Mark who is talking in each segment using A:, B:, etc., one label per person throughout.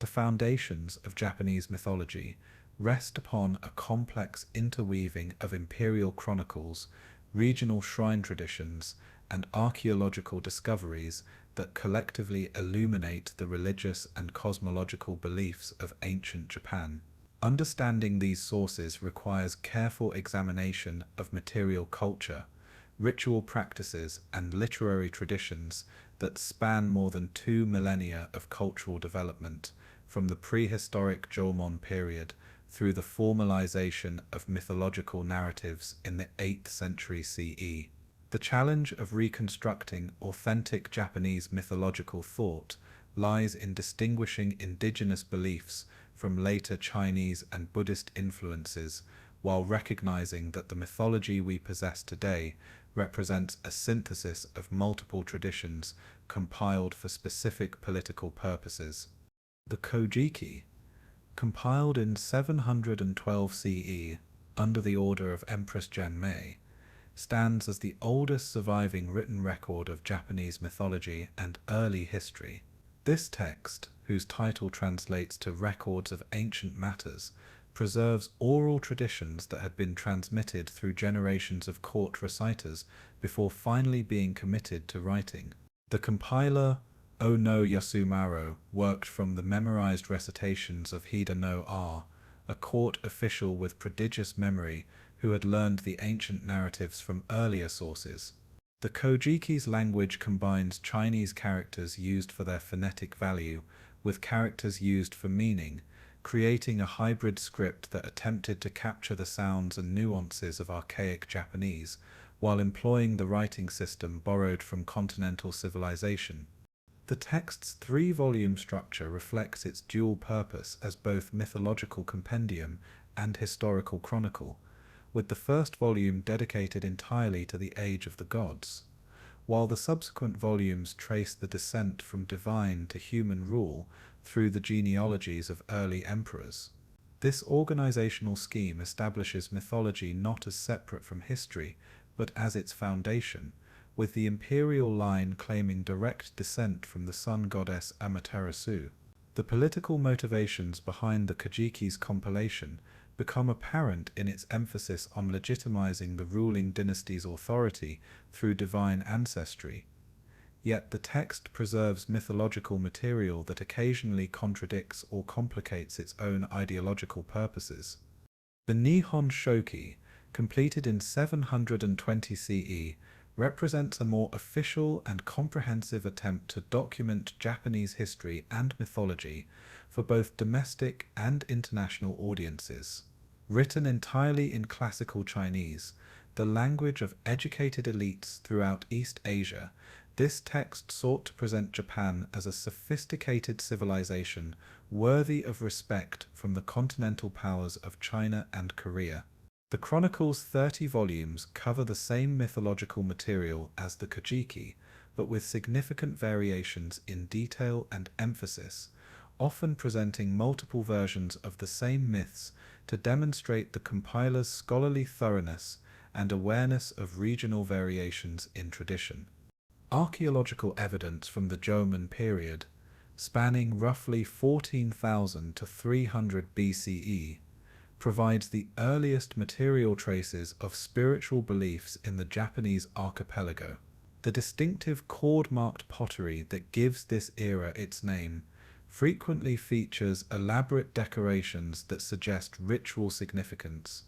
A: foundations of Japanese mythology rest upon a complex interweaving of imperial chronicles, regional shrine traditions, and archaeological discoveries that collectively illuminate the religious and cosmological beliefs of ancient Japan. Understanding these sources requires careful examination of material culture, ritual practices, and literary traditions that span more than 2 millennia of cultural development, from the prehistoric Jomon period through the formalization of mythological narratives in the 8th century CE. The challenge of reconstructing authentic Japanese mythological thought lies in distinguishing indigenous beliefs from later Chinese and Buddhist influences, while recognizing that the mythology we possess today represents a synthesis of multiple traditions compiled for specific political purposes. The Kojiki, compiled in 712 CE under the order of Empress Janmei, stands as the oldest surviving written record of Japanese mythology and early history. This text, whose title translates to Records of Ancient Matters, preserves oral traditions that had been transmitted through generations of court reciters before finally being committed to writing. The compiler Ono Yasumaro worked from the memorized recitations of Hida no A, a court official with prodigious memory who had learned the ancient narratives from earlier sources. The Kojiki's language combines Chinese characters used for their phonetic value with characters used for meaning, creating a hybrid script that attempted to capture the sounds and nuances of archaic Japanese, while employing the writing system borrowed from continental civilization. The text's 3-volume structure reflects its dual purpose as both mythological compendium and historical chronicle, with the first volume dedicated entirely to the age of the gods, while the subsequent volumes trace the descent from divine to human rule through the genealogies of early emperors. This organizational scheme establishes mythology not as separate from history, but as its foundation, with the imperial line claiming direct descent from the sun goddess Amaterasu. The political motivations behind the Kojiki's compilation become apparent in its emphasis on legitimizing the ruling dynasty's authority through divine ancestry. Yet the text preserves mythological material that occasionally contradicts or complicates its own ideological purposes. The Nihon Shoki, completed in 720 CE, represents a more official and comprehensive attempt to document Japanese history and mythology for both domestic and international audiences. Written entirely in classical Chinese, the language of educated elites throughout East Asia, this text sought to present Japan as a sophisticated civilization worthy of respect from the continental powers of China and Korea. The Chronicle's 30 volumes cover the same mythological material as the Kojiki, but with significant variations in detail and emphasis, often presenting multiple versions of the same myths to demonstrate the compiler's scholarly thoroughness and awareness of regional variations in tradition. Archaeological evidence from the Jomon period, spanning roughly 14,000 to 300 BCE, provides the earliest material traces of spiritual beliefs in the Japanese archipelago. The distinctive cord-marked pottery that gives this era its name frequently features elaborate decorations that suggest ritual significance,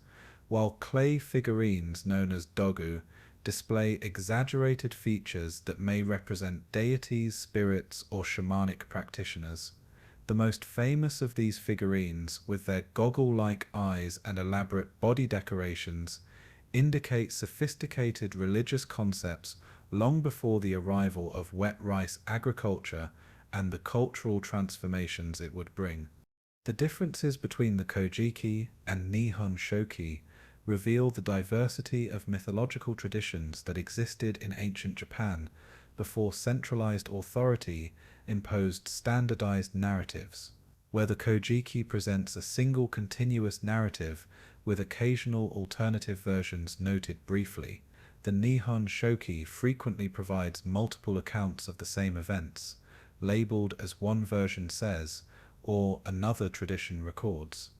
A: while clay figurines known as dogu display exaggerated features that may represent deities, spirits, or shamanic practitioners. The most famous of these figurines, with their goggle-like eyes and elaborate body decorations, indicate sophisticated religious concepts long before the arrival of wet rice agriculture and the cultural transformations it would bring. The differences between the Kojiki and Nihon Shoki reveal the diversity of mythological traditions that existed in ancient Japan before centralized authority imposed standardized narratives. Where the Kojiki presents a single continuous narrative with occasional alternative versions noted briefly, the Nihon Shoki frequently provides multiple accounts of the same events, labeled as one version says, or another tradition records,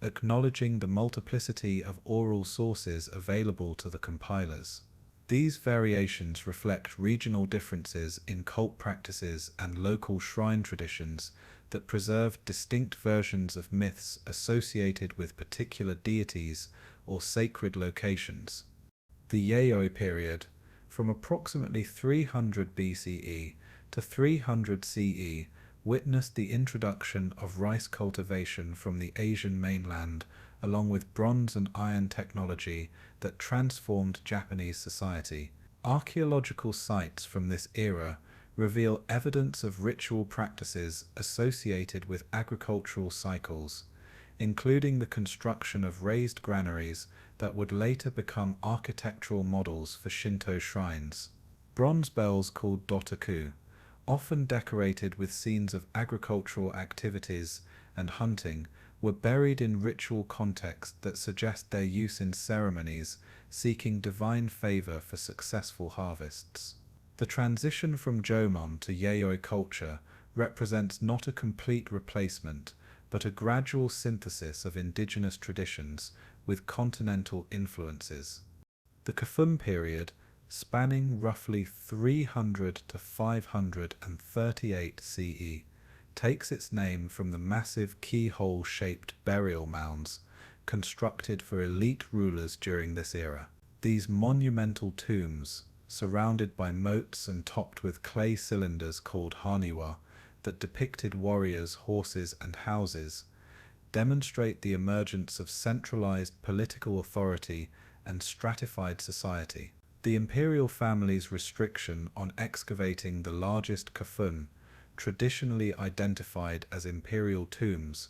A: acknowledging the multiplicity of oral sources available to the compilers. These variations reflect regional differences in cult practices and local shrine traditions that preserve distinct versions of myths associated with particular deities or sacred locations. The Yayoi period, from approximately 300 BCE to 300 CE, witnessed the introduction of rice cultivation from the Asian mainland, along with bronze and iron technology that transformed Japanese society. Archaeological sites from this era reveal evidence of ritual practices associated with agricultural cycles, including the construction of raised granaries that would later become architectural models for Shinto shrines. Bronze bells called dotaku, often decorated with scenes of agricultural activities and hunting, were buried in ritual context that suggest their use in ceremonies seeking divine favor for successful harvests. The transition from Jomon to Yayoi culture represents not a complete replacement, but a gradual synthesis of indigenous traditions with continental influences. The Kofun period, spanning roughly 300 to 538 CE, takes its name from the massive keyhole-shaped burial mounds constructed for elite rulers during this era. These monumental tombs, surrounded by moats and topped with clay cylinders called haniwa that depicted warriors, horses, and houses, demonstrate the emergence of centralized political authority and stratified society. The imperial family's restriction on excavating the largest kofun, traditionally identified as imperial tombs,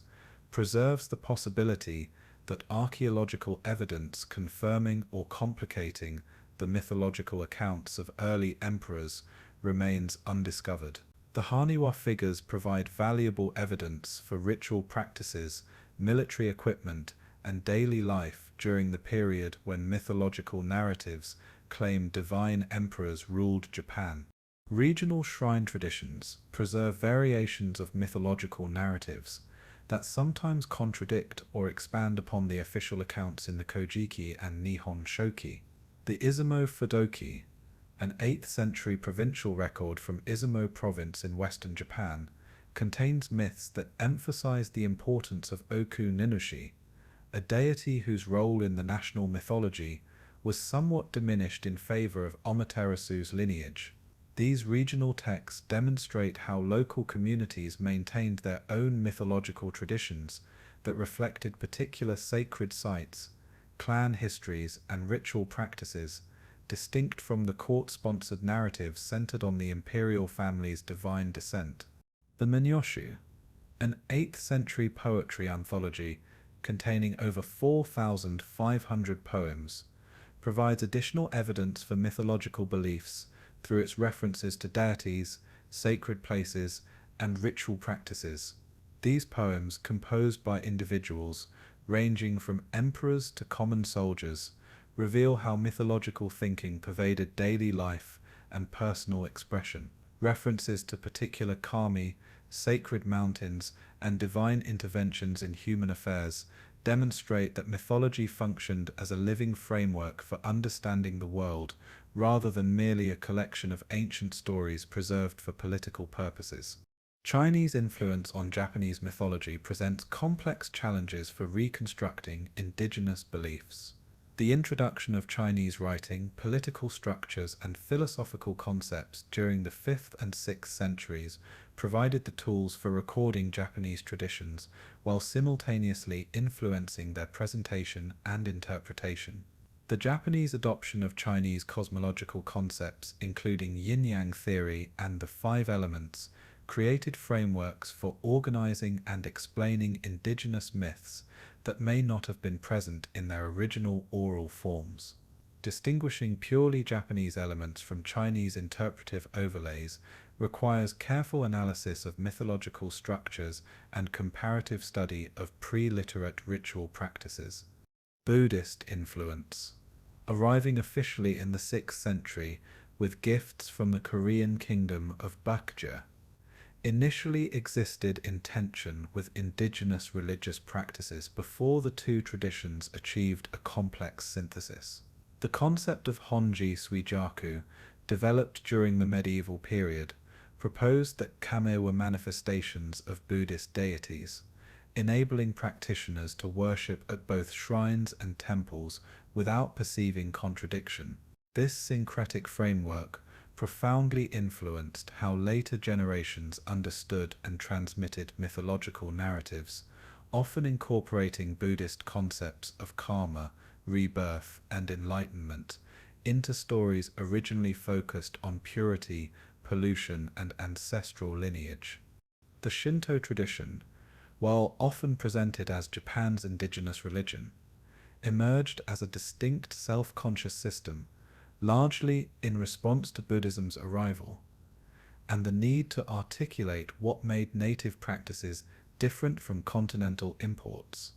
A: preserves the possibility that archaeological evidence confirming or complicating the mythological accounts of early emperors remains undiscovered. The haniwa figures provide valuable evidence for ritual practices, military equipment, and daily life during the period when mythological narratives claim divine emperors ruled Japan. Regional shrine traditions preserve variations of mythological narratives that sometimes contradict or expand upon the official accounts in the Kojiki and Nihon Shoki. The Izumo Fudoki, an 8th century provincial record from Izumo province in western Japan, contains myths that emphasize the importance of Oku Ninushi, a deity whose role in the national mythology was somewhat diminished in favor of Amaterasu's lineage. These regional texts demonstrate how local communities maintained their own mythological traditions that reflected particular sacred sites, clan histories, and ritual practices, distinct from the court-sponsored narratives centered on the imperial family's divine descent. The Minyoshu, an 8th century poetry anthology containing over 4,500 poems, provides additional evidence for mythological beliefs through its references to deities, sacred places, and ritual practices. These poems, composed by individuals ranging from emperors to common soldiers, reveal how mythological thinking pervaded daily life and personal expression. References to particular kami, sacred mountains, and divine interventions in human affairs demonstrate that mythology functioned as a living framework for understanding the world, rather than merely a collection of ancient stories preserved for political purposes. Chinese influence on Japanese mythology presents complex challenges for reconstructing indigenous beliefs. The introduction of Chinese writing, political structures, and philosophical concepts during the 5th and 6th centuries provided the tools for recording Japanese traditions while simultaneously influencing their presentation and interpretation. The Japanese adoption of Chinese cosmological concepts, including yin-yang theory and the 5 elements, created frameworks for organizing and explaining indigenous myths that may not have been present in their original oral forms. Distinguishing purely Japanese elements from Chinese interpretive overlays requires careful analysis of mythological structures and comparative study of pre-literate ritual practices. Buddhist influence, arriving officially in the 6th century with gifts from the Korean kingdom of Baekje, initially existed in tension with indigenous religious practices before the two traditions achieved a complex synthesis. The concept of Honji Suijaku, developed during the medieval period, proposed that kame were manifestations of Buddhist deities, enabling practitioners to worship at both shrines and temples without perceiving contradiction. This syncretic framework profoundly influenced how later generations understood and transmitted mythological narratives, often incorporating Buddhist concepts of karma, rebirth, and enlightenment into stories originally focused on purity, pollution, and ancestral lineage. The Shinto tradition, while often presented as Japan's indigenous religion, emerged as a distinct self-conscious system, largely in response to Buddhism's arrival, and the need to articulate what made native practices different from continental imports.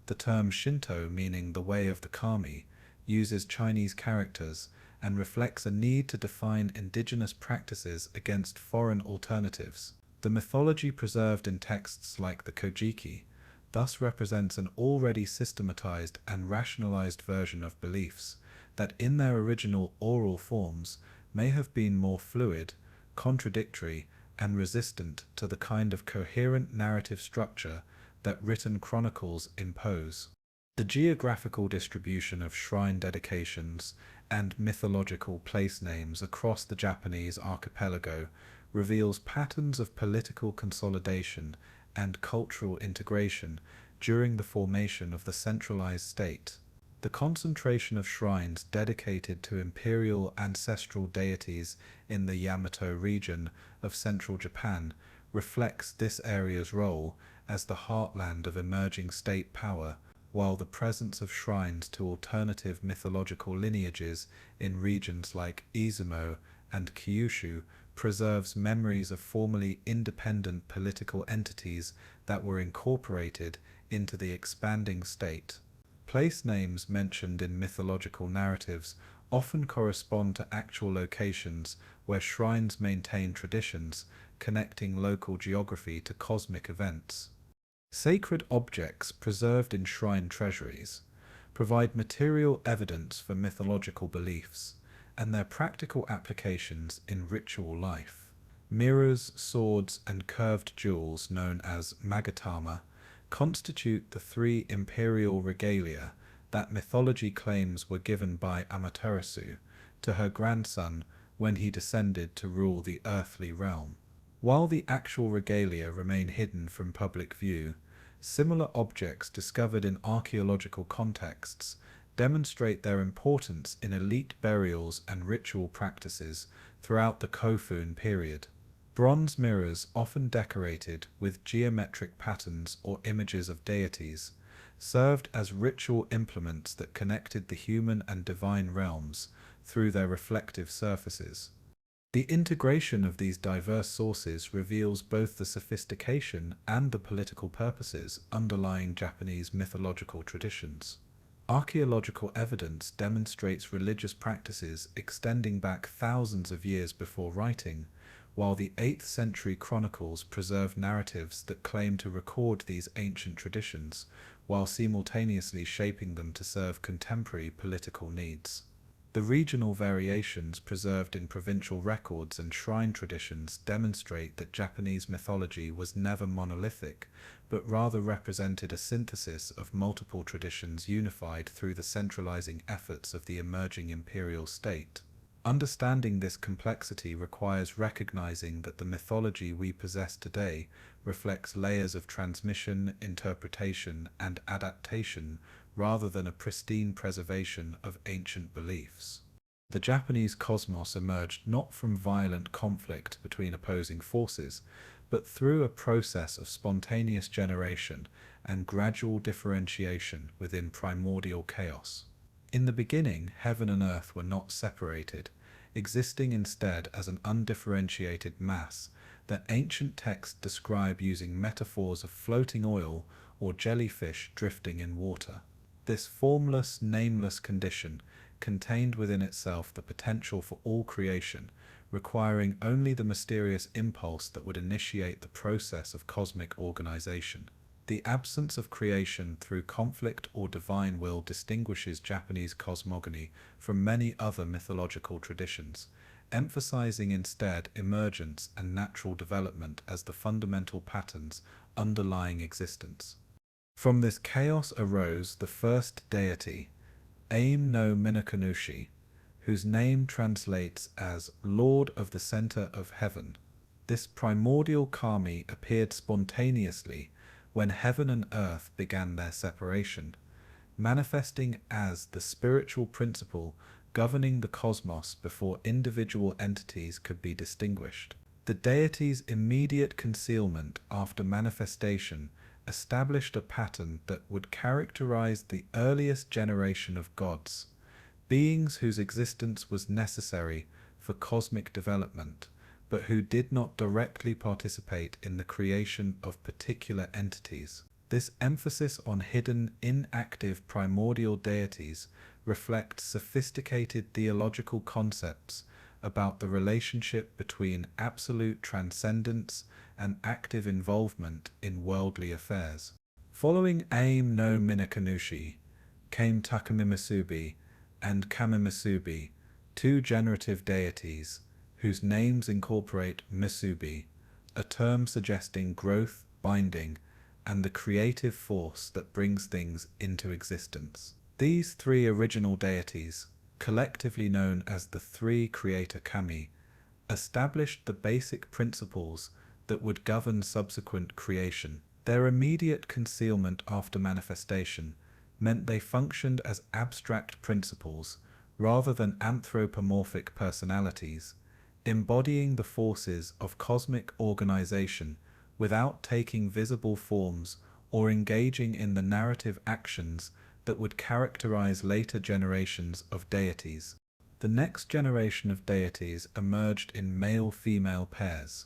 A: The term Shinto, meaning the way of the kami, uses Chinese characters and reflects a need to define indigenous practices against foreign alternatives. The mythology preserved in texts like the Kojiki thus represents an already systematized and rationalized version of beliefs that in their original oral forms may have been more fluid, contradictory, and resistant to the kind of coherent narrative structure that written chronicles impose. The geographical distribution of shrine dedications and mythological place names across the Japanese archipelago reveals patterns of political consolidation and cultural integration during the formation of the centralized state. The concentration of shrines dedicated to imperial ancestral deities in the Yamato region of central Japan reflects this area's role as the heartland of emerging state power, while the presence of shrines to alternative mythological lineages in regions like Izumo and Kyushu preserves memories of formerly independent political entities that were incorporated into the expanding state. Place names mentioned in mythological narratives often correspond to actual locations where shrines maintain traditions, connecting local geography to cosmic events. Sacred objects preserved in shrine treasuries provide material evidence for mythological beliefs and their practical applications in ritual life. Mirrors, swords, and curved jewels known as magatama constitute the three imperial regalia that mythology claims were given by Amaterasu to her grandson when he descended to rule the earthly realm. While the actual regalia remain hidden from public view, similar objects discovered in archaeological contexts demonstrate their importance in elite burials and ritual practices throughout the Kofun period. Bronze mirrors, often decorated with geometric patterns or images of deities, served as ritual implements that connected the human and divine realms through their reflective surfaces. The integration of these diverse sources reveals both the sophistication and the political purposes underlying Japanese mythological traditions. Archaeological evidence demonstrates religious practices extending back thousands of years before writing, while the 8th century chronicles preserve narratives that claim to record these ancient traditions, while simultaneously shaping them to serve contemporary political needs. The regional variations preserved in provincial records and shrine traditions demonstrate that Japanese mythology was never monolithic, but rather represented a synthesis of multiple traditions unified through the centralizing efforts of the emerging imperial state. Understanding this complexity requires recognizing that the mythology we possess today reflects layers of transmission, interpretation, and adaptation rather than a pristine preservation of ancient beliefs. The Japanese cosmos emerged not from violent conflict between opposing forces, but through a process of spontaneous generation and gradual differentiation within primordial chaos. In the beginning, heaven and earth were not separated, existing instead as an undifferentiated mass that ancient texts describe using metaphors of floating oil or jellyfish drifting in water. This formless, nameless condition contained within itself the potential for all creation, requiring only the mysterious impulse that would initiate the process of cosmic organization. The absence of creation through conflict or divine will distinguishes Japanese cosmogony from many other mythological traditions, emphasizing instead emergence and natural development as the fundamental patterns underlying existence. From this chaos arose the first deity, Aim no Minakunushi, whose name translates as Lord of the Center of Heaven. This primordial kami appeared spontaneously when heaven and earth began their separation, manifesting as the spiritual principle governing the cosmos before individual entities could be distinguished. The deity's immediate concealment after manifestation established a pattern that would characterize the earliest generation of gods, beings whose existence was necessary for cosmic development, but who did not directly participate in the creation of particular entities. This emphasis on hidden, inactive primordial deities reflects sophisticated theological concepts about the relationship between absolute transcendence and active involvement in worldly affairs. Following Aim no Minakunushi came Takamimasubi and Kamimasubi, two generative deities whose names incorporate misubi, a term suggesting growth, binding, and the creative force that brings things into existence. These three original deities, collectively known as the three creator kami, established the basic principles that would govern subsequent creation. Their immediate concealment after manifestation meant they functioned as abstract principles rather than anthropomorphic personalities, embodying the forces of cosmic organization without taking visible forms or engaging in the narrative actions that would characterize later generations of deities. The next generation of deities emerged in male-female pairs,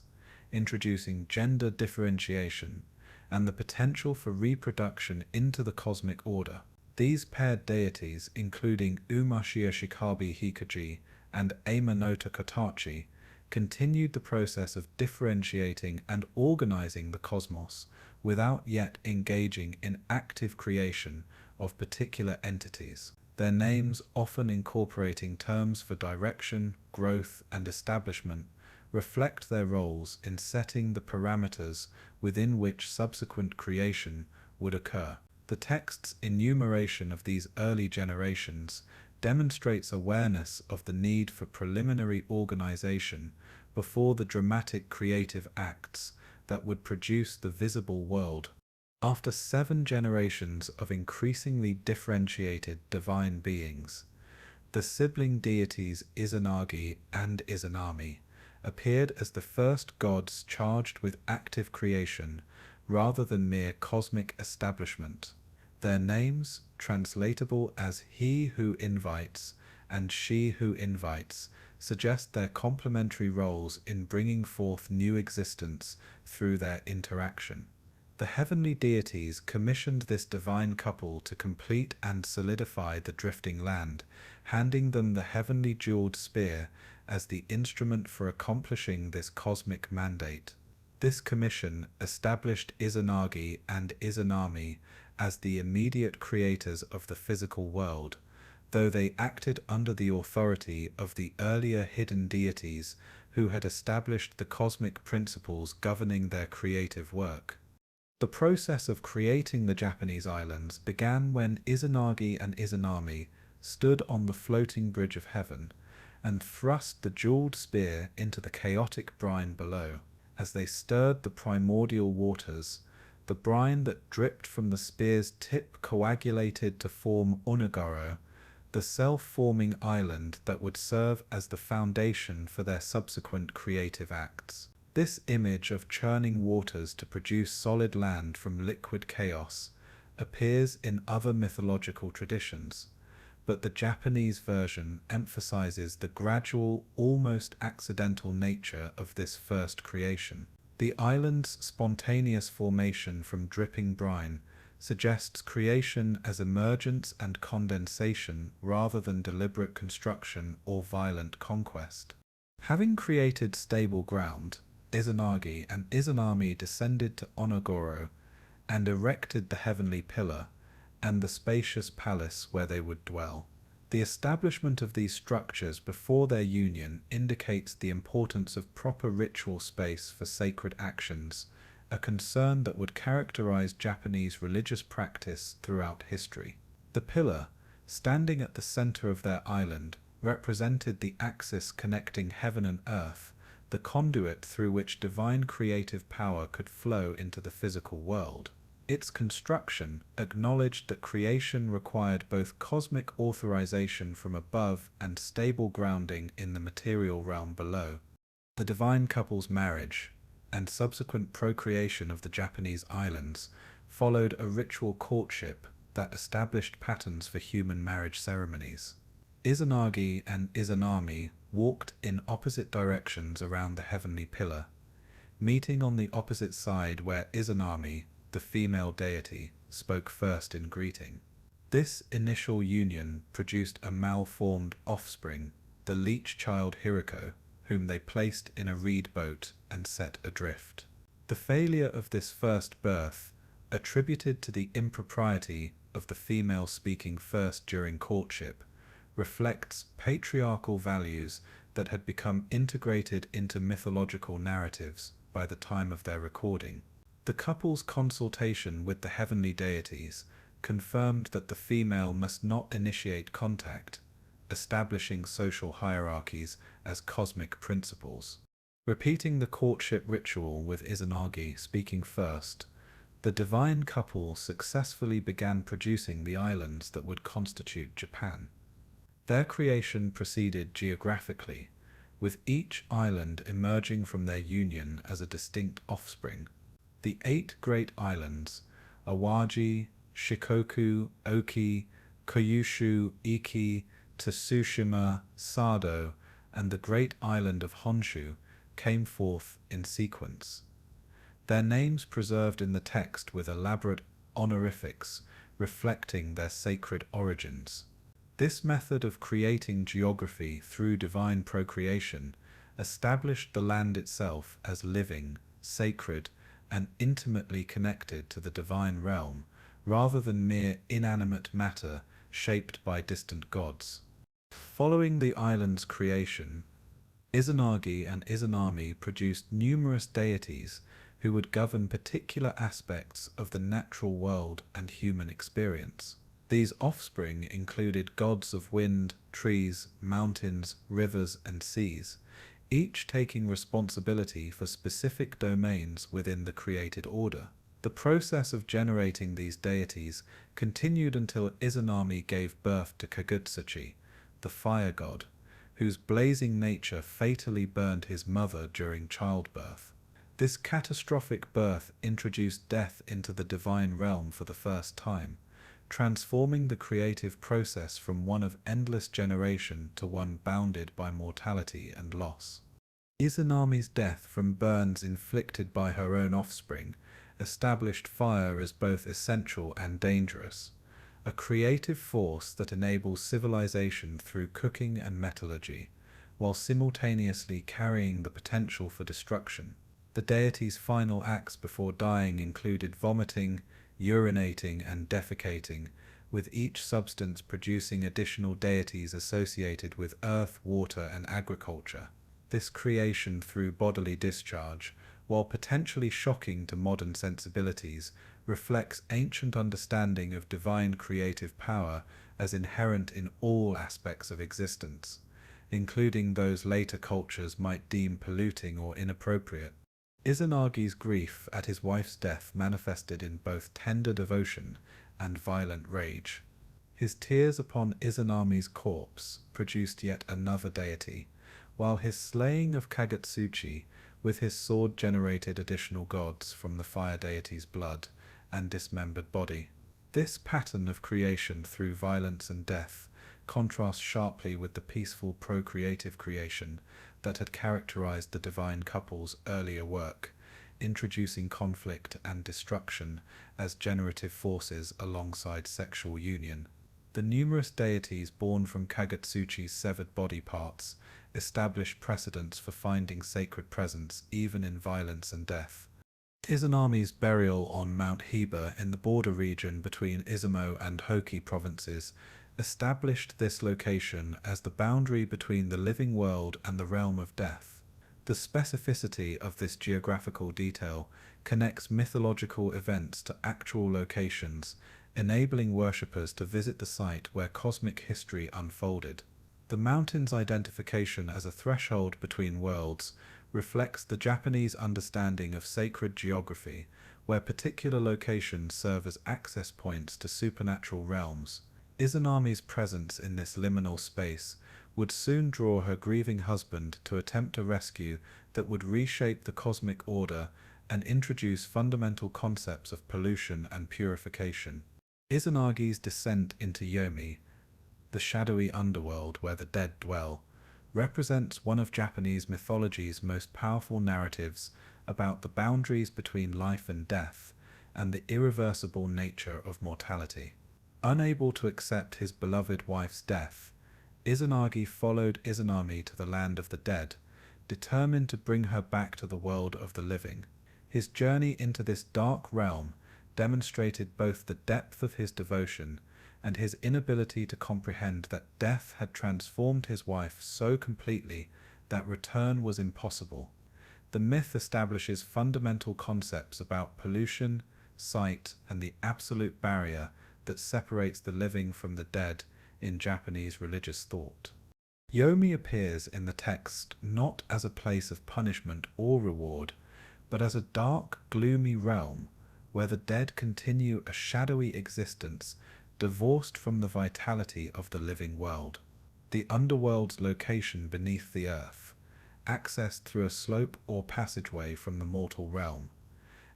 A: introducing gender differentiation and the potential for reproduction into the cosmic order. These paired deities, including Umashia Shikabi Hikaji and Amanota Kotachi, continued the process of differentiating and organizing the cosmos without yet engaging in active creation of particular entities. Their names, often incorporating terms for direction, growth, and establishment, reflect their roles in setting the parameters within which subsequent creation would occur. The text's enumeration of these early generations demonstrates awareness of the need for preliminary organization before the dramatic creative acts that would produce the visible world. After 7 generations of increasingly differentiated divine beings, the sibling deities Izanagi and Izanami appeared as the first gods charged with active creation rather than mere cosmic establishment. Their names, translatable as He Who Invites and She Who Invites, suggest their complementary roles in bringing forth new existence through their interaction. The heavenly deities commissioned this divine couple to complete and solidify the drifting land, handing them the heavenly jeweled spear as the instrument for accomplishing this cosmic mandate. This commission established Izanagi and Izanami as the immediate creators of the physical world, though they acted under the authority of the earlier hidden deities who had established the cosmic principles governing their creative work. The process of creating the Japanese islands began when Izanagi and Izanami stood on the floating bridge of heaven and thrust the jeweled spear into the chaotic brine below. As they stirred the primordial waters, the brine that dripped from the spear's tip coagulated to form Onigoro, the self-forming island that would serve as the foundation for their subsequent creative acts. This image of churning waters to produce solid land from liquid chaos appears in other mythological traditions, but the Japanese version emphasizes the gradual, almost accidental nature of this first creation. The island's spontaneous formation from dripping brine suggests creation as emergence and condensation rather than deliberate construction or violent conquest. Having created stable ground, Izanagi and Izanami descended to Onogoro and erected the heavenly pillar and the spacious palace where they would dwell. The establishment of these structures before their union indicates the importance of proper ritual space for sacred actions, a concern that would characterize Japanese religious practice throughout history. The pillar, standing at the center of their island, represented the axis connecting heaven and earth, the conduit through which divine creative power could flow into the physical world. Its construction acknowledged that creation required both cosmic authorization from above and stable grounding in the material realm below. The divine couple's marriage and subsequent procreation of the Japanese islands followed a ritual courtship that established patterns for human marriage ceremonies. Izanagi and Izanami walked in opposite directions around the heavenly pillar, meeting on the opposite side where Izanami, the female deity, spoke first in greeting. This initial union produced a malformed offspring, the leech child Hiriko, whom they placed in a reed boat and set adrift. The failure of this first birth, attributed to the impropriety of the female speaking first during courtship, reflects patriarchal values that had become integrated into mythological narratives by the time of their recording. The couple's consultation with the heavenly deities confirmed that the female must not initiate contact, establishing social hierarchies as cosmic principles. Repeating the courtship ritual with Izanagi speaking first, the divine couple successfully began producing the islands that would constitute Japan. Their creation proceeded geographically, with each island emerging from their union as a distinct offspring. The 8 great islands, Awaji, Shikoku, Oki, Kyushu, Iki, Tsushima, Sado, and the great island of Honshu, came forth in sequence. Their names preserved in the text with elaborate honorifics reflecting their sacred origins. This method of creating geography through divine procreation established the land itself as living, sacred, and intimately connected to the divine realm, rather than mere inanimate matter shaped by distant gods. Following the island's creation, Izanagi and Izanami produced numerous deities who would govern particular aspects of the natural world and human experience. These offspring included gods of wind, trees, mountains, rivers, and seas, each taking responsibility for specific domains within the created order. The process of generating these deities continued until Izanami gave birth to Kagutsuchi, the fire god, whose blazing nature fatally burned his mother during childbirth. This catastrophic birth introduced death into the divine realm for the first time, transforming the creative process from one of endless generation to one bounded by mortality and loss. Izanami's death from burns inflicted by her own offspring established fire as both essential and dangerous, a creative force that enables civilization through cooking and metallurgy, while simultaneously carrying the potential for destruction. The deity's final acts before dying included vomiting, urinating, and defecating, with each substance producing additional deities associated with earth, water, and agriculture. This creation through bodily discharge, while potentially shocking to modern sensibilities, reflects ancient understanding of divine creative power as inherent in all aspects of existence, including those later cultures might deem polluting or inappropriate. Izanagi's grief at his wife's death manifested in both tender devotion and violent rage. His tears upon Izanami's corpse produced yet another deity, while his slaying of Kagutsuchi with his sword generated additional gods from the fire deity's blood and dismembered body. This pattern of creation through violence and death contrasts sharply with the peaceful procreative creation that had characterized the divine couple's earlier work, introducing conflict and destruction as generative forces alongside sexual union. The numerous deities born from Kagutsuchi's severed body parts established precedents for finding sacred presence even in violence and death. Izanami's burial on Mount Heba in the border region between Izumo and Hoki provinces established this location as the boundary between the living world and the realm of death. The specificity of this geographical detail connects mythological events to actual locations, enabling worshippers to visit the site where cosmic history unfolded. The mountain's identification as a threshold between worlds reflects the Japanese understanding of sacred geography, where particular locations serve as access points to supernatural realms. Izanami's presence in this liminal space would soon draw her grieving husband to attempt a rescue that would reshape the cosmic order and introduce fundamental concepts of pollution and purification. Izanagi's descent into Yomi, the shadowy underworld where the dead dwell, represents one of Japanese mythology's most powerful narratives about the boundaries between life and death and the irreversible nature of mortality. Unable to accept his beloved wife's death, Izanagi followed Izanami to the land of the dead, determined to bring her back to the world of the living. His journey into this dark realm demonstrated both the depth of his devotion and his inability to comprehend that death had transformed his wife so completely that return was impossible. The myth establishes fundamental concepts about pollution, sight, and the absolute barrier that separates the living from the dead in Japanese religious thought. Yomi appears in the text not as a place of punishment or reward, but as a dark, gloomy realm where the dead continue a shadowy existence divorced from the vitality of the living world. The underworld's location beneath the earth, accessed through a slope or passageway from the mortal realm,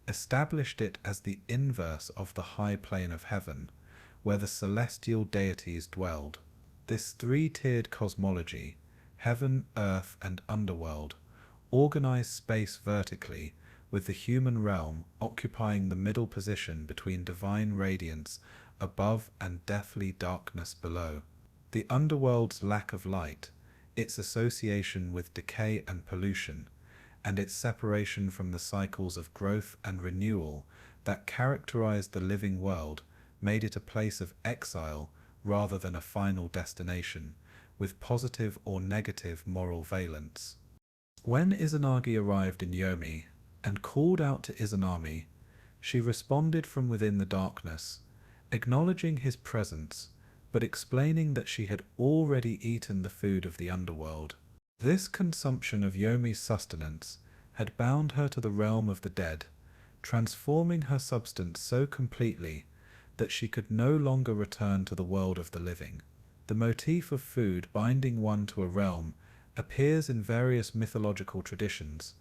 A: established it as the inverse of the high plane of heaven, where the celestial deities dwelled. This three-tiered cosmology, heaven, earth, and underworld, organized space vertically, with the human realm occupying the middle position between divine radiance above and deathly darkness below. The underworld's lack of light, its association with decay and pollution, and its separation from the cycles of growth and renewal that characterized the living world, made it a place of exile rather than a final destination, with positive or negative moral valence. When Izanagi arrived in Yomi and called out to Izanami, she responded from within the darkness, acknowledging his presence, but explaining that she had already eaten the food of the underworld. This consumption of Yomi's sustenance had bound her to the realm of the dead, transforming her substance so completely that she could no longer return to the world of the living. The motif of food binding one to a realm appears in various mythological traditions,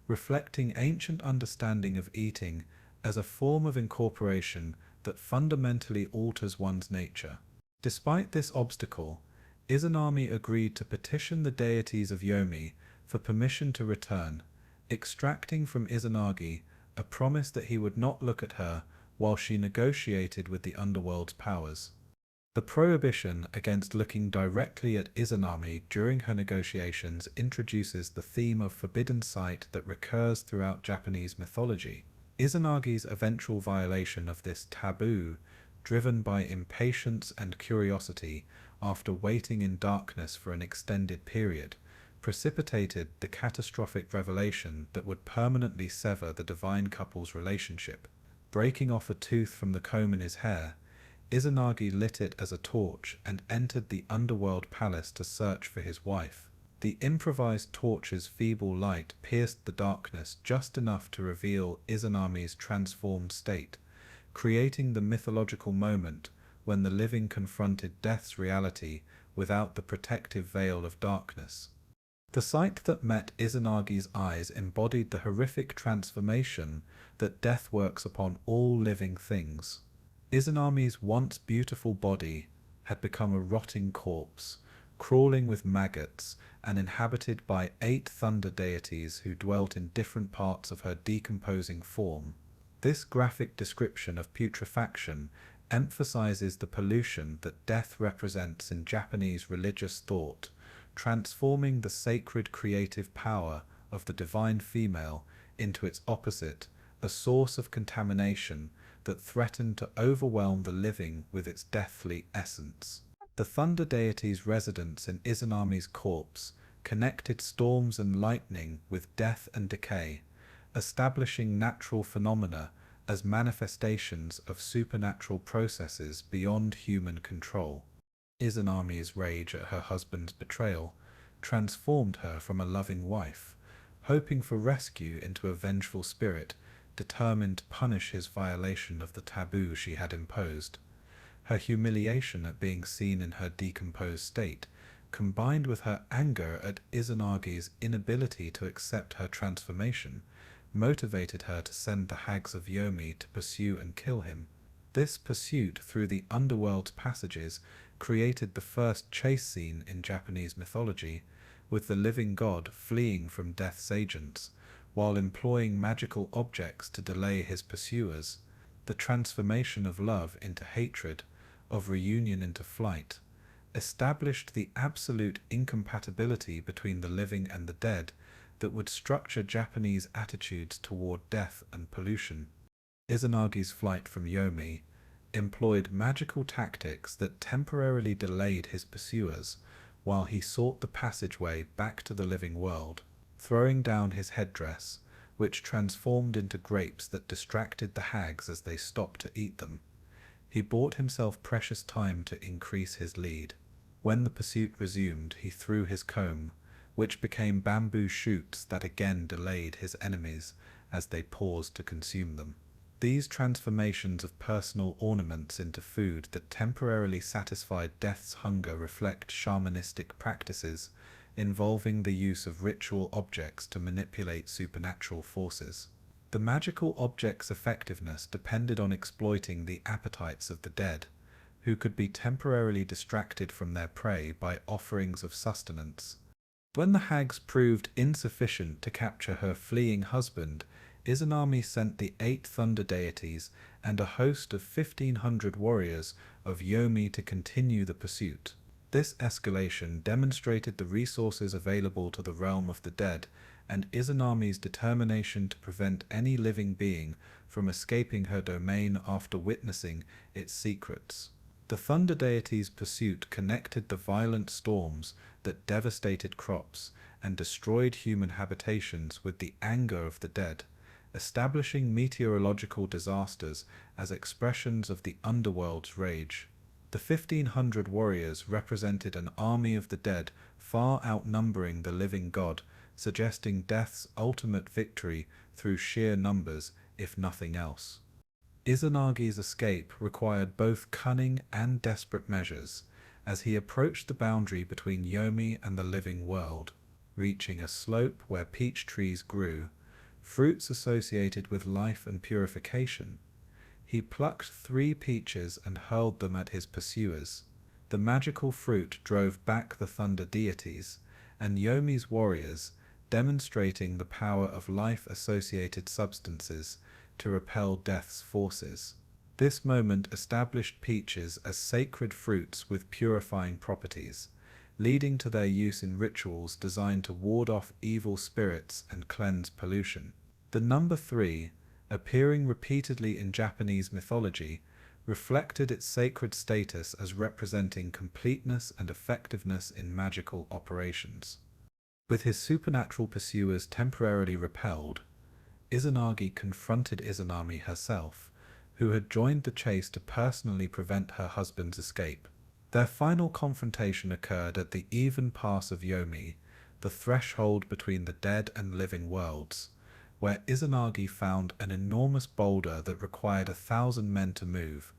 A: reflecting ancient understanding of eating as a form of incorporation that fundamentally alters one's nature. Despite this obstacle, Izanami agreed to petition the deities of Yomi for permission to return, extracting from Izanagi a promise that he would not look at her while she negotiated with the underworld's powers. The prohibition against looking directly at Izanami during her negotiations introduces the theme of forbidden sight that recurs throughout Japanese mythology. Izanagi's eventual violation of this taboo, driven by impatience and curiosity after waiting in darkness for an extended period, precipitated the catastrophic revelation that would permanently sever the divine couple's relationship. Breaking off a tooth from the comb in his hair, Izanagi lit it as a torch and entered the underworld palace to search for his wife. The improvised torch's feeble light pierced the darkness just enough to reveal Izanami's transformed state, creating the mythological moment when the living confronted death's reality without the protective veil of darkness. The sight that met Izanagi's eyes embodied the horrific transformation that death works upon all living things. Izanami's once beautiful body had become a rotting corpse, crawling with maggots and inhabited by 8 thunder deities who dwelt in different parts of her decomposing form. This graphic description of putrefaction emphasizes the pollution that death represents in Japanese religious thought, transforming the sacred creative power of the divine female into its opposite, a source of contamination that threatened to overwhelm the living with its deathly essence. The thunder deity's residence in Izanami's corpse connected storms and lightning with death and decay, establishing natural phenomena as manifestations of supernatural processes beyond human control. Izanami's rage at her husband's betrayal transformed her from a loving wife, hoping for rescue, into a vengeful spirit determined to punish his violation of the taboo she had imposed. Her humiliation at being seen in her decomposed state, combined with her anger at Izanagi's inability to accept her transformation, motivated her to send the hags of Yomi to pursue and kill him. This pursuit through the underworld's passages created the first chase scene in Japanese mythology, with the living god fleeing from death's agents, while employing magical objects to delay his pursuers. The transformation of love into hatred, of reunion into flight, established the absolute incompatibility between the living and the dead that would structure Japanese attitudes toward death and pollution. Izanagi's flight from Yomi employed magical tactics that temporarily delayed his pursuers while he sought the passageway back to the living world, throwing down his headdress, which transformed into grapes that distracted the hags as they stopped to eat them. He bought himself precious time to increase his lead. When the pursuit resumed, he threw his comb, which became bamboo shoots that again delayed his enemies as they paused to consume them. These transformations of personal ornaments into food that temporarily satisfied death's hunger reflect shamanistic practices involving the use of ritual objects to manipulate supernatural forces. The magical object's effectiveness depended on exploiting the appetites of the dead, who could be temporarily distracted from their prey by offerings of sustenance. When the hags proved insufficient to capture her fleeing husband, Izanami sent the 8 thunder deities and a host of 1,500 warriors of Yomi to continue the pursuit. This escalation demonstrated the resources available to the realm of the dead and Izanami's determination to prevent any living being from escaping her domain after witnessing its secrets. The thunder deity's pursuit connected the violent storms that devastated crops and destroyed human habitations with the anger of the dead, establishing meteorological disasters as expressions of the underworld's rage. The 1,500 warriors represented an army of the dead far outnumbering the living god, suggesting death's ultimate victory through sheer numbers, if nothing else. Izanagi's escape required both cunning and desperate measures, as he approached the boundary between Yomi and the living world, reaching a slope where peach trees grew, fruits associated with life and purification. He plucked 3 peaches and hurled them at his pursuers. The magical fruit drove back the thunder deities and Yomi's warriors, demonstrating the power of life-associated substances to repel death's forces. This moment established peaches as sacred fruits with purifying properties, leading to their use in rituals designed to ward off evil spirits and cleanse pollution. The number 3, appearing repeatedly in Japanese mythology, reflected its sacred status as representing completeness and effectiveness in magical operations. With his supernatural pursuers temporarily repelled, Izanagi confronted Izanami herself, who had joined the chase to personally prevent her husband's escape. Their final confrontation occurred at the even pass of Yomi, the threshold between the dead and living worlds, where Izanagi found an enormous boulder that required 1,000 men to move.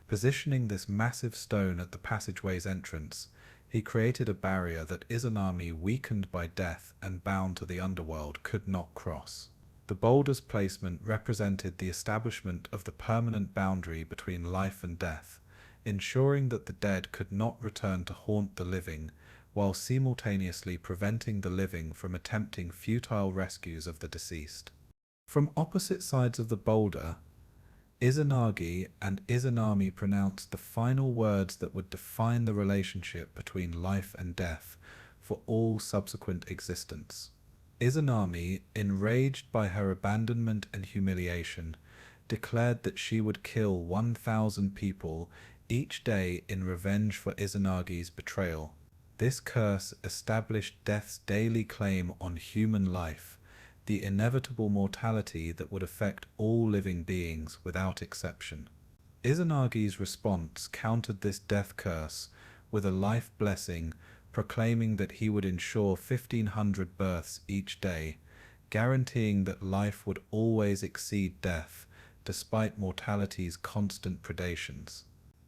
A: Positioning this massive stone at the passageway's entrance, he created a barrier that Izanami, weakened by death and bound to the underworld, could not cross. The boulder's placement represented the establishment of the permanent boundary between life and death, ensuring that the dead could not return to haunt the living, while simultaneously preventing the living from attempting futile rescues of the deceased. From opposite sides of the boulder, Izanagi and Izanami pronounced the final words that would define the relationship between life and death, for all subsequent existence. Izanami, enraged by her abandonment and humiliation, declared that she would kill 1,000 people each day in revenge for Izanagi's betrayal. This curse established death's daily claim on human life, the inevitable mortality that would affect all living beings without exception. Izanagi's response countered this death curse with a life blessing, proclaiming that he would ensure 1,500 births each day, guaranteeing that life would always exceed death, despite mortality's constant predations.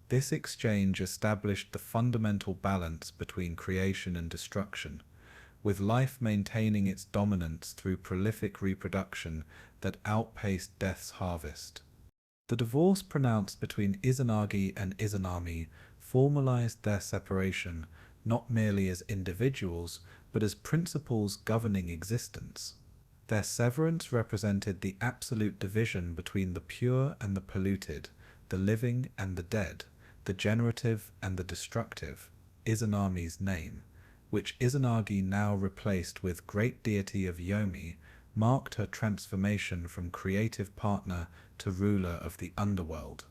A: This exchange established the fundamental balance between creation and destruction, with life maintaining its dominance through prolific reproduction that outpaced death's harvest. The divorce pronounced between Izanagi and Izanami formalized their separation not merely as individuals, but as principles governing existence. Their severance represented the absolute division between the pure and the polluted, the living and the dead, the generative and the destructive. Izanami's name, which Izanagi now replaced with great deity of Yomi, marked her transformation from creative partner to ruler of the underworld.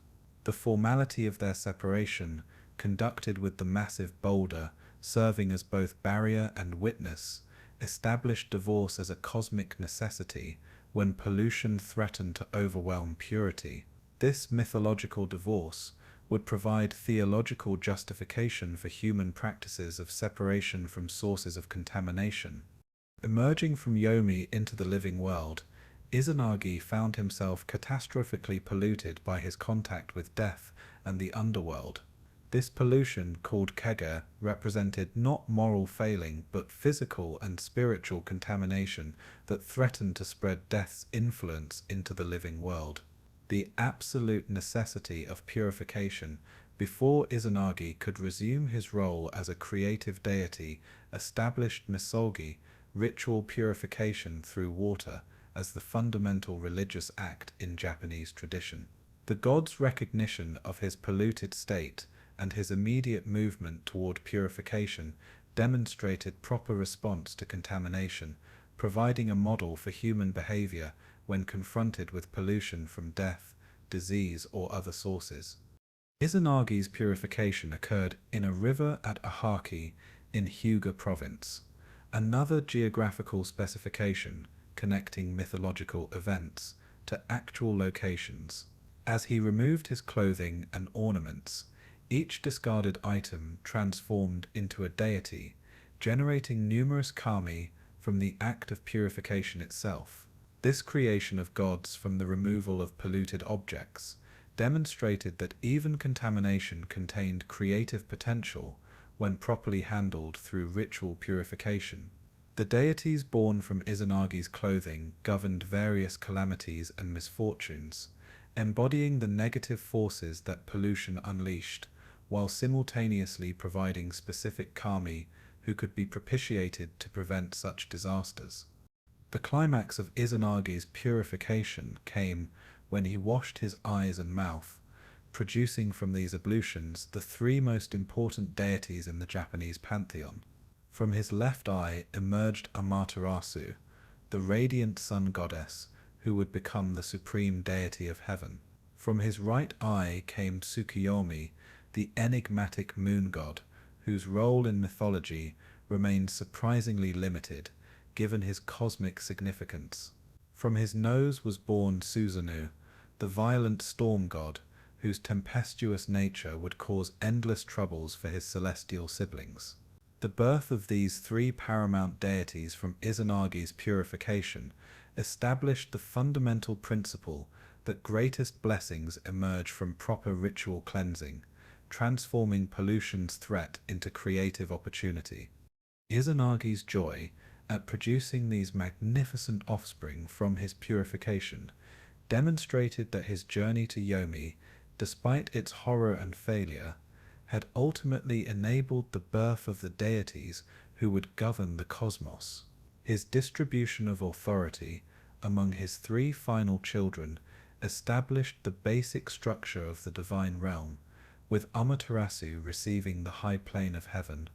A: The formality of their separation, conducted with the massive boulder serving as both barrier and witness, established divorce as a cosmic necessity when pollution threatened to overwhelm purity. This mythological divorce would provide theological justification for human practices of separation from sources of contamination. Emerging from Yomi into the living world, Izanagi found himself catastrophically polluted by his contact with death and the underworld. This pollution, called kega, represented not moral failing but physical and spiritual contamination that threatened to spread death's influence into the living world. The absolute necessity of purification before Izanagi could resume his role as a creative deity established misogi, ritual purification through water, as the fundamental religious act in Japanese tradition. The god's recognition of his polluted state and his immediate movement toward purification demonstrated proper response to contamination, providing a model for human behavior when confronted with pollution from death, disease, or other sources. Izanagi's purification occurred in a river at Ahaki in Hyuga province, another geographical specification connecting mythological events to actual locations. As he removed his clothing and ornaments, each discarded item transformed into a deity, generating numerous kami from the act of purification itself. This creation of gods from the removal of polluted objects demonstrated that even contamination contained creative potential when properly handled through ritual purification. The deities born from Izanagi's clothing governed various calamities and misfortunes, embodying the negative forces that pollution unleashed, while simultaneously providing specific kami who could be propitiated to prevent such disasters. The climax of Izanagi's purification came when he washed his eyes and mouth, producing from these ablutions the three most important deities in the Japanese pantheon. From his left eye emerged Amaterasu, the radiant sun goddess who would become the supreme deity of heaven. From his right eye came Tsukuyomi, the enigmatic moon god, whose role in mythology remains surprisingly limited, given his cosmic significance. From his nose was born Susanoo, the violent storm god, whose tempestuous nature would cause endless troubles for his celestial siblings. The birth of these three paramount deities from Izanagi's purification established the fundamental principle that greatest blessings emerge from proper ritual cleansing, transforming pollution's threat into creative opportunity. Izanagi's joy at producing these magnificent offspring from his purification demonstrated that his journey to Yomi, despite its horror and failure, had ultimately enabled the birth of the deities who would govern the cosmos. His distribution of authority among his three final children established the basic structure of the divine realm, with Amaterasu receiving the high plane of heaven,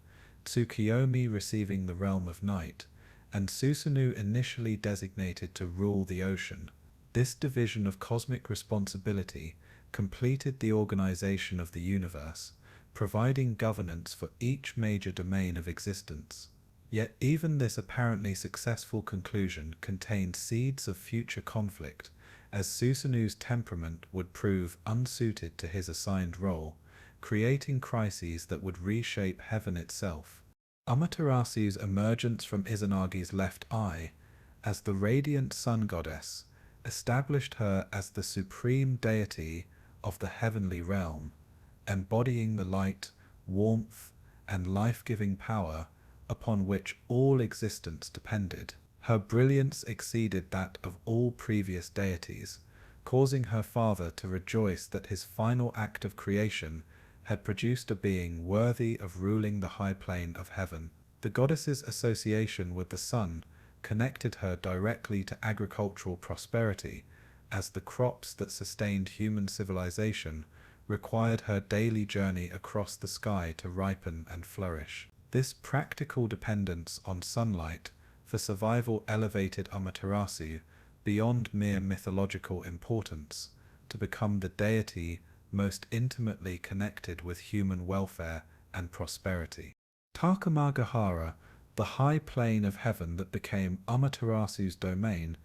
A: Tsukuyomi receiving the realm of night, and Susanoo initially designated to rule the ocean. This division of cosmic responsibility completed the organization of the universe, providing governance for each major domain of existence. Yet even this apparently successful conclusion contained seeds of future conflict, as Susanoo's temperament would prove unsuited to his assigned role, creating crises that would reshape heaven itself. Amaterasu's emergence from Izanagi's left eye, as the radiant sun goddess, established her as the supreme deity of the heavenly realm, embodying the light, warmth, and life-giving power upon which all existence depended. Her brilliance exceeded that of all previous deities, causing her father to rejoice that his final act of creation had produced a being worthy of ruling the high plane of heaven. The goddess's association with the sun connected her directly to agricultural prosperity, as the crops that sustained human civilization required her daily journey across the sky to ripen and flourish. This practical dependence on sunlight for survival elevated Amaterasu beyond mere mythological importance to become the deity most intimately connected with human welfare and prosperity. Takamagahara, the high plane of heaven that became Amaterasu's domain,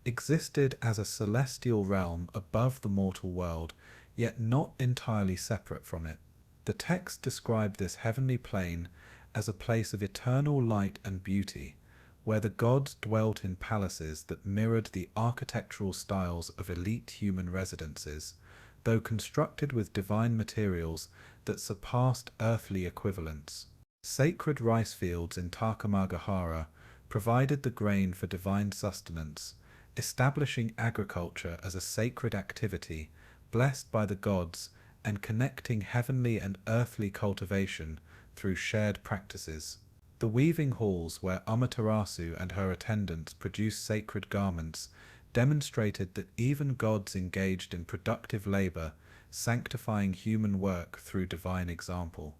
A: existed as a celestial realm above the mortal world, yet not entirely separate from it. The text described this heavenly plane as a place of eternal light and beauty, where the gods dwelt in palaces that mirrored the architectural styles of elite human residences, though constructed with divine materials that surpassed earthly equivalents. Sacred rice fields in Takamagahara provided the grain for divine sustenance, establishing agriculture as a sacred activity blessed by the gods and connecting heavenly and earthly cultivation through shared practices. The weaving halls where Amaterasu and her attendants produced sacred garments demonstrated that even gods engaged in productive labor, sanctifying human work through divine example.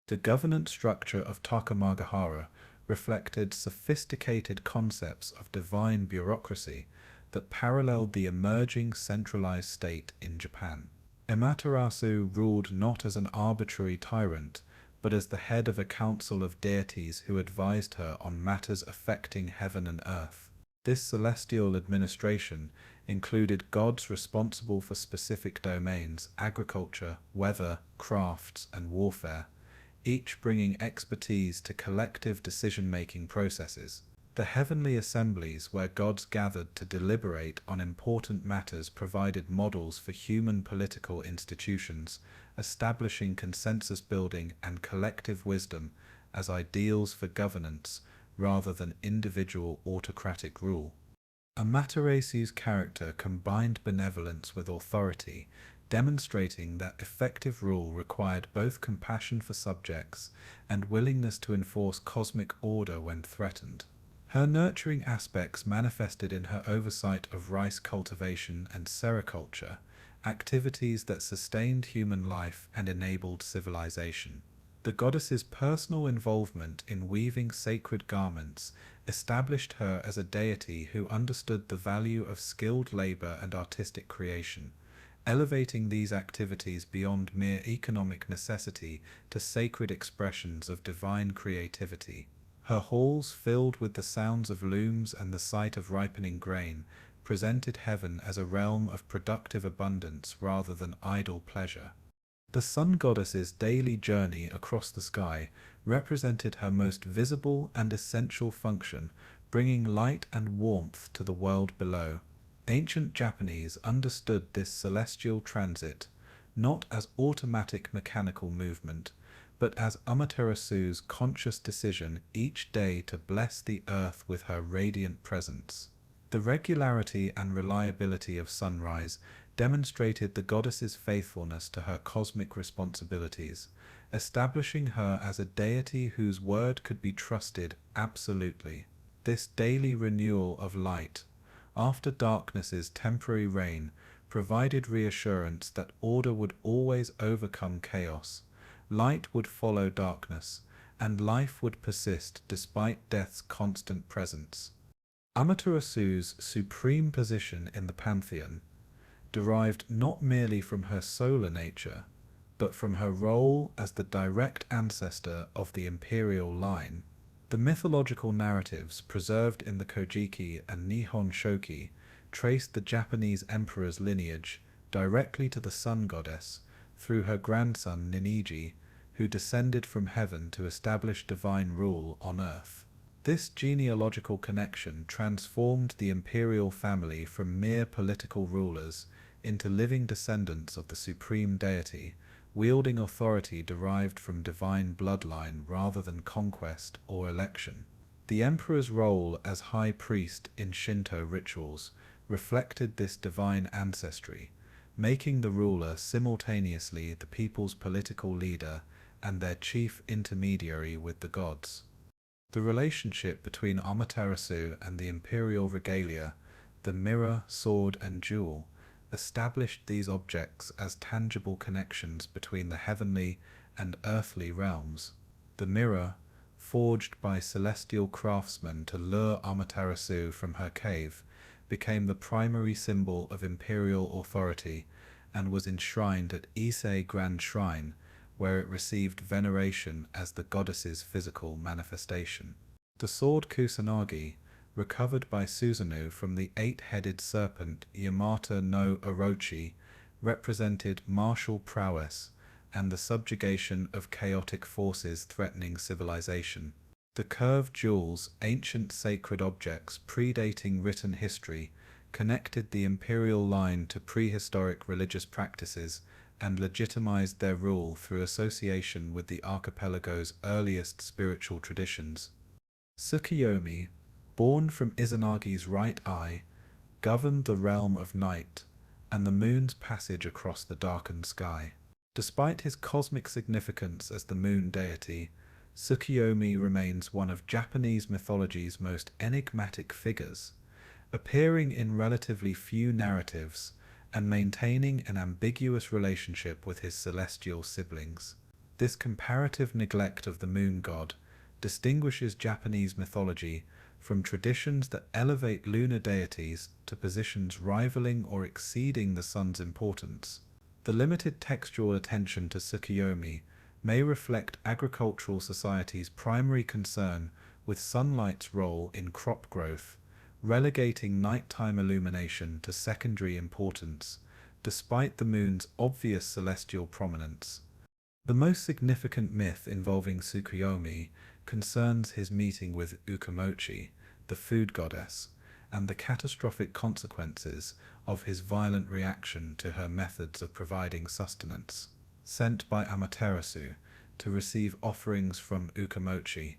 A: The governance structure of Takamagahara reflected sophisticated concepts of divine bureaucracy that paralleled the emerging centralized state in Japan. Amaterasu ruled not as an arbitrary tyrant, but as the head of a council of deities who advised her on matters affecting heaven and earth. This celestial administration included gods responsible for specific domains: agriculture, weather, crafts, and warfare, each bringing expertise to collective decision-making processes. The heavenly assemblies where gods gathered to deliberate on important matters provided models for human political institutions, establishing consensus building and collective wisdom as ideals for governance rather than individual autocratic rule. Amaterasu's character combined benevolence with authority, demonstrating that effective rule required both compassion for subjects and willingness to enforce cosmic order when threatened. Her nurturing aspects manifested in her oversight of rice cultivation and sericulture, activities that sustained human life and enabled civilization. The goddess's personal involvement in weaving sacred garments established her as a deity who understood the value of skilled labor and artistic creation, elevating these activities beyond mere economic necessity to sacred expressions of divine creativity. Her halls, filled with the sounds of looms and the sight of ripening grain, presented heaven as a realm of productive abundance rather than idle pleasure. The sun goddess's daily journey across the sky represented her most visible and essential function, bringing light and warmth to the world below. Ancient Japanese understood this celestial transit not as automatic mechanical movement, but as Amaterasu's conscious decision each day to bless the earth with her radiant presence. The regularity and reliability of sunrise demonstrated the goddess's faithfulness to her cosmic responsibilities, establishing her as a deity whose word could be trusted absolutely. This daily renewal of light, after darkness's temporary reign, provided reassurance that order would always overcome chaos. Light would follow darkness, and life would persist despite death's constant presence. Amaterasu's supreme position in the pantheon derived not merely from her solar nature, but from her role as the direct ancestor of the imperial line. The mythological narratives preserved in the Kojiki and Nihon Shoki traced the Japanese emperor's lineage directly to the sun goddess through her grandson Ninigi, who descended from heaven to establish divine rule on earth. This genealogical connection transformed the imperial family from mere political rulers into living descendants of the supreme deity, wielding authority derived from divine bloodline rather than conquest or election. The emperor's role as high priest in Shinto rituals reflected this divine ancestry, making the ruler simultaneously the people's political leader and their chief intermediary with the gods. The relationship between Amaterasu and the imperial regalia, the mirror, sword, and jewel, established these objects as tangible connections between the heavenly and earthly realms. The mirror, forged by celestial craftsmen to lure Amaterasu from her cave, became the primary symbol of imperial authority and was enshrined at Ise Grand Shrine, where it received veneration as the goddess's physical manifestation. The sword Kusanagi, recovered by Susanoo from the eight-headed serpent Yamata no Orochi, represented martial prowess and the subjugation of chaotic forces threatening civilization. The curved jewels, ancient sacred objects predating written history, connected the imperial line to prehistoric religious practices and legitimized their rule through association with the archipelago's earliest spiritual traditions. Tsukuyomi, born from Izanagi's right eye, governed the realm of night and the moon's passage across the darkened sky. Despite his cosmic significance as the moon deity, Tsukuyomi remains one of Japanese mythology's most enigmatic figures, appearing in relatively few narratives and maintaining an ambiguous relationship with his celestial siblings. This comparative neglect of the moon god distinguishes Japanese mythology from traditions that elevate lunar deities to positions rivaling or exceeding the sun's importance. The limited textual attention to Tsukuyomi may reflect agricultural society's primary concern with sunlight's role in crop growth, relegating nighttime illumination to secondary importance, despite the moon's obvious celestial prominence. The most significant myth involving Tsukuyomi concerns his meeting with Ukamochi, the food goddess, and the catastrophic consequences of his violent reaction to her methods of providing sustenance. Sent by Amaterasu to receive offerings from Ukamochi,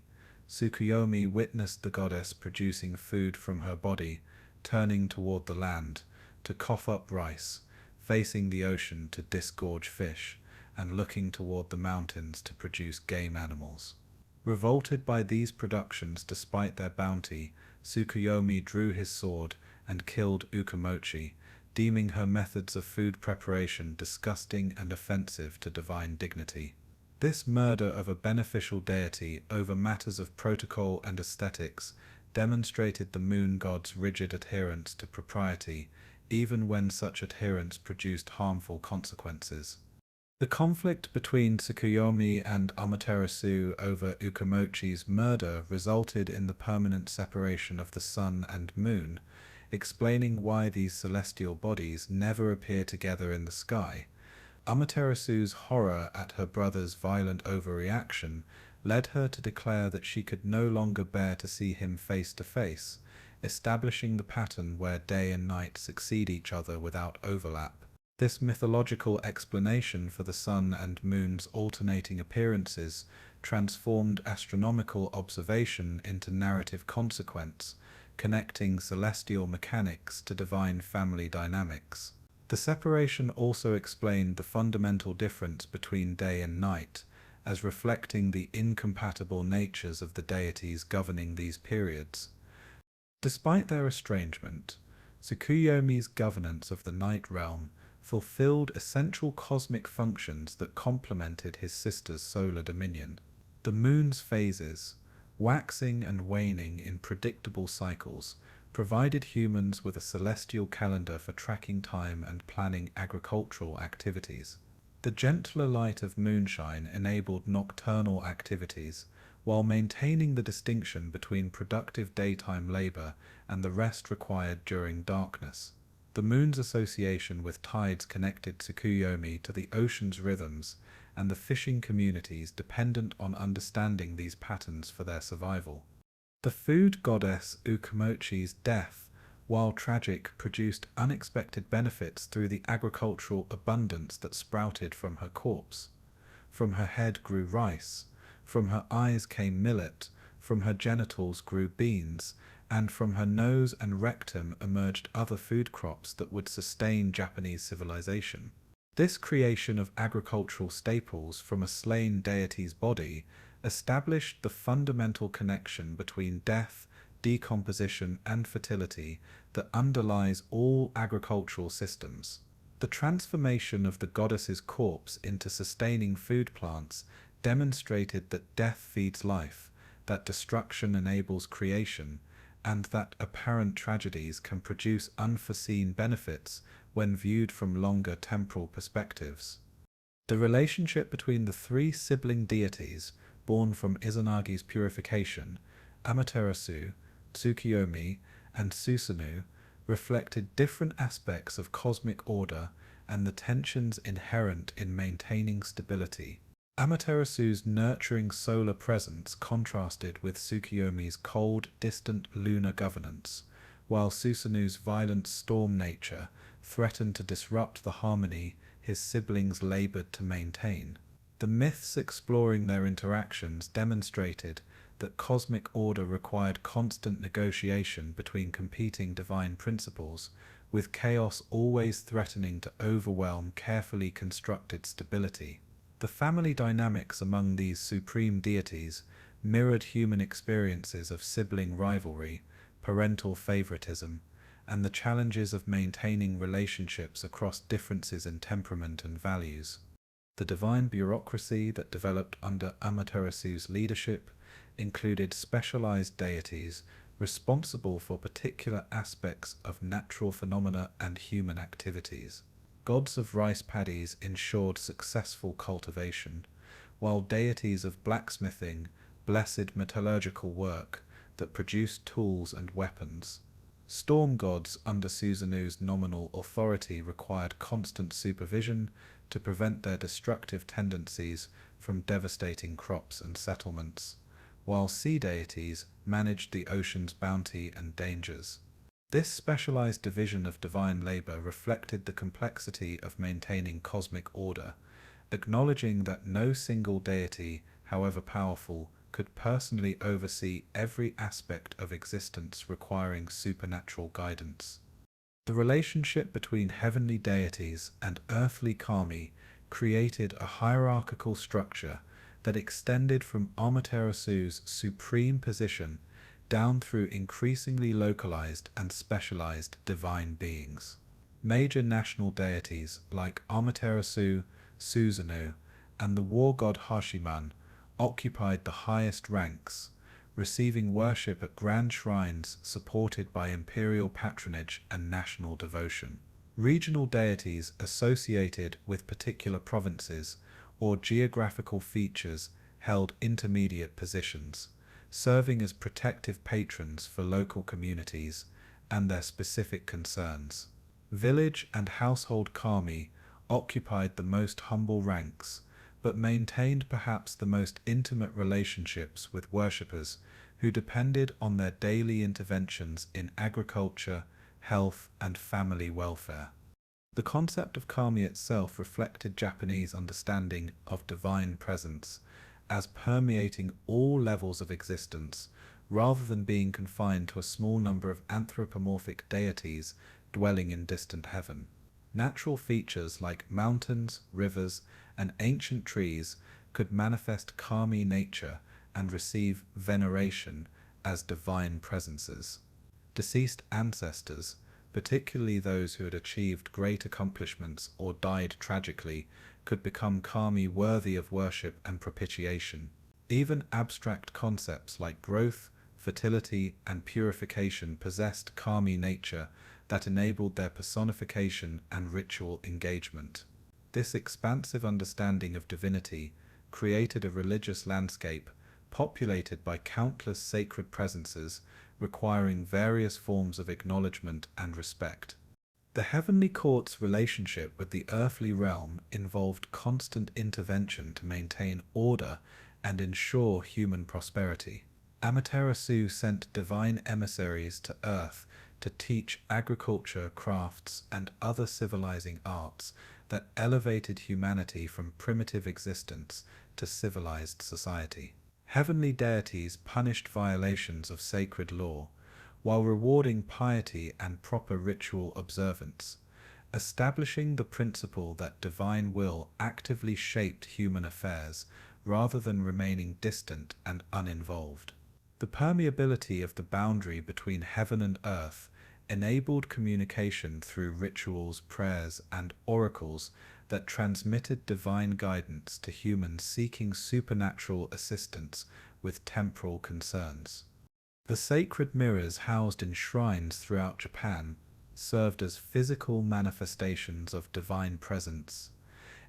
A: Tsukuyomi witnessed the goddess producing food from her body, turning toward the land to cough up rice, facing the ocean to disgorge fish, and looking toward the mountains to produce game animals. Revolted by these productions despite their bounty, Tsukuyomi drew his sword and killed Ukamochi, deeming her methods of food preparation disgusting and offensive to divine dignity. This murder of a beneficial deity over matters of protocol and aesthetics demonstrated the moon god's rigid adherence to propriety, even when such adherence produced harmful consequences. The conflict between Tsukuyomi and Amaterasu over Ukamochi's murder resulted in the permanent separation of the sun and moon, explaining why these celestial bodies never appear together in the sky. Amaterasu's horror at her brother's violent overreaction led her to declare that she could no longer bear to see him face to face, establishing the pattern where day and night succeed each other without overlap. This mythological explanation for the sun and moon's alternating appearances transformed astronomical observation into narrative consequence, connecting celestial mechanics to divine family dynamics. The separation also explained the fundamental difference between day and night, as reflecting the incompatible natures of the deities governing these periods. Despite their estrangement, Tsukuyomi's governance of the night realm fulfilled essential cosmic functions that complemented his sister's solar dominion. The moon's phases, waxing and waning in predictable cycles, provided humans with a celestial calendar for tracking time and planning agricultural activities. The gentler light of moonshine enabled nocturnal activities, while maintaining the distinction between productive daytime labor and the rest required during darkness. The moon's association with tides connected Tsukuyomi to the ocean's rhythms and the fishing communities dependent on understanding these patterns for their survival. The food goddess Ukamochi's death, while tragic, produced unexpected benefits through the agricultural abundance that sprouted from her corpse. From her head grew rice, from her eyes came millet, from her genitals grew beans, and from her nose and rectum emerged other food crops that would sustain Japanese civilization. This creation of agricultural staples from a slain deity's body established the fundamental connection between death, decomposition, and fertility that underlies all agricultural systems. The transformation of the goddess's corpse into sustaining food plants demonstrated that death feeds life, that destruction enables creation, and that apparent tragedies can produce unforeseen benefits when viewed from longer temporal perspectives. The relationship between the three sibling deities born from Izanagi's purification, Amaterasu, Tsukuyomi, and Susanoo, reflected different aspects of cosmic order and the tensions inherent in maintaining stability. Amaterasu's nurturing solar presence contrasted with Tsukuyomi's cold, distant lunar governance, while Susanoo's violent storm nature threatened to disrupt the harmony his siblings labored to maintain. The myths exploring their interactions demonstrated that cosmic order required constant negotiation between competing divine principles, with chaos always threatening to overwhelm carefully constructed stability. The family dynamics among these supreme deities mirrored human experiences of sibling rivalry, parental favoritism, and the challenges of maintaining relationships across differences in temperament and values. The divine bureaucracy that developed under Amaterasu's leadership included specialized deities responsible for particular aspects of natural phenomena and human activities. Gods of rice paddies ensured successful cultivation, while deities of blacksmithing blessed metallurgical work that produced tools and weapons. Storm gods under Susanoo's nominal authority required constant supervision to prevent their destructive tendencies from devastating crops and settlements, while sea deities managed the ocean's bounty and dangers. This specialized division of divine labor reflected the complexity of maintaining cosmic order, acknowledging that no single deity, however powerful, could personally oversee every aspect of existence requiring supernatural guidance. The relationship between heavenly deities and earthly kami created a hierarchical structure that extended from Amaterasu's supreme position down through increasingly localized and specialized divine beings. Major national deities like Amaterasu, Susanoo, and the war god Hachiman occupied the highest ranks, receiving worship at grand shrines supported by imperial patronage and national devotion. Regional deities associated with particular provinces or geographical features held intermediate positions, serving as protective patrons for local communities and their specific concerns. Village and household kami occupied the most humble ranks, but maintained perhaps the most intimate relationships with worshippers who depended on their daily interventions in agriculture, health, and family welfare. The concept of kami itself reflected Japanese understanding of divine presence as permeating all levels of existence, rather than being confined to a small number of anthropomorphic deities dwelling in distant heaven. Natural features like mountains, rivers, and ancient trees could manifest kami nature and receive veneration as divine presences. Deceased ancestors, particularly those who had achieved great accomplishments or died tragically, could become kami worthy of worship and propitiation. Even abstract concepts like growth, fertility, and purification possessed kami nature that enabled their personification and ritual engagement. This expansive understanding of divinity created a religious landscape populated by countless sacred presences requiring various forms of acknowledgement and respect. The heavenly court's relationship with the earthly realm involved constant intervention to maintain order and ensure human prosperity. Amaterasu sent divine emissaries to Earth to teach agriculture, crafts, and other civilizing arts that elevated humanity from primitive existence to civilized society. Heavenly deities punished violations of sacred law, while rewarding piety and proper ritual observance, establishing the principle that divine will actively shaped human affairs rather than remaining distant and uninvolved. The permeability of the boundary between heaven and earth enabled communication through rituals, prayers, and oracles that transmitted divine guidance to humans seeking supernatural assistance with temporal concerns. The sacred mirrors housed in shrines throughout Japan served as physical manifestations of divine presence,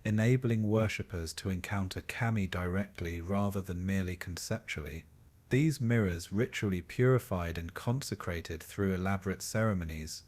A: enabling worshippers to encounter kami directly rather than merely conceptually. These mirrors, ritually purified and consecrated through elaborate ceremonies,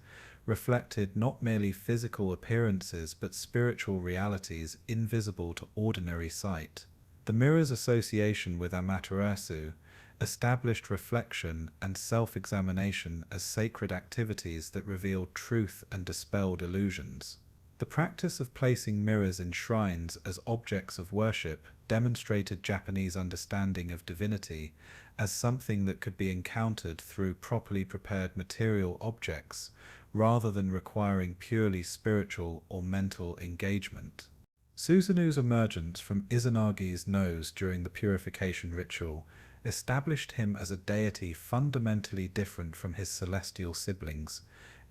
A: reflected not merely physical appearances but spiritual realities invisible to ordinary sight. The mirror's association with Amaterasu established reflection and self-examination as sacred activities that revealed truth and dispelled illusions. The practice of placing mirrors in shrines as objects of worship demonstrated Japanese understanding of divinity as something that could be encountered through properly prepared material objects, rather than requiring purely spiritual or mental engagement. Susanoo's emergence from Izanagi's nose during the purification ritual established him as a deity fundamentally different from his celestial siblings,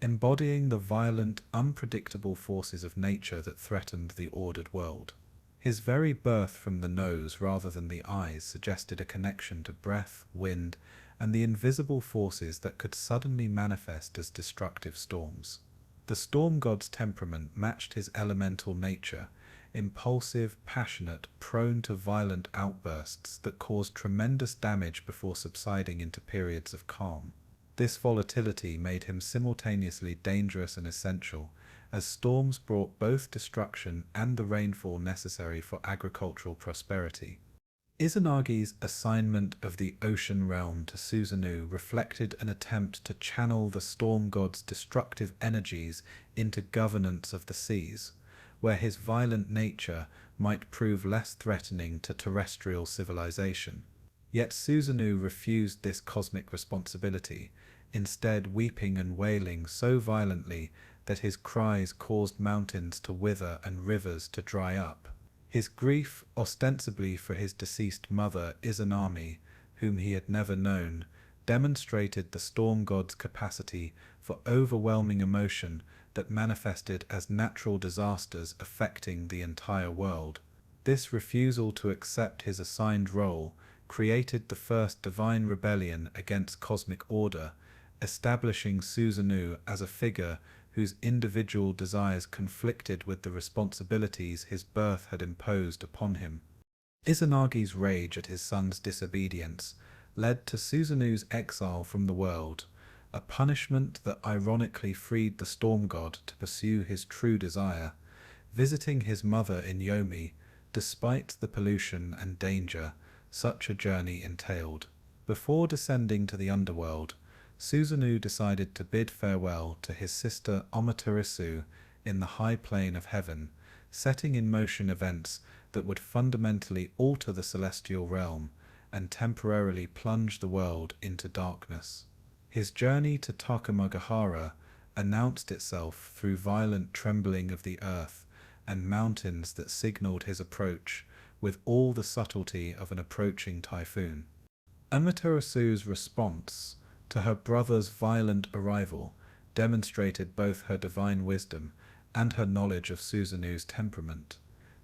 A: embodying the violent, unpredictable forces of nature that threatened the ordered world. His very birth from the nose rather than the eyes suggested a connection to breath, wind, and the invisible forces that could suddenly manifest as destructive storms. The storm god's temperament matched his elemental nature, impulsive, passionate, prone to violent outbursts that caused tremendous damage before subsiding into periods of calm. This volatility made him simultaneously dangerous and essential, as storms brought both destruction and the rainfall necessary for agricultural prosperity. Izanagi's assignment of the ocean realm to Susanoo reflected an attempt to channel the storm god's destructive energies into governance of the seas, where his violent nature might prove less threatening to terrestrial civilization. Yet Susanoo refused this cosmic responsibility, instead weeping and wailing so violently that his cries caused mountains to wither and rivers to dry up. His grief, ostensibly for his deceased mother Izanami, whom he had never known, demonstrated the storm god's capacity for overwhelming emotion that manifested as natural disasters affecting the entire world. This refusal to accept his assigned role created the first divine rebellion against cosmic order, establishing Susanoo as a figure whose individual desires conflicted with the responsibilities his birth had imposed upon him. Izanagi's rage at his son's disobedience led to Susanoo's exile from the world, a punishment that ironically freed the storm god to pursue his true desire, visiting his mother in Yomi, despite the pollution and danger such a journey entailed. Before descending to the underworld, Susanoo decided to bid farewell to his sister Amaterasu in the high plane of heaven, setting in motion events that would fundamentally alter the celestial realm and temporarily plunge the world into darkness. His journey to Takamagahara announced itself through violent trembling of the earth and mountains that signaled his approach with all the subtlety of an approaching typhoon. Amaterasu's response to her brother's violent arrival demonstrated both her divine wisdom and her knowledge of Susanoo's temperament.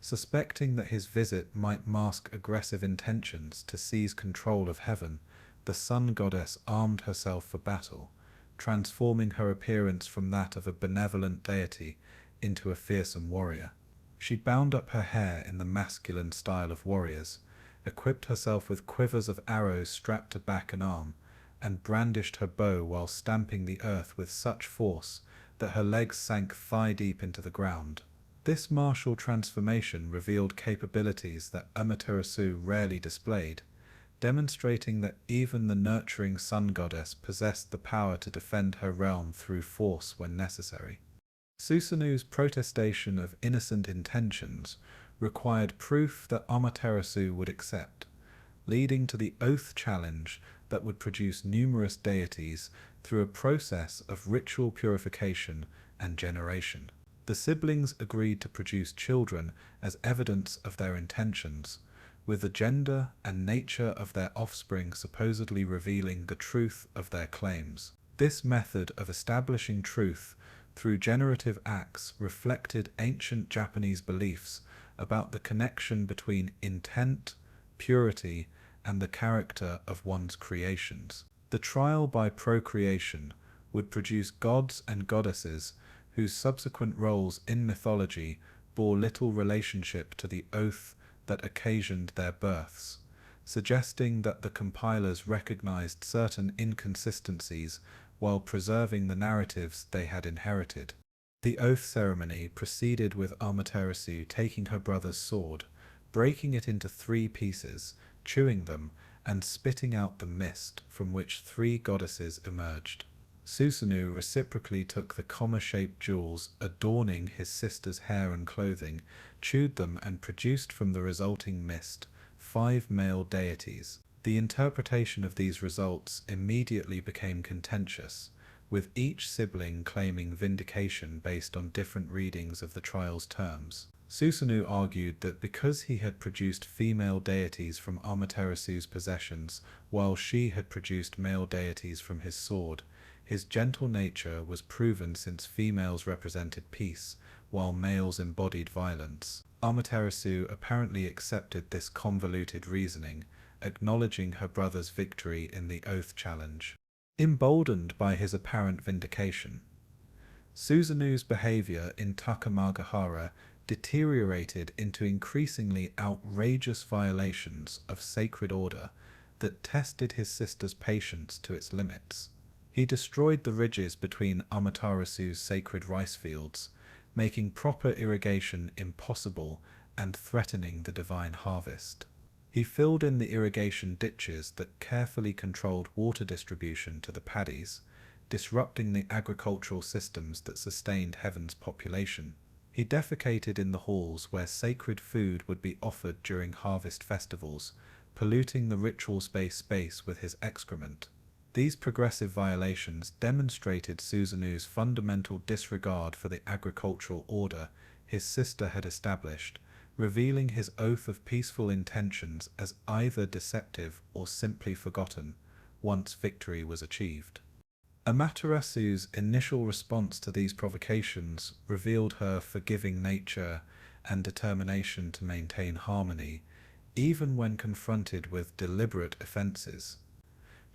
A: Suspecting that his visit might mask aggressive intentions to seize control of heaven, the sun goddess armed herself for battle, transforming her appearance from that of a benevolent deity into a fearsome warrior. She bound up her hair in the masculine style of warriors, equipped herself with quivers of arrows strapped to back and arm, and brandished her bow while stamping the earth with such force that her legs sank thigh-deep into the ground. This martial transformation revealed capabilities that Amaterasu rarely displayed, demonstrating that even the nurturing sun goddess possessed the power to defend her realm through force when necessary. Susanoo's protestation of innocent intentions required proof that Amaterasu would accept, leading to the oath challenge that would produce numerous deities through a process of ritual purification and generation. The siblings agreed to produce children as evidence of their intentions, with the gender and nature of their offspring supposedly revealing the truth of their claims. This method of establishing truth through generative acts reflected ancient Japanese beliefs about the connection between intent, purity, and the character of one's creations. The trial by procreation would produce gods and goddesses whose subsequent roles in mythology bore little relationship to the oath that occasioned their births, suggesting that the compilers recognized certain inconsistencies while preserving the narratives they had inherited. The oath ceremony proceeded with Amaterasu taking her brother's sword, breaking it into 3 pieces, chewing them, and spitting out the mist from which 3 goddesses emerged. Susanoo reciprocally took the comma-shaped jewels adorning his sister's hair and clothing, chewed them, and produced from the resulting mist 5 male deities. The interpretation of these results immediately became contentious, with each sibling claiming vindication based on different readings of the trial's terms. Susanoo argued that because he had produced female deities from Amaterasu's possessions, while she had produced male deities from his sword, his gentle nature was proven since females represented peace, while males embodied violence. Amaterasu apparently accepted this convoluted reasoning, acknowledging her brother's victory in the oath challenge. Emboldened by his apparent vindication, Susanoo's behavior in Takamagahara deteriorated into increasingly outrageous violations of sacred order that tested his sister's patience to its limits. He destroyed the ridges between Amaterasu's sacred rice fields, making proper irrigation impossible and threatening the divine harvest. He filled in the irrigation ditches that carefully controlled water distribution to the paddies, disrupting the agricultural systems that sustained heaven's population. He defecated in the halls where sacred food would be offered during harvest festivals, polluting the ritual space with his excrement. These progressive violations demonstrated Susanoo's fundamental disregard for the agricultural order his sister had established, revealing his oath of peaceful intentions as either deceptive or simply forgotten once victory was achieved. Amaterasu's initial response to these provocations revealed her forgiving nature and determination to maintain harmony, even when confronted with deliberate offenses.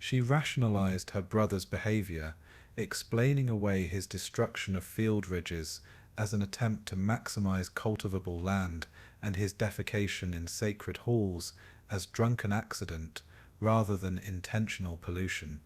A: She rationalized her brother's behavior, explaining away his destruction of field ridges as an attempt to maximize cultivable land and his defecation in sacred halls as drunken accident rather than intentional pollution.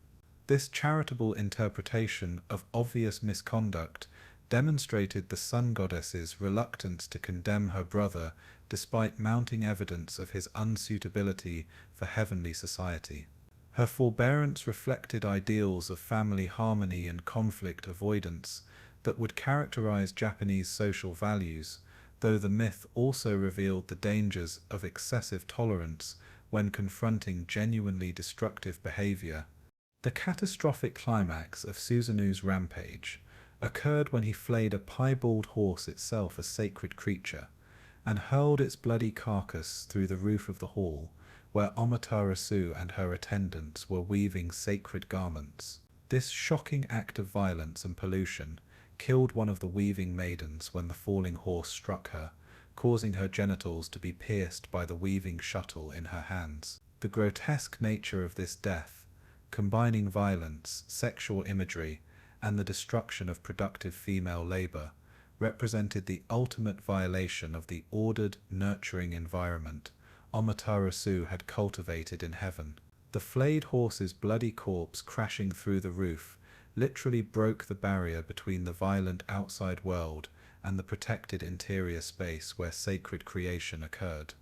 A: This charitable interpretation of obvious misconduct demonstrated the sun goddess's reluctance to condemn her brother despite mounting evidence of his unsuitability for heavenly society. Her forbearance reflected ideals of family harmony and conflict avoidance that would characterize Japanese social values, though the myth also revealed the dangers of excessive tolerance when confronting genuinely destructive behavior. The catastrophic climax of Susanoo's rampage occurred when he flayed a piebald horse, itself a sacred creature, and hurled its bloody carcass through the roof of the hall, where Amaterasu and her attendants were weaving sacred garments. This shocking act of violence and pollution killed one of the weaving maidens when the falling horse struck her, causing her genitals to be pierced by the weaving shuttle in her hands. The grotesque nature of this death, combining violence, sexual imagery, and the destruction of productive female labor, represented the ultimate violation of the ordered, nurturing environment Amaterasu had cultivated in heaven. The flayed horse's bloody corpse crashing through the roof literally broke the barrier between the violent outside world and the protected interior space where sacred creation occurred.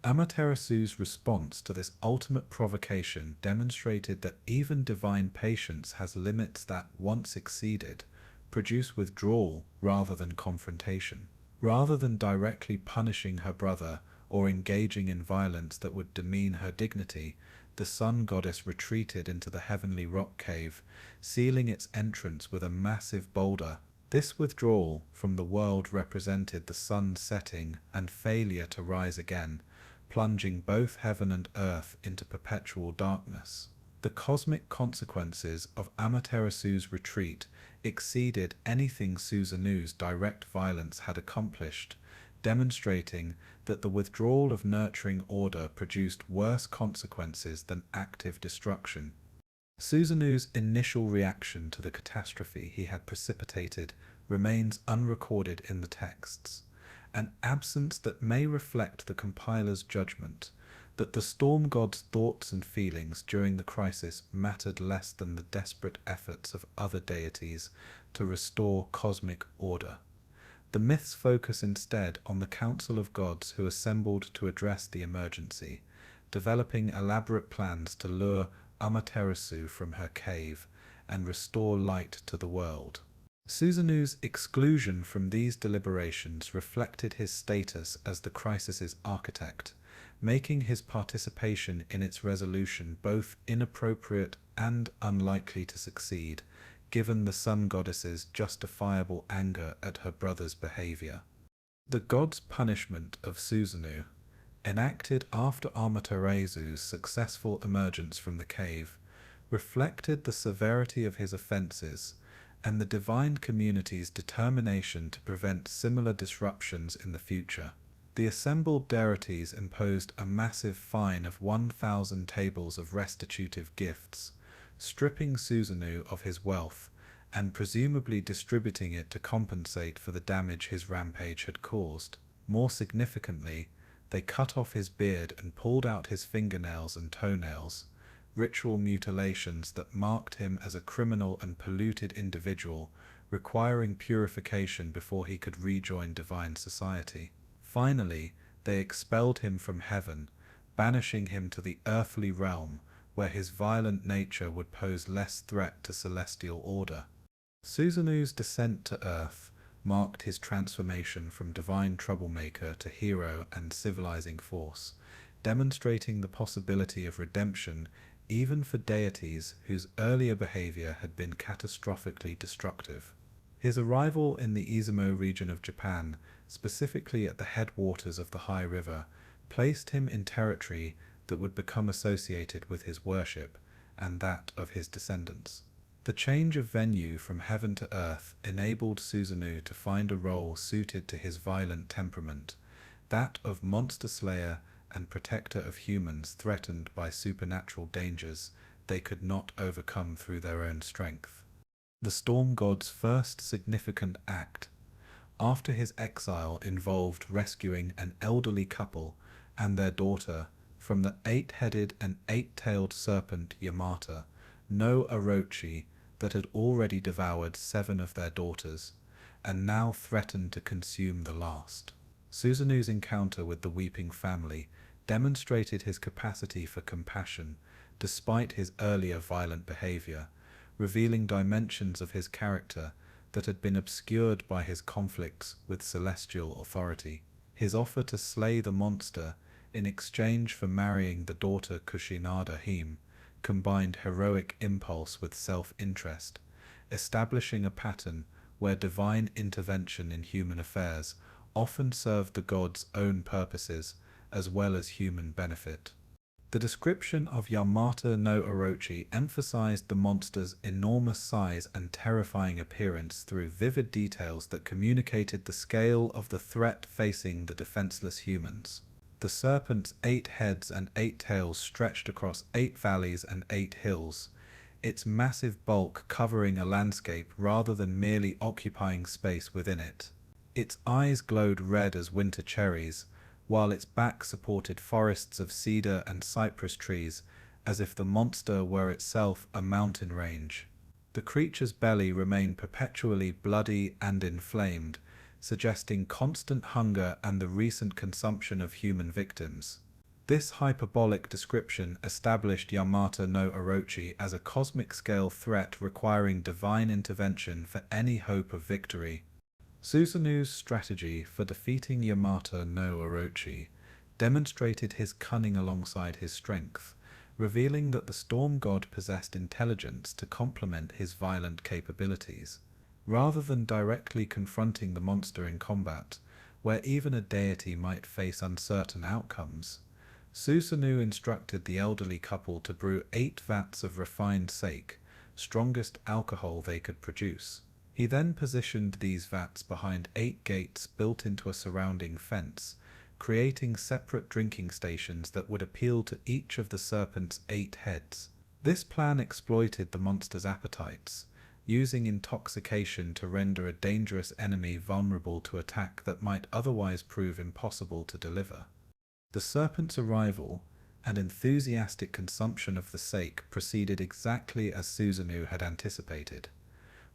A: Amaterasu's response to this ultimate provocation demonstrated that even divine patience has limits that, once exceeded, produce withdrawal rather than confrontation. Rather than directly punishing her brother or engaging in violence that would demean her dignity, the sun goddess retreated into the heavenly rock cave, sealing its entrance with a massive boulder. This withdrawal from the world represented the sun's setting and failure to rise again, plunging both heaven and earth into perpetual darkness. The cosmic consequences of Amaterasu's retreat exceeded anything Susanoo's direct violence had accomplished, demonstrating that the withdrawal of nurturing order produced worse consequences than active destruction. Susanoo's initial reaction to the catastrophe he had precipitated remains unrecorded in the texts, an absence that may reflect the compiler's judgment that the storm god's thoughts and feelings during the crisis mattered less than the desperate efforts of other deities to restore cosmic order. The myths focus instead on the council of gods who assembled to address the emergency, developing elaborate plans to lure Amaterasu from her cave and restore light to the world. Susanoo's exclusion from these deliberations reflected his status as the crisis's architect, making his participation in its resolution both inappropriate and unlikely to succeed, given the sun goddess's justifiable anger at her brother's behavior. The god's punishment of Susanoo, enacted after Amaterasu's successful emergence from the cave, reflected the severity of his offenses and the divine community's determination to prevent similar disruptions in the future. The assembled deities imposed a massive fine of 1,000 tables of restitutive gifts, stripping Susanoo of his wealth and presumably distributing it to compensate for the damage his rampage had caused. More significantly, they cut off his beard and pulled out his fingernails and toenails, ritual mutilations that marked him as a criminal and polluted individual, requiring purification before he could rejoin divine society. Finally, they expelled him from heaven, banishing him to the earthly realm, where his violent nature would pose less threat to celestial order. Susanoo's descent to earth marked his transformation from divine troublemaker to hero and civilizing force, demonstrating the possibility of redemption even for deities whose earlier behavior had been catastrophically destructive. His arrival in the Izumo region of Japan, specifically at the headwaters of the High River, placed him in territory that would become associated with his worship and that of his descendants. The change of venue from heaven to earth enabled Susanoo to find a role suited to his violent temperament, that of monster slayer and protector of humans threatened by supernatural dangers they could not overcome through their own strength. The storm god's first significant act after his exile involved rescuing an elderly couple and their daughter from the eight-headed and eight-tailed serpent Yamata, no Orochi, that had already devoured 7 of their daughters, and now threatened to consume the last. Susanoo's encounter with the weeping family demonstrated his capacity for compassion despite his earlier violent behavior, revealing dimensions of his character that had been obscured by his conflicts with celestial authority. His offer to slay the monster in exchange for marrying the daughter Kushinada Hime combined heroic impulse with self-interest, establishing a pattern where divine intervention in human affairs often served the god's own purposes as well as human benefit. The description of Yamata no Orochi emphasized the monster's enormous size and terrifying appearance through vivid details that communicated the scale of the threat facing the defenseless humans. The serpent's 8 heads and 8 tails stretched across 8 valleys and 8 hills, its massive bulk covering a landscape rather than merely occupying space within it. Its eyes glowed red as winter cherries, while its back supported forests of cedar and cypress trees, as if the monster were itself a mountain range. The creature's belly remained perpetually bloody and inflamed, suggesting constant hunger and the recent consumption of human victims. This hyperbolic description established Yamata no Orochi as a cosmic-scale threat requiring divine intervention for any hope of victory. Susanoo's strategy for defeating Yamata no Orochi demonstrated his cunning alongside his strength, revealing that the storm god possessed intelligence to complement his violent capabilities. Rather than directly confronting the monster in combat, where even a deity might face uncertain outcomes, Susanoo instructed the elderly couple to brew 8 vats of refined sake, strongest alcohol they could produce. He then positioned these vats behind 8 gates built into a surrounding fence, creating separate drinking stations that would appeal to each of the serpent's 8 heads. This plan exploited the monster's appetites, using intoxication to render a dangerous enemy vulnerable to attack that might otherwise prove impossible to deliver. The serpent's arrival and enthusiastic consumption of the sake proceeded exactly as Susanoo had anticipated,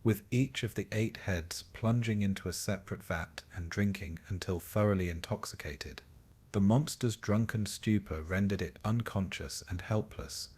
A: with each of the 8 heads plunging into a separate vat and drinking until thoroughly intoxicated. The monster's drunken stupor rendered it unconscious and helpless,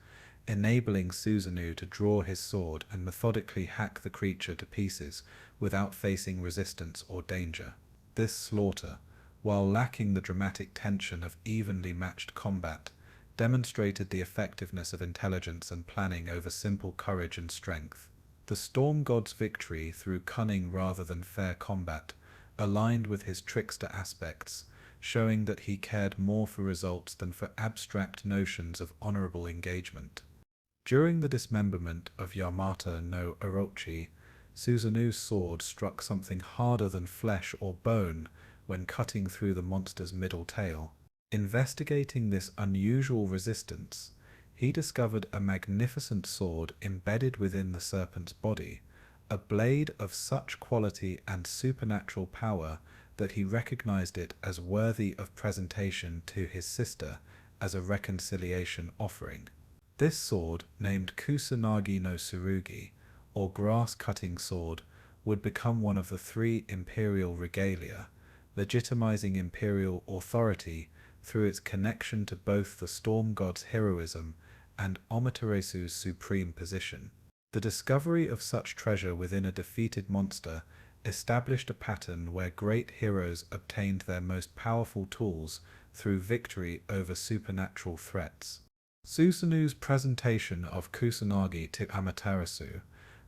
A: enabling Susanoo to draw his sword and methodically hack the creature to pieces without facing resistance or danger. This slaughter, while lacking the dramatic tension of evenly matched combat, demonstrated the effectiveness of intelligence and planning over simple courage and strength. The storm god's victory through cunning rather than fair combat aligned with his trickster aspects, showing that he cared more for results than for abstract notions of honorable engagement. During the dismemberment of Yamata no Orochi, Susanoo's sword struck something harder than flesh or bone when cutting through the monster's middle tail. Investigating this unusual resistance, he discovered a magnificent sword embedded within the serpent's body, a blade of such quality and supernatural power that he recognized it as worthy of presentation to his sister as a reconciliation offering. This sword, named Kusanagi no Tsurugi, or grass-cutting sword, would become one of the 3 imperial regalia, legitimizing imperial authority through its connection to both the storm god's heroism and Amaterasu's supreme position. The discovery of such treasure within a defeated monster established a pattern where great heroes obtained their most powerful tools through victory over supernatural threats. Susanoo's presentation of Kusanagi to Amaterasu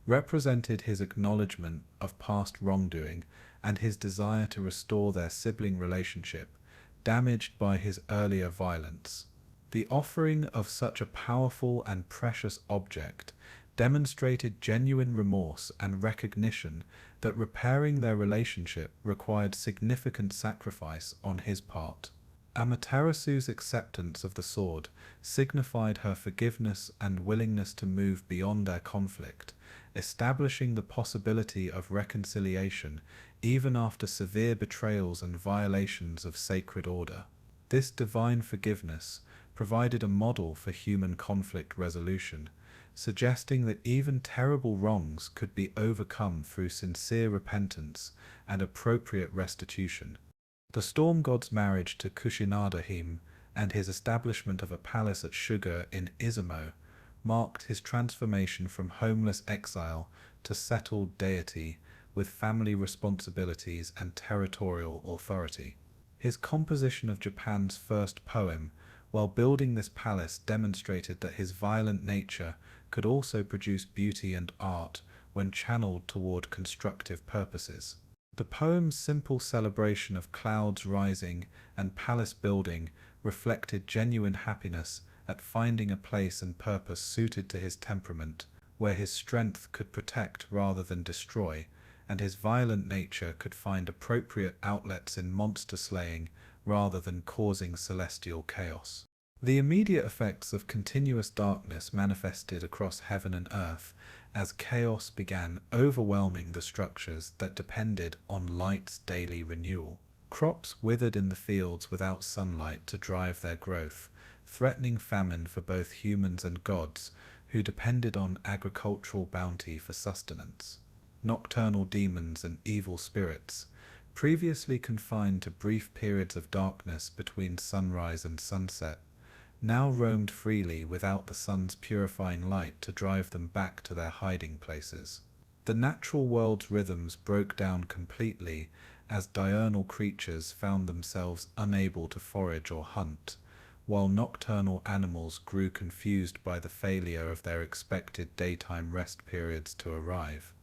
A: represented his acknowledgement of past wrongdoing and his desire to restore their sibling relationship, damaged by his earlier violence. The offering of such a powerful and precious object demonstrated genuine remorse and recognition that repairing their relationship required significant sacrifice on his part. Amaterasu's acceptance of the sword signified her forgiveness and willingness to move beyond their conflict, establishing the possibility of reconciliation even after severe betrayals and violations of sacred order. This divine forgiveness provided a model for human conflict resolution, suggesting that even terrible wrongs could be overcome through sincere repentance and appropriate restitution. The storm god's marriage to Kushinada-hime and his establishment of a palace at Suga in Izumo marked his transformation from homeless exile to settled deity with family responsibilities and territorial authority. His composition of Japan's first poem while building this palace demonstrated that his violent nature could also produce beauty and art when channeled toward constructive purposes. The poem's simple celebration of clouds rising and palace building reflected genuine happiness at finding a place and purpose suited to his temperament, where his strength could protect rather than destroy, and his violent nature could find appropriate outlets in monster slaying rather than causing celestial chaos. The immediate effects of continuous darkness manifested across heaven and earth as chaos began overwhelming the structures that depended on light's daily renewal. Crops withered in the fields without sunlight to drive their growth, threatening famine for both humans and gods who depended on agricultural bounty for sustenance. Nocturnal demons and evil spirits, previously confined to brief periods of darkness between sunrise and sunset, now roamed freely without the sun's purifying light to drive them back to their hiding places. The natural world's rhythms broke down completely as diurnal creatures found themselves unable to forage or hunt, while nocturnal animals grew confused by the failure of their expected daytime rest periods to arrive.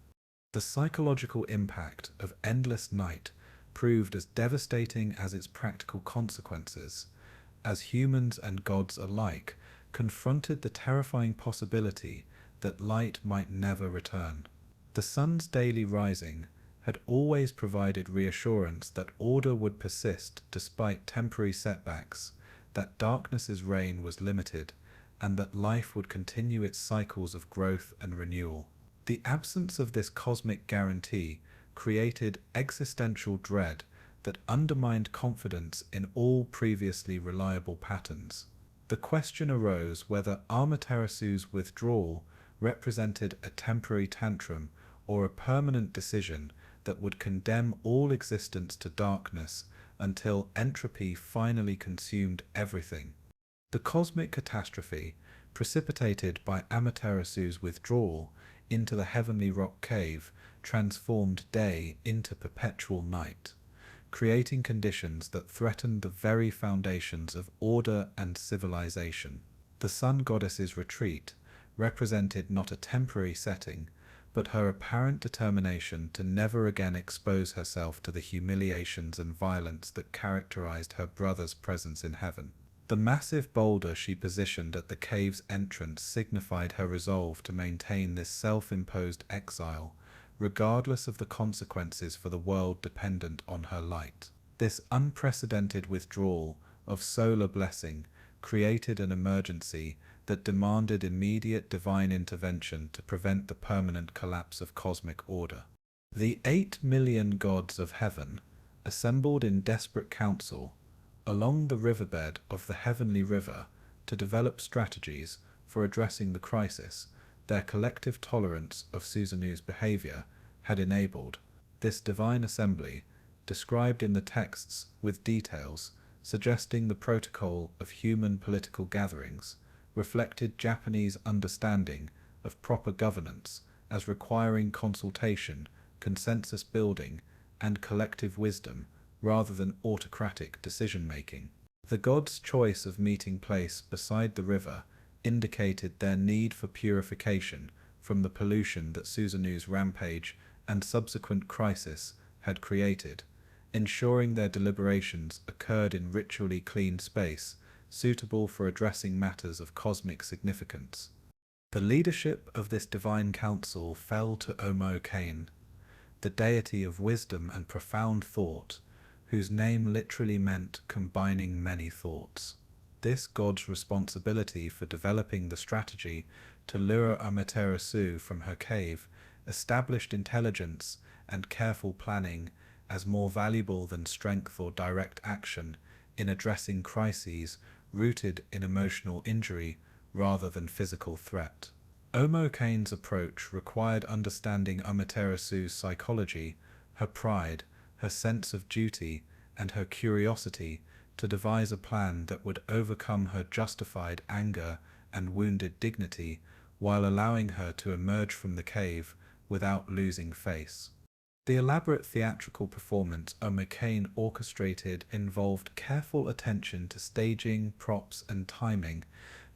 A: The psychological impact of endless night proved as devastating as its practical consequences, as humans and gods alike confronted the terrifying possibility that light might never return. The sun's daily rising had always provided reassurance that order would persist despite temporary setbacks, that darkness's reign was limited, and that life would continue its cycles of growth and renewal. The absence of this cosmic guarantee created existential dread that undermined confidence in all previously reliable patterns. The question arose whether Amaterasu's withdrawal represented a temporary tantrum or a permanent decision that would condemn all existence to darkness until entropy finally consumed everything. The cosmic catastrophe, precipitated by Amaterasu's withdrawal into the heavenly rock cave, transformed day into perpetual night, creating conditions that threatened the very foundations of order and civilization. The sun goddess's retreat represented not a temporary setting, but her apparent determination to never again expose herself to the humiliations and violence that characterized her brother's presence in heaven. The massive boulder she positioned at the cave's entrance signified her resolve to maintain this self-imposed exile, regardless of the consequences for the world dependent on her light. This unprecedented withdrawal of solar blessing created an emergency that demanded immediate divine intervention to prevent the permanent collapse of cosmic order. The 8 million gods of heaven assembled in desperate council along the riverbed of the heavenly river to develop strategies for addressing the crisis their collective tolerance of Susanoo's behavior had enabled. This divine assembly, described in the texts with details suggesting the protocol of human political gatherings, reflected Japanese understanding of proper governance as requiring consultation, consensus building, and collective wisdom rather than autocratic decision-making. The gods' choice of meeting place beside the river indicated their need for purification from the pollution that Susanoo's rampage and subsequent crisis had created, ensuring their deliberations occurred in ritually clean space suitable for addressing matters of cosmic significance. The leadership of this divine council fell to Omo Kane, the deity of wisdom and profound thought, whose name literally meant combining many thoughts. This god's responsibility for developing the strategy to lure Amaterasu from her cave established intelligence and careful planning as more valuable than strength or direct action in addressing crises rooted in emotional injury rather than physical threat. Omo Kane's approach required understanding Amaterasu's psychology, her pride, her sense of duty, and her curiosity to devise a plan that would overcome her justified anger and wounded dignity while allowing her to emerge from the cave without losing face. The elaborate theatrical performance Omo Kane orchestrated involved careful attention to staging, props, and timing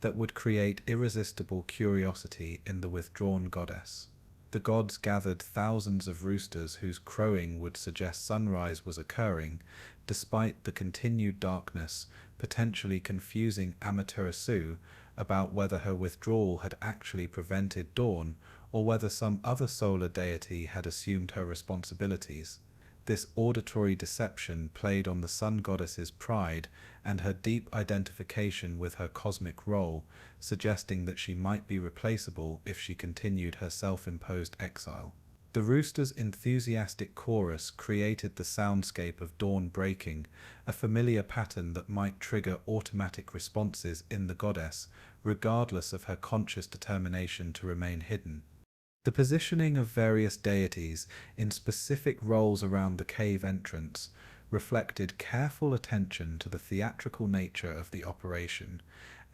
A: that would create irresistible curiosity in the withdrawn goddess. The gods gathered thousands of roosters whose crowing would suggest sunrise was occurring, despite the continued darkness, potentially confusing Amaterasu about whether her withdrawal had actually prevented dawn or whether some other solar deity had assumed her responsibilities. This auditory deception played on the sun goddess's pride and her deep identification with her cosmic role, suggesting that she might be replaceable if she continued her self-imposed exile. The rooster's enthusiastic chorus created the soundscape of dawn breaking, a familiar pattern that might trigger automatic responses in the goddess, regardless of her conscious determination to remain hidden. The positioning of various deities in specific roles around the cave entrance reflected careful attention to the theatrical nature of the operation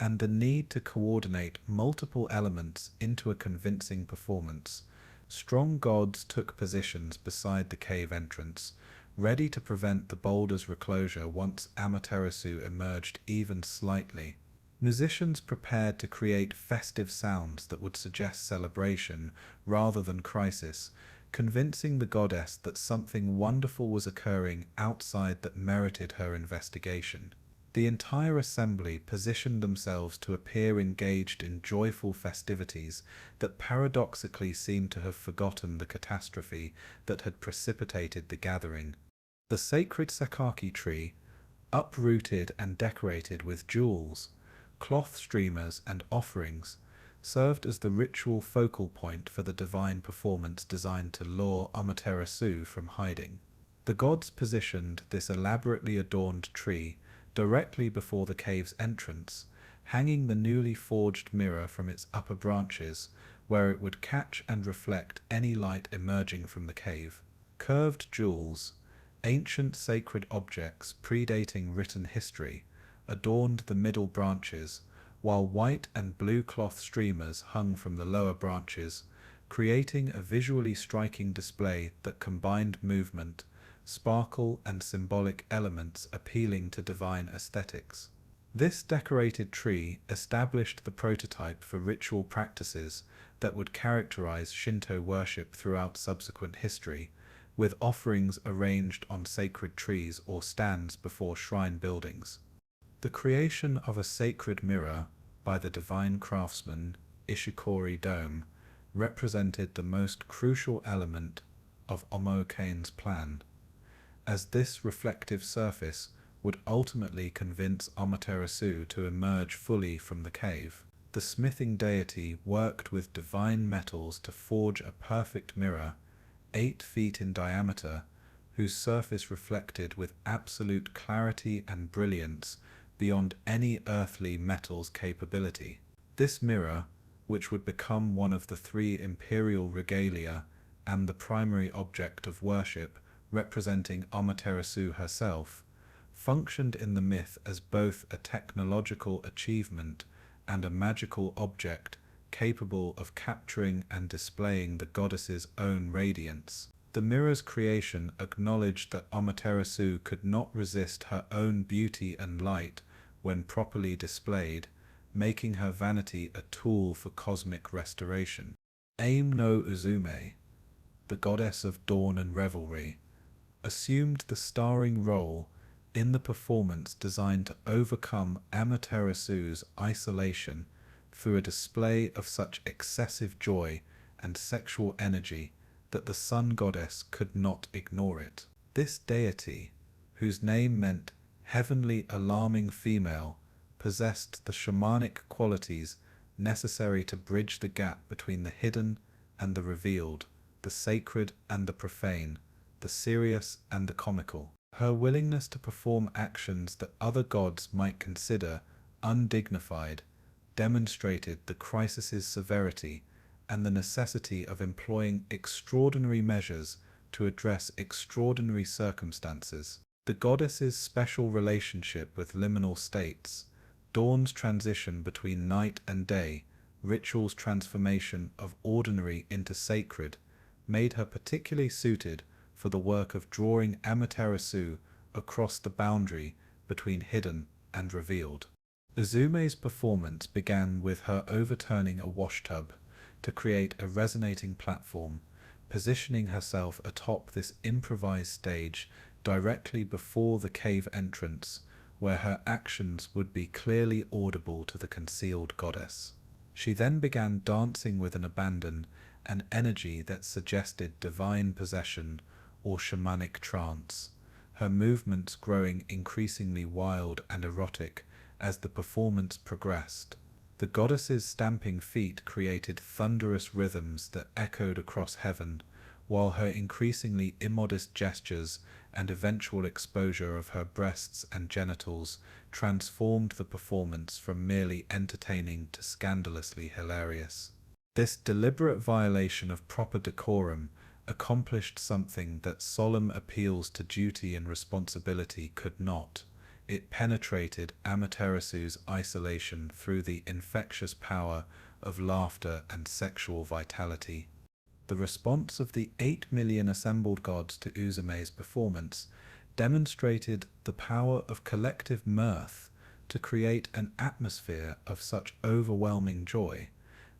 A: and the need to coordinate multiple elements into a convincing performance. Strong gods took positions beside the cave entrance, ready to prevent the boulder's reclosure once Amaterasu emerged even slightly. Musicians prepared to create festive sounds that would suggest celebration rather than crisis, convincing the goddess that something wonderful was occurring outside that merited her investigation. The entire assembly positioned themselves to appear engaged in joyful festivities that paradoxically seemed to have forgotten the catastrophe that had precipitated the gathering. The sacred Sakaki tree, uprooted and decorated with jewels, cloth streamers and offerings, served as the ritual focal point for the divine performance designed to lure Amaterasu from hiding. The gods positioned this elaborately adorned tree directly before the cave's entrance, hanging the newly forged mirror from its upper branches, where it would catch and reflect any light emerging from the cave. Curved jewels, ancient sacred objects predating written history, adorned the middle branches, while white and blue cloth streamers hung from the lower branches, creating a visually striking display that combined movement, sparkle, and symbolic elements appealing to divine aesthetics. This decorated tree established the prototype for ritual practices that would characterize Shinto worship throughout subsequent history, with offerings arranged on sacred trees or stands before shrine buildings. The creation of a sacred mirror by the divine craftsman Ishikori Dome represented the most crucial element of Omokane's plan, as this reflective surface would ultimately convince Amaterasu to emerge fully from the cave. The smithing deity worked with divine metals to forge a perfect mirror, 8 feet in diameter, whose surface reflected with absolute clarity and brilliance beyond any earthly metal's capability. This mirror, which would become one of the 3 imperial regalia and the primary object of worship representing Amaterasu herself, functioned in the myth as both a technological achievement and a magical object capable of capturing and displaying the goddess's own radiance. The mirror's creation acknowledged that Amaterasu could not resist her own beauty and light when properly displayed, making her vanity a tool for cosmic restoration. Aim no Uzume, the goddess of dawn and revelry, assumed the starring role in the performance designed to overcome Amaterasu's isolation through a display of such excessive joy and sexual energy that the sun goddess could not ignore it. This deity, whose name meant heavenly alarming female, possessed the shamanic qualities necessary to bridge the gap between the hidden and the revealed, the sacred and the profane, the serious and the comical. Her willingness to perform actions that other gods might consider undignified demonstrated the crisis's severity and the necessity of employing extraordinary measures to address extraordinary circumstances. The goddess's special relationship with liminal states, dawn's transition between night and day, ritual's transformation of ordinary into sacred, made her particularly suited for the work of drawing Amaterasu across the boundary between hidden and revealed. Uzume's performance began with her overturning a washtub, to create a resonating platform, positioning herself atop this improvised stage directly before the cave entrance, where her actions would be clearly audible to the concealed goddess. She then began dancing with an abandon and energy that suggested divine possession or shamanic trance, her movements growing increasingly wild and erotic as the performance progressed. The goddess's stamping feet created thunderous rhythms that echoed across heaven, while her increasingly immodest gestures and eventual exposure of her breasts and genitals transformed the performance from merely entertaining to scandalously hilarious. This deliberate violation of proper decorum accomplished something that solemn appeals to duty and responsibility could not. It penetrated Amaterasu's isolation through the infectious power of laughter and sexual vitality. The response of the 8 million assembled gods to Uzume's performance demonstrated the power of collective mirth to create an atmosphere of such overwhelming joy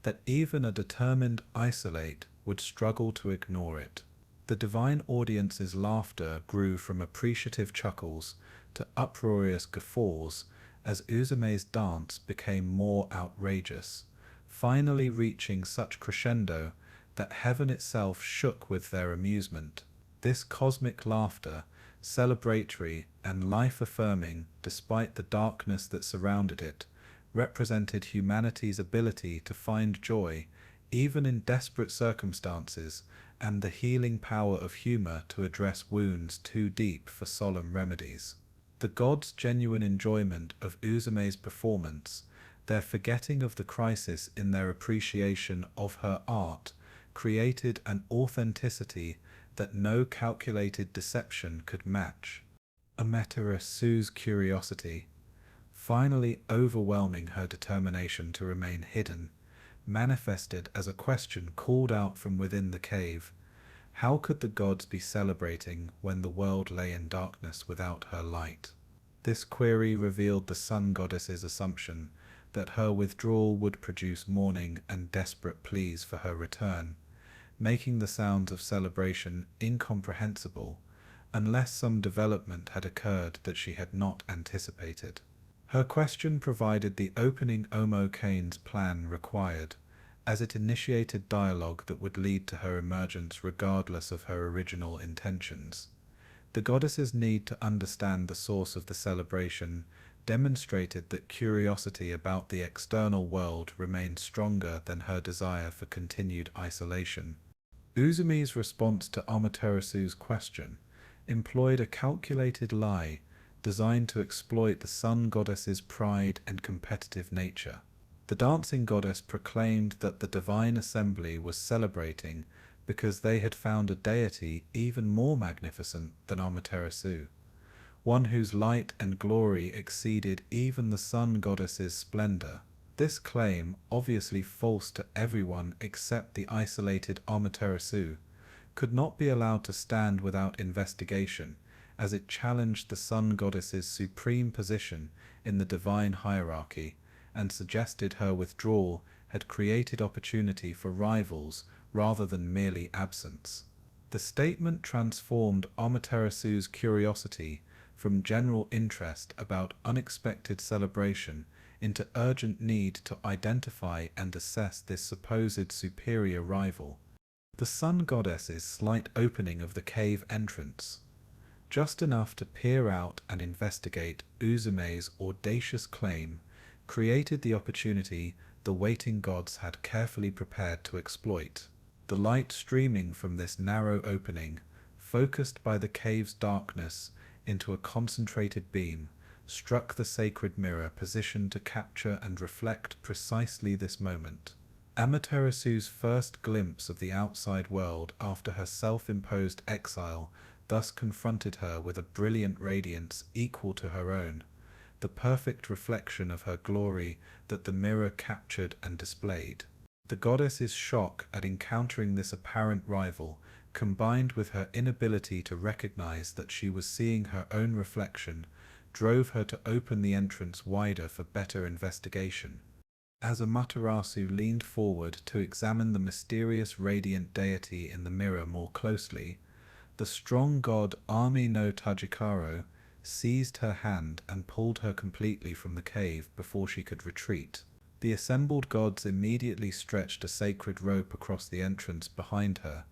A: that even a determined isolate would struggle to ignore it. The divine audience's laughter grew from appreciative chuckles to uproarious guffaws as Uzume's dance became more outrageous, finally reaching such crescendo that heaven itself shook with their amusement. This cosmic laughter, celebratory and life-affirming despite the darkness that surrounded it, represented humanity's ability to find joy even in desperate circumstances and the healing power of humor to address wounds too deep for solemn remedies. The gods' genuine enjoyment of Uzume's performance, their forgetting of the crisis in their appreciation of her art, created an authenticity that no calculated deception could match. Amaterasu's curiosity, finally overwhelming her determination to remain hidden, manifested as a question called out from within the cave. How could the gods be celebrating when the world lay in darkness without her light? This query revealed the sun goddess's assumption that her withdrawal would produce mourning and desperate pleas for her return, making the sounds of celebration incomprehensible unless some development had occurred that she had not anticipated. Her question provided the opening Omo Kane's plan required, as it initiated dialogue that would lead to her emergence regardless of her original intentions. The goddess's need to understand the source of the celebration demonstrated that curiosity about the external world remained stronger than her desire for continued isolation. Uzume's response to Amaterasu's question employed a calculated lie designed to exploit the sun goddess's pride and competitive nature. The dancing goddess proclaimed that the divine assembly was celebrating because they had found a deity even more magnificent than Amaterasu, one whose light and glory exceeded even the sun goddess's splendor. This claim, obviously false to everyone except the isolated Amaterasu, could not be allowed to stand without investigation, as it challenged the sun goddess's supreme position in the divine hierarchy and suggested her withdrawal had created opportunity for rivals rather than merely absence. The statement transformed Amaterasu's curiosity from general interest about unexpected celebration into urgent need to identify and assess this supposed superior rival. The sun goddess's slight opening of the cave entrance, just enough to peer out and investigate Uzume's audacious claim, created the opportunity the waiting gods had carefully prepared to exploit. The light streaming from this narrow opening, focused by the cave's darkness into a concentrated beam, struck the sacred mirror positioned to capture and reflect precisely this moment. Amaterasu's first glimpse of the outside world after her self-imposed exile thus confronted her with a brilliant radiance equal to her own, the perfect reflection of her glory that the mirror captured and displayed. The goddess's shock at encountering this apparent rival, combined with her inability to recognize that she was seeing her own reflection, drove her to open the entrance wider for better investigation. As Amaterasu leaned forward to examine the mysterious radiant deity in the mirror more closely, the strong god Ami no Tajikaro seized her hand and pulled her completely from the cave before she could retreat. The assembled gods immediately stretched a sacred rope across the entrance behind her,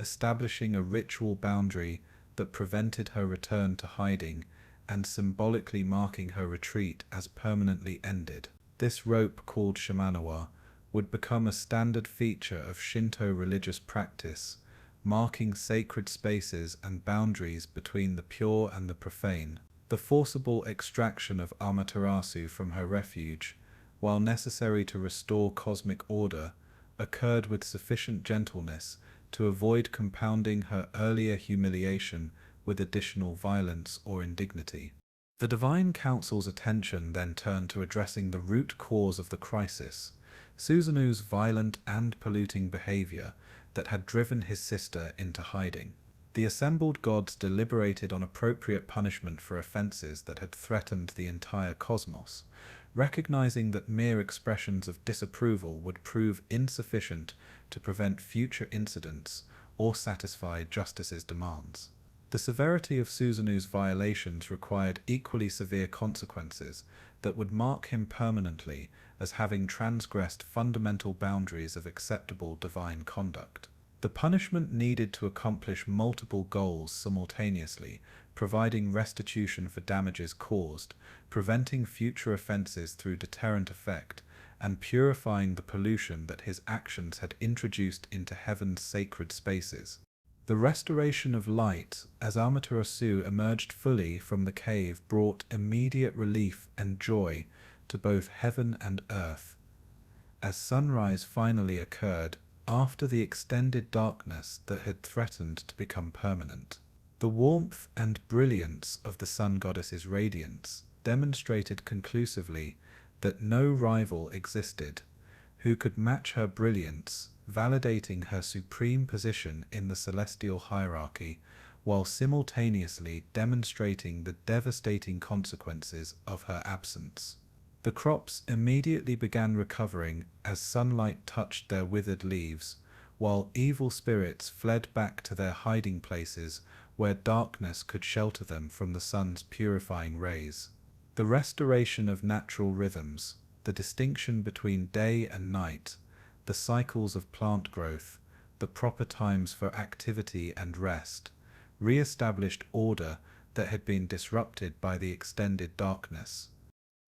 A: establishing a ritual boundary that prevented her return to hiding and symbolically marking her retreat as permanently ended. This rope, called Shamanawa, would become a standard feature of Shinto religious practice, marking sacred spaces and boundaries between the pure and the profane. The forcible extraction of Amaterasu from her refuge, while necessary to restore cosmic order, occurred with sufficient gentleness to avoid compounding her earlier humiliation with additional violence or indignity. The Divine Council's attention then turned to addressing the root cause of the crisis, Susanoo's violent and polluting behavior that had driven his sister into hiding. The assembled gods deliberated on appropriate punishment for offenses that had threatened the entire cosmos, recognizing that mere expressions of disapproval would prove insufficient to prevent future incidents or satisfy justice's demands. The severity of Susanoo's violations required equally severe consequences that would mark him permanently as having transgressed fundamental boundaries of acceptable divine conduct. The punishment needed to accomplish multiple goals simultaneously, providing restitution for damages caused, preventing future offenses through deterrent effect, and purifying the pollution that his actions had introduced into heaven's sacred spaces. The restoration of light as Amaterasu emerged fully from the cave brought immediate relief and joy to both heaven and earth. As sunrise finally occurred after the extended darkness that had threatened to become permanent, the warmth and brilliance of the sun goddess's radiance demonstrated conclusively that no rival existed who could match her brilliance, validating her supreme position in the celestial hierarchy, while simultaneously demonstrating the devastating consequences of her absence. The crops immediately began recovering as sunlight touched their withered leaves, while evil spirits fled back to their hiding places where darkness could shelter them from the sun's purifying rays. The restoration of natural rhythms, the distinction between day and night, the cycles of plant growth, the proper times for activity and rest, re-established order that had been disrupted by the extended darkness.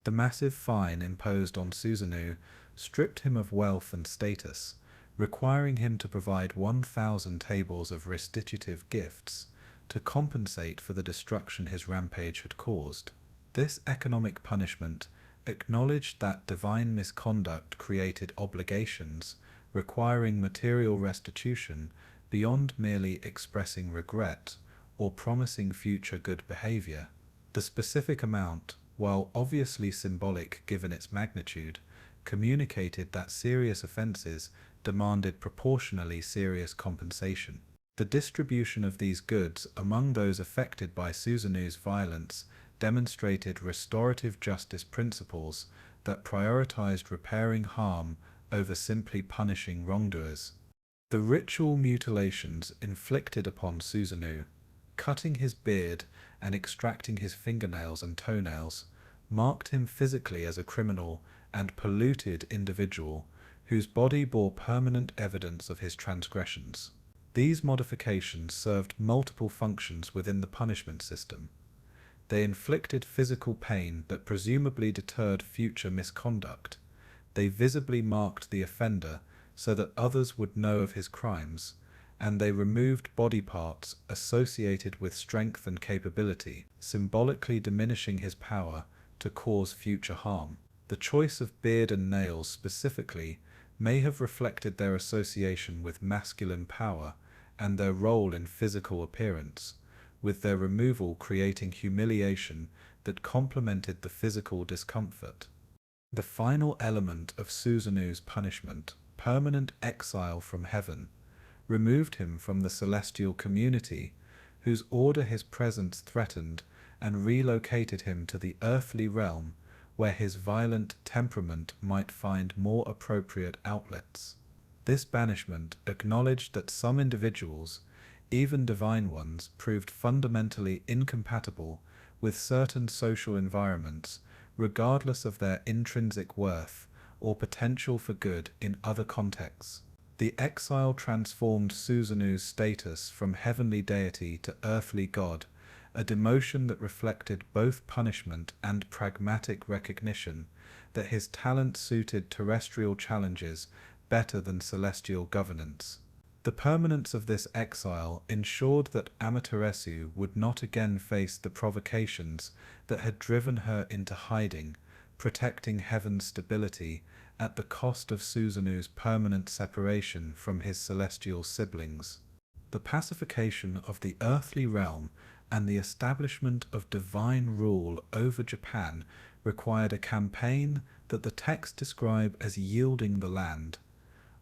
A: The massive fine imposed on Susanoo stripped him of wealth and status, requiring him to provide 1,000 tables of restitutive gifts to compensate for the destruction his rampage had caused. This economic punishment acknowledged that divine misconduct created obligations requiring material restitution beyond merely expressing regret or promising future good behavior. The specific amount, while obviously symbolic given its magnitude, communicated that serious offenses demanded proportionally serious compensation. The distribution of these goods among those affected by Susanoo's violence demonstrated restorative justice principles that prioritized repairing harm over simply punishing wrongdoers. The ritual mutilations inflicted upon Susanoo, cutting his beard and extracting his fingernails and toenails, marked him physically as a criminal and polluted individual whose body bore permanent evidence of his transgressions. These modifications served multiple functions within the punishment system. They inflicted physical pain that presumably deterred future misconduct. They visibly marked the offender so that others would know of his crimes, and they removed body parts associated with strength and capability, symbolically diminishing his power to cause future harm. The choice of beard and nails specifically may have reflected their association with masculine power and their role in physical appearance, with their removal creating humiliation that complemented the physical discomfort. The final element of Susanoo's punishment, permanent exile from heaven, removed him from the celestial community, whose order his presence threatened, and relocated him to the earthly realm, where his violent temperament might find more appropriate outlets. This banishment acknowledged that some individuals, even divine ones, proved fundamentally incompatible with certain social environments, regardless of their intrinsic worth or potential for good in other contexts. The exile transformed Susanoo's status from heavenly deity to earthly god, a demotion that reflected both punishment and pragmatic recognition that his talent suited terrestrial challenges better than celestial governance. The permanence of this exile ensured that Amaterasu would not again face the provocations that had driven her into hiding, protecting heaven's stability at the cost of Susanoo's permanent separation from his celestial siblings. The pacification of the earthly realm and the establishment of divine rule over Japan required a campaign that the texts describe as yielding the land,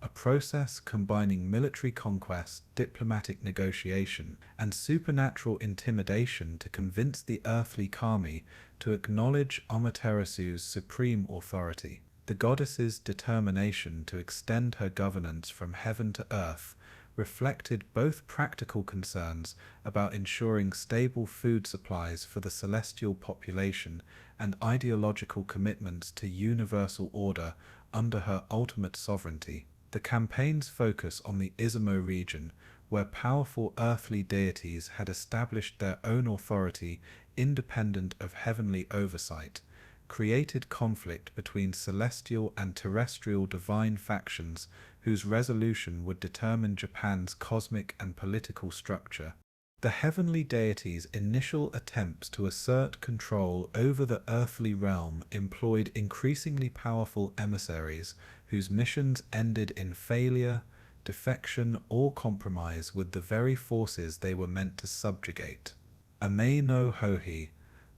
A: a process combining military conquest, diplomatic negotiation, and supernatural intimidation to convince the earthly kami to acknowledge Amaterasu's supreme authority. The goddess's determination to extend her governance from heaven to earth reflected both practical concerns about ensuring stable food supplies for the celestial population and ideological commitments to universal order under her ultimate sovereignty. The campaign's focus on the Izanagi region, where powerful earthly deities had established their own authority independent of heavenly oversight, created conflict between celestial and terrestrial divine factions whose resolution would determine Japan's cosmic and political structure. The heavenly deities' initial attempts to assert control over the earthly realm employed increasingly powerful emissaries whose missions ended in failure, defection, or compromise with the very forces they were meant to subjugate. Ame no Hohi,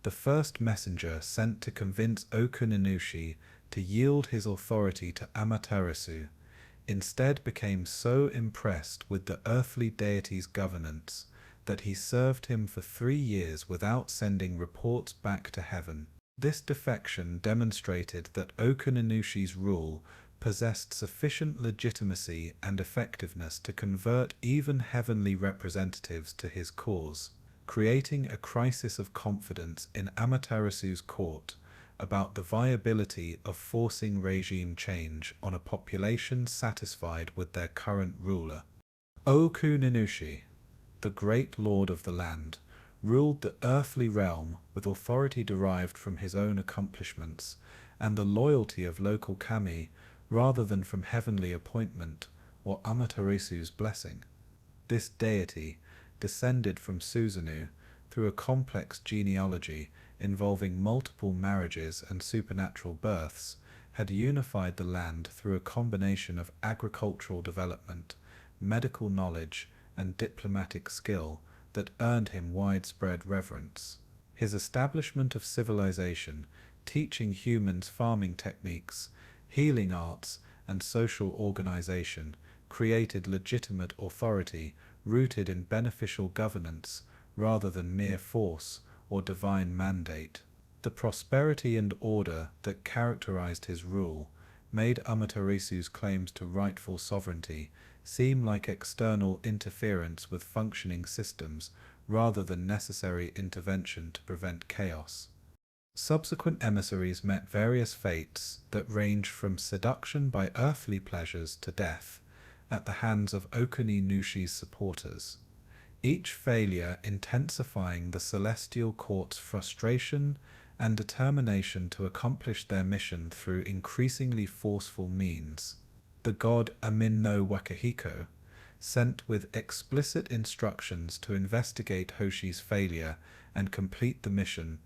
A: the first messenger sent to convince Okuninushi to yield his authority to Amaterasu, instead became so impressed with the earthly deity's governance that he served him for 3 years without sending reports back to heaven. This defection demonstrated that Okuninushi's rule possessed sufficient legitimacy and effectiveness to convert even heavenly representatives to his cause, creating a crisis of confidence in Amaterasu's court about the viability of forcing regime change on a population satisfied with their current ruler. Okuninushi, the great lord of the land, ruled the earthly realm with authority derived from his own accomplishments and the loyalty of local kami rather than from heavenly appointment or Amaterasu's blessing. This deity, descended from Susanoo through a complex genealogy involving multiple marriages and supernatural births, had unified the land through a combination of agricultural development, medical knowledge, and diplomatic skill that earned him widespread reverence. His establishment of civilization, teaching humans farming techniques, healing arts, and social organization, created legitimate authority rooted in beneficial governance rather than mere force or divine mandate. The prosperity and order that characterized his rule made Amaterasu's claims to rightful sovereignty seem like external interference with functioning systems rather than necessary intervention to prevent chaos. Subsequent emissaries met various fates that ranged from seduction by earthly pleasures to death at the hands of Okuninushi's supporters, each failure intensifying the celestial court's frustration and determination to accomplish their mission through increasingly forceful means. The god Amin no Wakahiko, sent with explicit instructions to investigate Hoshi's failure and complete the mission,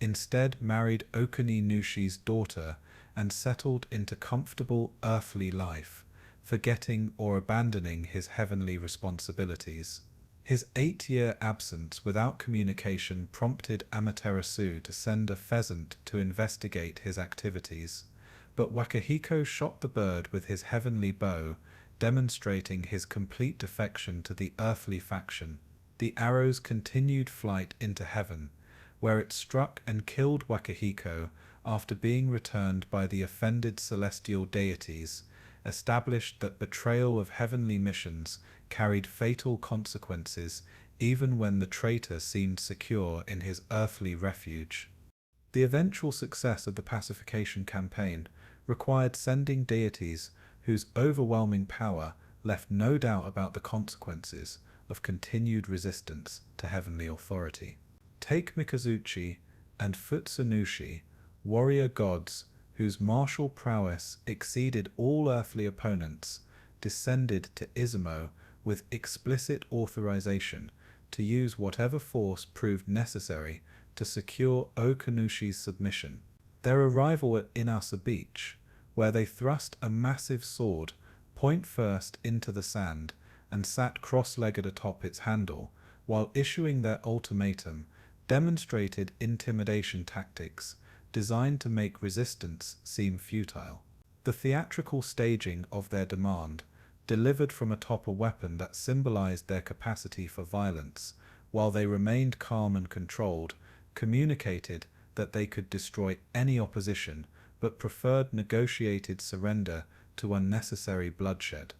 A: instead married Okuninushi's daughter and settled into comfortable earthly life, forgetting or abandoning his heavenly responsibilities. His 8-year absence without communication prompted Amaterasu to send a pheasant to investigate his activities, but Wakahiko shot the bird with his heavenly bow, demonstrating his complete defection to the earthly faction. The arrow's continued flight into heaven, where it struck and killed Wakahiko after being returned by the offended celestial deities, established that betrayal of heavenly missions carried fatal consequences even when the traitor seemed secure in his earthly refuge. The eventual success of the pacification campaign required sending deities whose overwhelming power left no doubt about the consequences of continued resistance to heavenly authority. Take Mikazuchi and Futsunushi, warrior gods whose martial prowess exceeded all earthly opponents, descended to Izumo with explicit authorization to use whatever force proved necessary to secure Okanushi's submission. Their arrival at Inasa Beach, where they thrust a massive sword point first into the sand and sat cross-legged atop its handle, while issuing their ultimatum, demonstrated intimidation tactics designed to make resistance seem futile. The theatrical staging of their demand, delivered from atop a weapon that symbolized their capacity for violence, while they remained calm and controlled, communicated that they could destroy any opposition but preferred negotiated surrender to unnecessary bloodshed.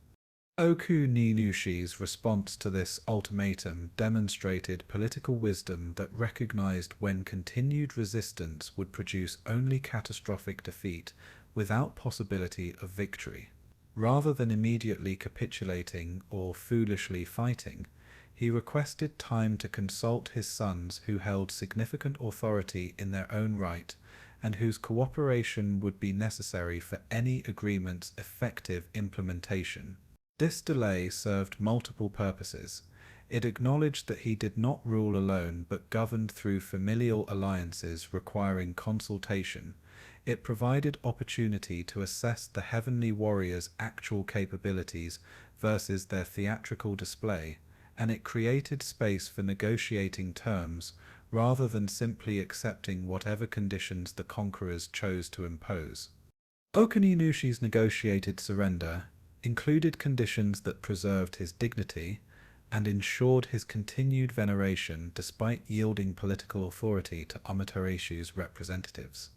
A: Okuninushi's response to this ultimatum demonstrated political wisdom that recognized when continued resistance would produce only catastrophic defeat without possibility of victory. Rather than immediately capitulating or foolishly fighting, he requested time to consult his sons who held significant authority in their own right and whose cooperation would be necessary for any agreement's effective implementation. This delay served multiple purposes. It acknowledged that he did not rule alone but governed through familial alliances requiring consultation. It provided opportunity to assess the heavenly warriors' actual capabilities versus their theatrical display, and it created space for negotiating terms rather than simply accepting whatever conditions the conquerors chose to impose. Okaninushi's negotiated surrender included conditions that preserved his dignity and ensured his continued veneration despite yielding political authority to Amaterasu's representatives.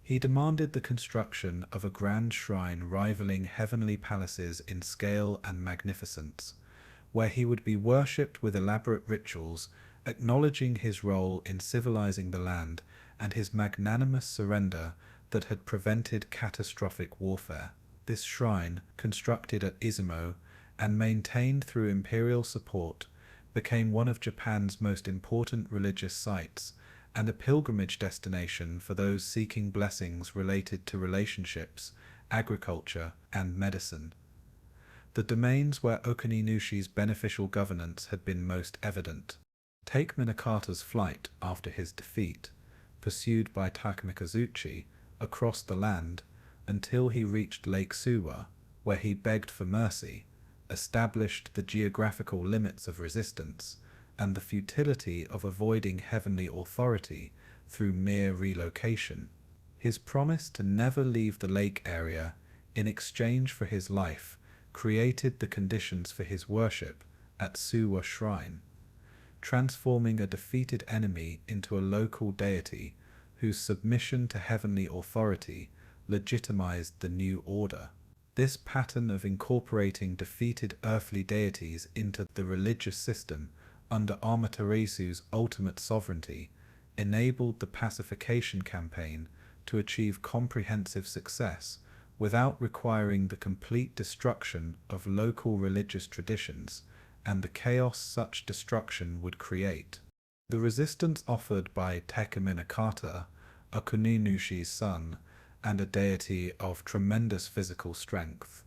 A: He demanded the construction of a grand shrine rivaling heavenly palaces in scale and magnificence, where he would be worshipped with elaborate rituals, acknowledging his role in civilizing the land and his magnanimous surrender that had prevented catastrophic warfare. This shrine, constructed at Izumo and maintained through imperial support, became one of Japan's most important religious sites and a pilgrimage destination for those seeking blessings related to relationships, agriculture, and medicine. The domains where Okaninushi's beneficial governance had been most evident. Take Minakata's flight after his defeat, pursued by Takamikazuchi across the land until he reached Lake Suwa, where he begged for mercy, established the geographical limits of resistance, and the futility of avoiding heavenly authority through mere relocation. His promise to never leave the lake area in exchange for his life created the conditions for his worship at Suwa Shrine, transforming a defeated enemy into a local deity whose submission to heavenly authority legitimized the new order. This pattern of incorporating defeated earthly deities into the religious system under Amaterasu's ultimate sovereignty enabled the pacification campaign to achieve comprehensive success without requiring the complete destruction of local religious traditions and the chaos such destruction would create. The resistance offered by Takeminakata, Okuninushi's son, and a deity of tremendous physical strength,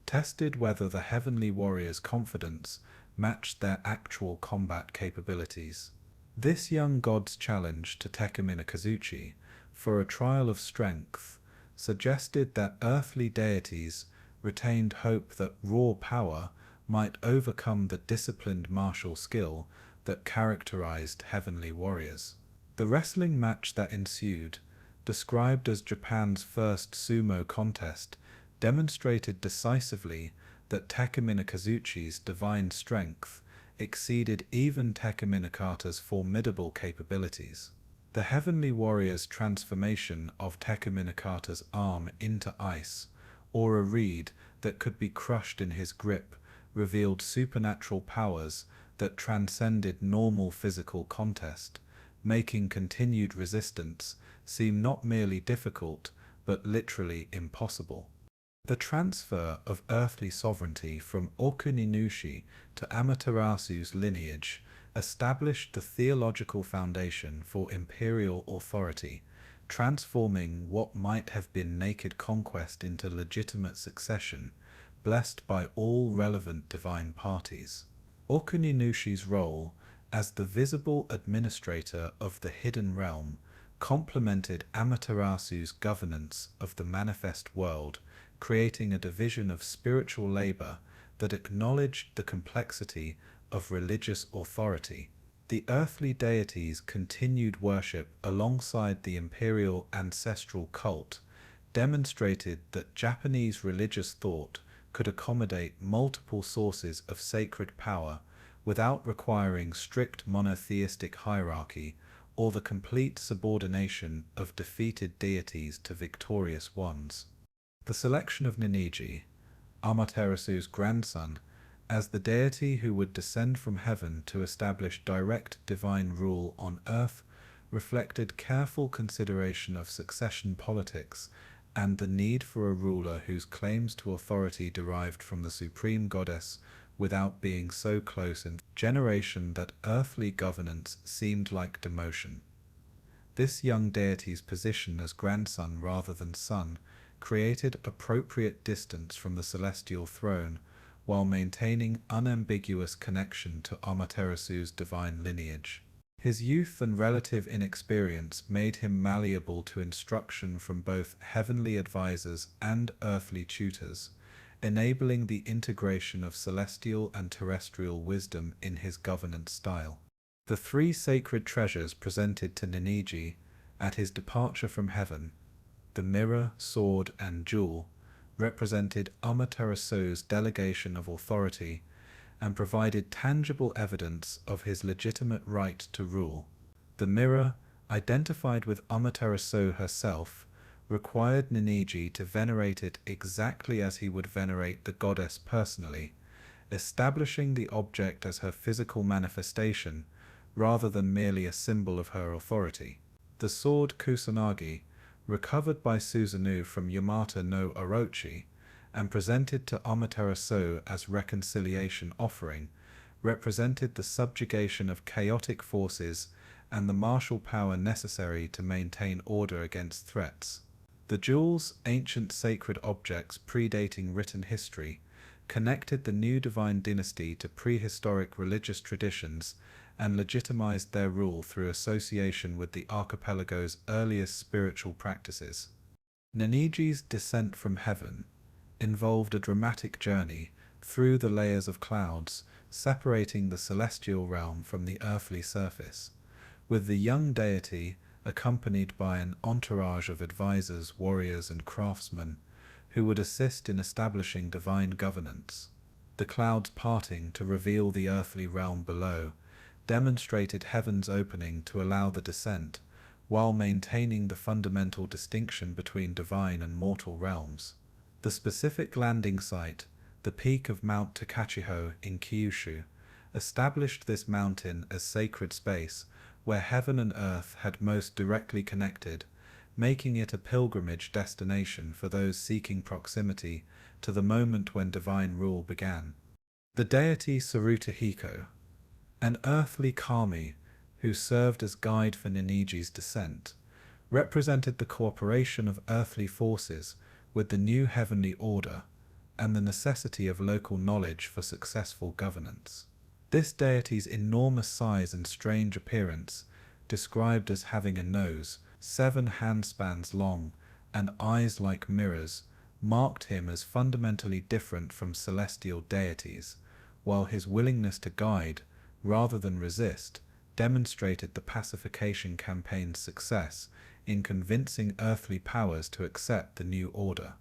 A: tested whether the heavenly warriors' confidence matched their actual combat capabilities. This young god's challenge to Takeminakazuchi for a trial of strength suggested that earthly deities retained hope that raw power might overcome the disciplined martial skill that characterized heavenly warriors. The wrestling match that ensued, described as Japan's first sumo contest, demonstrated decisively that Takeminakazuchi's divine strength exceeded even Takeminakata's formidable capabilities. The heavenly warrior's transformation of Tekaminakata's arm into ice, or a reed that could be crushed in his grip, revealed supernatural powers that transcended normal physical contest, making continued resistance seem not merely difficult, but literally impossible. The transfer of earthly sovereignty from Okuninushi to Amaterasu's lineage established the theological foundation for imperial authority, transforming what might have been naked conquest into legitimate succession, blessed by all relevant divine parties. Okuninushi's role as the visible administrator of the hidden realm complemented Amaterasu's governance of the manifest world, creating a division of spiritual labor that acknowledged the complexity of religious authority. The earthly deities' continued worship alongside the imperial ancestral cult demonstrated that Japanese religious thought could accommodate multiple sources of sacred power without requiring strict monotheistic hierarchy or the complete subordination of defeated deities to victorious ones. The selection of Ninigi, Amaterasu's grandson, as the deity who would descend from heaven to establish direct divine rule on earth reflected careful consideration of succession politics and the need for a ruler whose claims to authority derived from the supreme goddess without being so close in generation that earthly governance seemed like demotion. This young deity's position as grandson rather than son created appropriate distance from the celestial throne while maintaining unambiguous connection to Amaterasu's divine lineage. His youth and relative inexperience made him malleable to instruction from both heavenly advisors and earthly tutors, enabling the integration of celestial and terrestrial wisdom in his governance style. The three sacred treasures presented to Ninigi at his departure from heaven, the mirror, sword, and jewel, represented Amaterasu's delegation of authority and provided tangible evidence of his legitimate right to rule. The mirror, identified with Amaterasu herself, required Ninigi to venerate it exactly as he would venerate the goddess personally, establishing the object as her physical manifestation rather than merely a symbol of her authority. The sword Kusanagi, recovered by Susanoo from Yamata no Orochi and presented to Amaterasu as reconciliation offering, represented the subjugation of chaotic forces and the martial power necessary to maintain order against threats. The jewels, ancient sacred objects predating written history, connected the new divine dynasty to prehistoric religious traditions and legitimized their rule through association with the archipelago's earliest spiritual practices. Ninigi's descent from heaven involved a dramatic journey through the layers of clouds, separating the celestial realm from the earthly surface, with the young deity accompanied by an entourage of advisors, warriors, and craftsmen who would assist in establishing divine governance. The clouds parting to reveal the earthly realm below demonstrated heaven's opening to allow the descent, while maintaining the fundamental distinction between divine and mortal realms. The specific landing site, the peak of Mount Takachiho in Kyushu, established this mountain as sacred space where heaven and earth had most directly connected, making it a pilgrimage destination for those seeking proximity to the moment when divine rule began. The deity Sarutahiko, an earthly kami who served as guide for Ninigi's descent, represented the cooperation of earthly forces with the new heavenly order and the necessity of local knowledge for successful governance. This deity's enormous size and strange appearance, described as having a nose 7 handspans long and eyes like mirrors, marked him as fundamentally different from celestial deities, while his willingness to guide, rather than resist, demonstrated the pacification campaign's success in convincing earthly powers to accept the new order.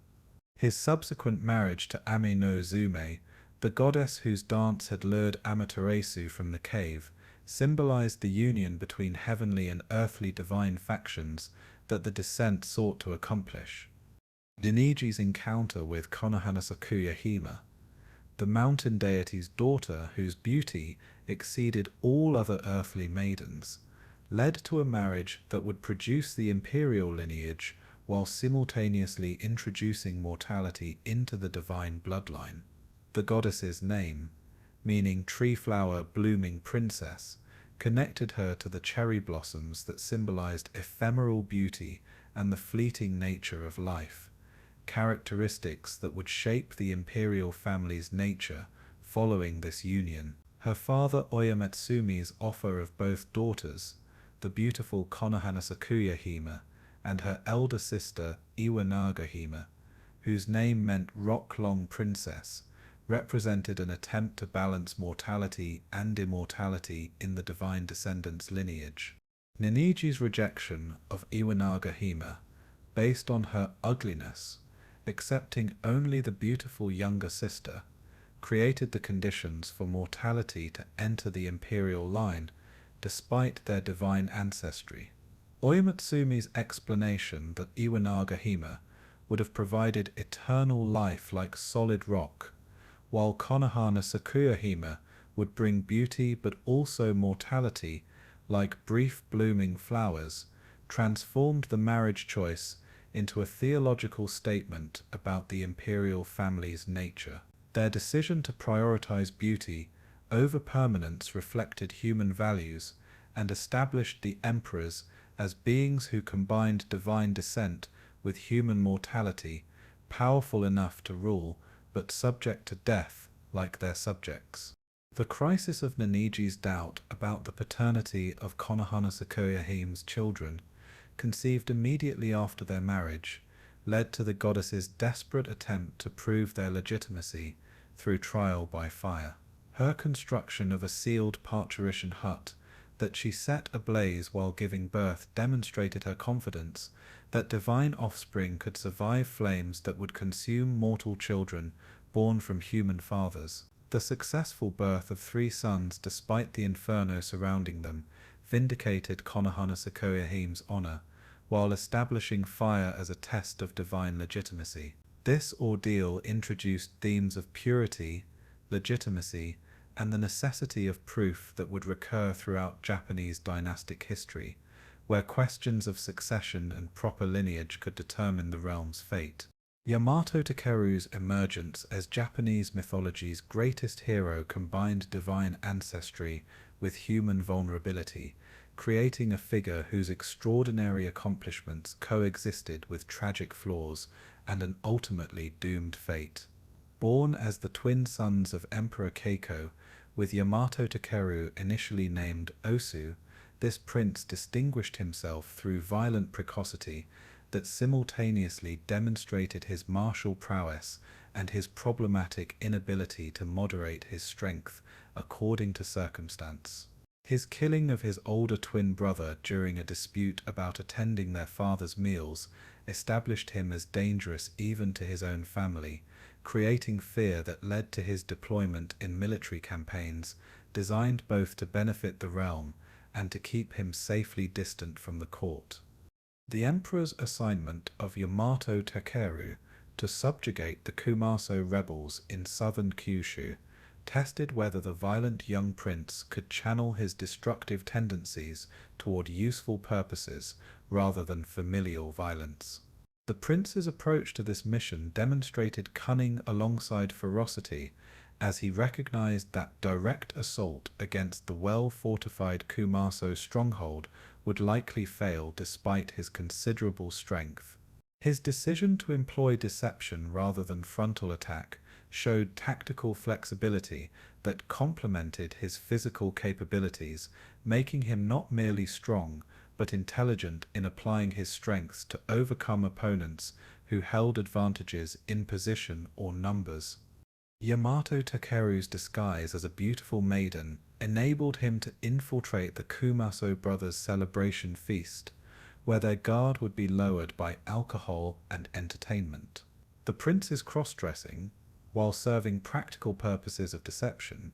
A: His subsequent marriage to Ame no Zume, the goddess whose dance had lured Amaterasu from the cave, symbolized the union between heavenly and earthly divine factions that the descent sought to accomplish. Ninigi's encounter with Konohana Sakuya Hime, the mountain deity's daughter whose beauty exceeded all other earthly maidens, led to a marriage that would produce the imperial lineage while simultaneously introducing mortality into the divine bloodline. The goddess's name, meaning tree-flower blooming princess, connected her to the cherry blossoms that symbolized ephemeral beauty and the fleeting nature of life, characteristics that would shape the imperial family's nature following this union. Her father Oyamatsumi's offer of both daughters, the beautiful Konohana Sakuya Hime, and her elder sister Iwanaga Hime, whose name meant rock-long princess, represented an attempt to balance mortality and immortality in the divine descendant's lineage. Ninigi's rejection of Iwanaga Hime, based on her ugliness, accepting only the beautiful younger sister, created the conditions for mortality to enter the imperial line, despite their divine ancestry. Oyamatsumi's explanation that Iwanaga Hime would have provided eternal life like solid rock, while Konohana Sakuya Hime would bring beauty but also mortality like brief blooming flowers, transformed the marriage choice into a theological statement about the imperial family's nature. Their decision to prioritize beauty over permanence reflected human values and established the emperors as beings who combined divine descent with human mortality, powerful enough to rule, but subject to death like their subjects. The crisis of Ninigi's doubt about the paternity of Konohana Sakuya Hime's children, conceived immediately after their marriage, led to the goddess's desperate attempt to prove their legitimacy through trial by fire. Her construction of a sealed parturition hut that she set ablaze while giving birth demonstrated her confidence that divine offspring could survive flames that would consume mortal children born from human fathers. The successful birth of 3 sons despite the inferno surrounding them vindicated Konohana Sakuya Hime's honor, while establishing fire as a test of divine legitimacy. This ordeal introduced themes of purity, legitimacy, and the necessity of proof that would recur throughout Japanese dynastic history, where questions of succession and proper lineage could determine the realm's fate. Yamato Takeru's emergence as Japanese mythology's greatest hero combined divine ancestry with human vulnerability, creating a figure whose extraordinary accomplishments coexisted with tragic flaws and an ultimately doomed fate. Born as the twin sons of Emperor Keiko, with Yamato Takeru initially named Osu, this prince distinguished himself through violent precocity that simultaneously demonstrated his martial prowess and his problematic inability to moderate his strength according to circumstance. His killing of his older twin brother during a dispute about attending their father's meals established him as dangerous even to his own family, creating fear that led to his deployment in military campaigns designed both to benefit the realm and to keep him safely distant from the court. The emperor's assignment of Yamato Takeru to subjugate the Kumaso rebels in southern Kyushu tested whether the violent young prince could channel his destructive tendencies toward useful purposes rather than familial violence. The prince's approach to this mission demonstrated cunning alongside ferocity, as he recognized that direct assault against the well-fortified Kumaso stronghold would likely fail despite his considerable strength. His decision to employ deception rather than frontal attack showed tactical flexibility that complemented his physical capabilities, making him not merely strong, but intelligent in applying his strengths to overcome opponents who held advantages in position or numbers. Yamato Takeru's disguise as a beautiful maiden enabled him to infiltrate the Kumaso brothers' celebration feast, where their guard would be lowered by alcohol and entertainment. The prince's cross-dressing, while serving practical purposes of deception,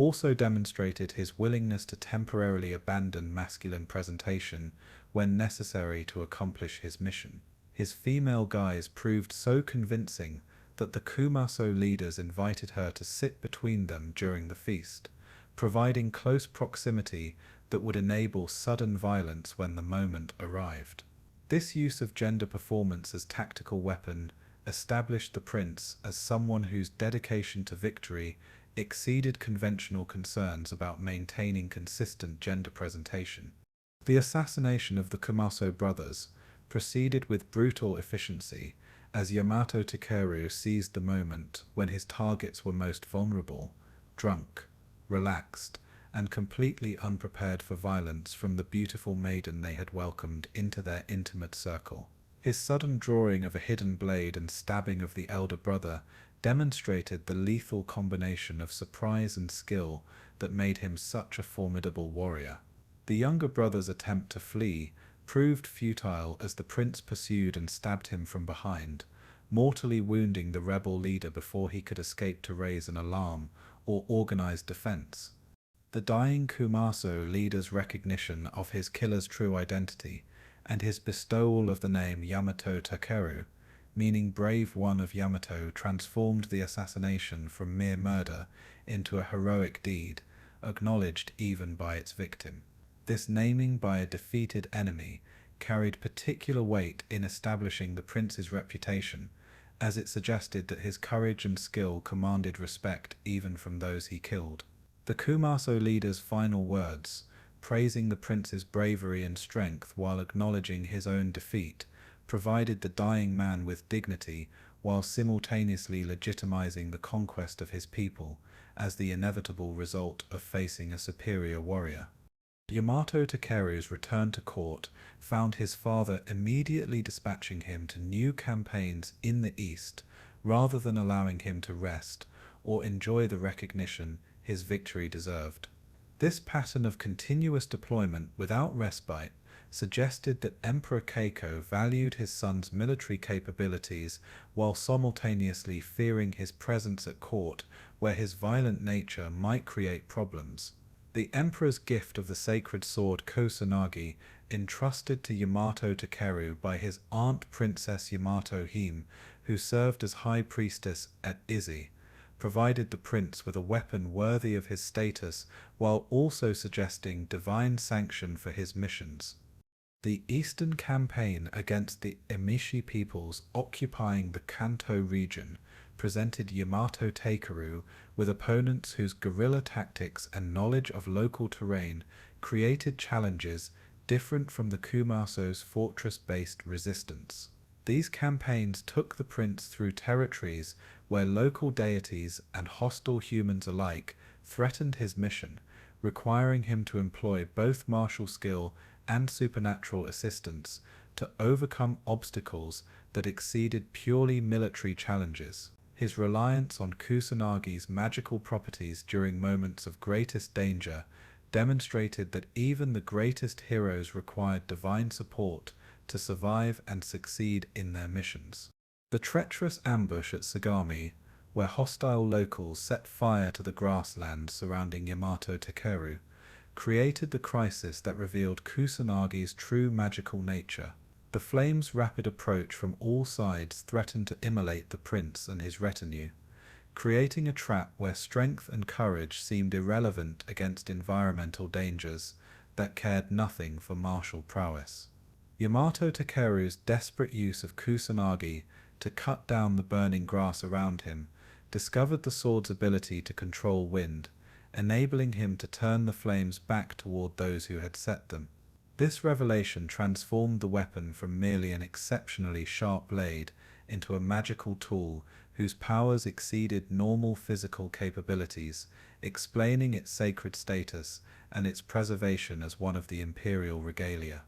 A: also demonstrated his willingness to temporarily abandon masculine presentation when necessary to accomplish his mission. His female guise proved so convincing that the Kumaso leaders invited her to sit between them during the feast, providing close proximity that would enable sudden violence when the moment arrived. This use of gender performance as tactical weapon established the prince as someone whose dedication to victory exceeded conventional concerns about maintaining consistent gender presentation. The assassination of the Kumaso brothers proceeded with brutal efficiency, as Yamato Takeru seized the moment when his targets were most vulnerable, drunk, relaxed, and completely unprepared for violence from the beautiful maiden they had welcomed into their intimate circle. His sudden drawing of a hidden blade and stabbing of the elder brother demonstrated the lethal combination of surprise and skill that made him such a formidable warrior. The younger brother's attempt to flee proved futile as the prince pursued and stabbed him from behind, mortally wounding the rebel leader before he could escape to raise an alarm or organize defense. The dying Kumaso leader's recognition of his killer's true identity and his bestowal of the name Yamato Takeru, meaning brave one of Yamato, transformed the assassination from mere murder into a heroic deed, acknowledged even by its victim. This naming by a defeated enemy carried particular weight in establishing the prince's reputation, as it suggested that his courage and skill commanded respect even from those he killed. The Kumaso leader's final words, praising the prince's bravery and strength while acknowledging his own defeat, provided the dying man with dignity while simultaneously legitimizing the conquest of his people as the inevitable result of facing a superior warrior. Yamato Takeru's return to court found his father immediately dispatching him to new campaigns in the east rather than allowing him to rest or enjoy the recognition his victory deserved. This pattern of continuous deployment without respite suggested that Emperor Keiko valued his son's military capabilities while simultaneously fearing his presence at court, where his violent nature might create problems. The emperor's gift of the sacred sword Kusanagi, entrusted to Yamato Takeru by his aunt Princess Yamato Hime, who served as high priestess at Izzy, provided the prince with a weapon worthy of his status while also suggesting divine sanction for his missions. The eastern campaign against the Emishi peoples occupying the Kanto region presented Yamato Takeru with opponents whose guerrilla tactics and knowledge of local terrain created challenges different from the Kumaso's fortress-based resistance. These campaigns took the prince through territories where local deities and hostile humans alike threatened his mission, requiring him to employ both martial skill and supernatural assistance to overcome obstacles that exceeded purely military challenges. His reliance on Kusanagi's magical properties during moments of greatest danger demonstrated that even the greatest heroes required divine support to survive and succeed in their missions. The treacherous ambush at Sagami, where hostile locals set fire to the grassland surrounding Yamato Takeru, created the crisis that revealed Kusanagi's true magical nature. The flames' rapid approach from all sides threatened to immolate the prince and his retinue, creating a trap where strength and courage seemed irrelevant against environmental dangers that cared nothing for martial prowess. Yamato Takeru's desperate use of Kusanagi to cut down the burning grass around him discovered the sword's ability to control wind, enabling him to turn the flames back toward those who had set them. This revelation transformed the weapon from merely an exceptionally sharp blade into a magical tool whose powers exceeded normal physical capabilities, explaining its sacred status and its preservation as one of the imperial regalia.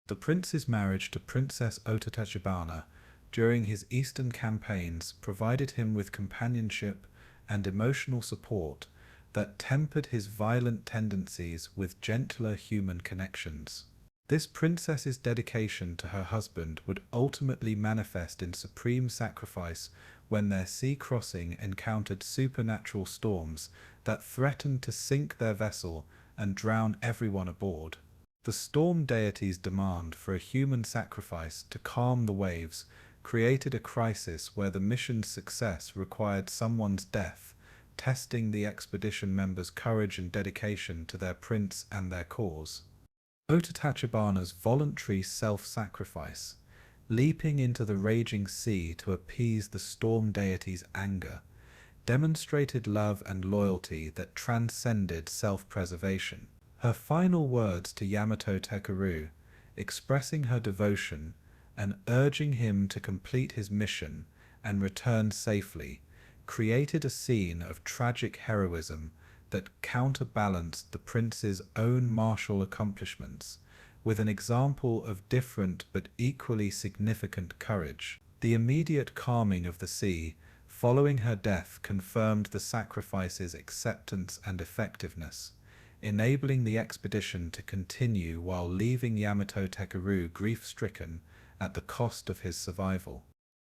A: The prince's marriage to Princess Otatachibana during his eastern campaigns provided him with companionship and emotional support that tempered his violent tendencies with gentler human connections. This princess's dedication to her husband would ultimately manifest in supreme sacrifice when their sea crossing encountered supernatural storms that threatened to sink their vessel and drown everyone aboard. The storm deity's demand for a human sacrifice to calm the waves created a crisis where the mission's success required someone's death, testing the expedition members' courage and dedication to their prince and their cause. Otatachibana's voluntary self-sacrifice, leaping into the raging sea to appease the storm deity's anger, demonstrated love and loyalty that transcended self-preservation. Her final words to Yamato Takeru, expressing her devotion and urging him to complete his mission and return safely, created a scene of tragic heroism that counterbalanced the prince's own martial accomplishments, with an example of different but equally significant courage. The immediate calming of the sea following her death confirmed the sacrifice's acceptance and effectiveness, enabling the expedition to continue while leaving Yamato Takeru grief-stricken at the cost of his survival.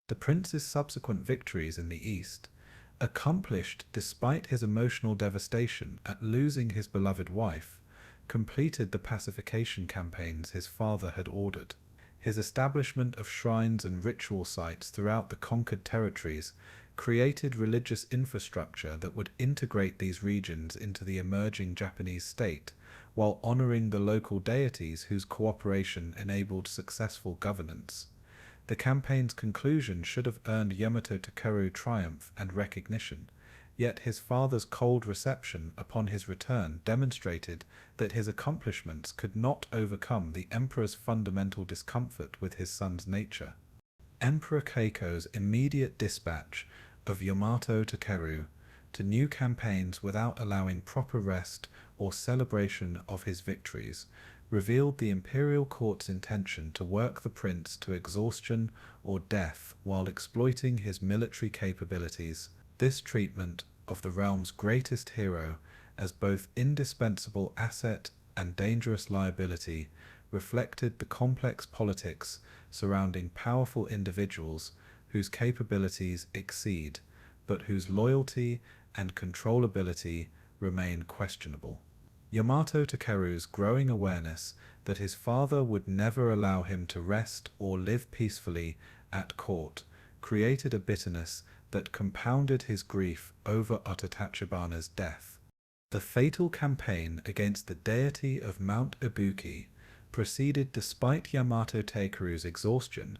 A: The prince's subsequent victories in the east, accomplished despite his emotional devastation at losing his beloved wife, completed the pacification campaigns his father had ordered. His establishment of shrines and ritual sites throughout the conquered territories created religious infrastructure that would integrate these regions into the emerging Japanese state, while honoring the local deities whose cooperation enabled successful governance. The campaign's conclusion should have earned Yamato Takeru triumph and recognition, yet his father's cold reception upon his return demonstrated that his accomplishments could not overcome the emperor's fundamental discomfort with his son's nature. Emperor Keiko's immediate dispatch of Yamato Takeru to new campaigns without allowing proper rest or celebration of his victories revealed the imperial court's intention to work the prince to exhaustion or death while exploiting his military capabilities. This treatment of the realm's greatest hero as both indispensable asset and dangerous liability reflected the complex politics surrounding powerful individuals whose capabilities exceed, but whose loyalty and controllability remain questionable. Yamato Takeru's growing awareness that his father would never allow him to rest or live peacefully at court created a bitterness that compounded his grief over Otatachibana's death. The fatal campaign against the deity of Mount Ibuki proceeded despite Yamato Takeru's exhaustion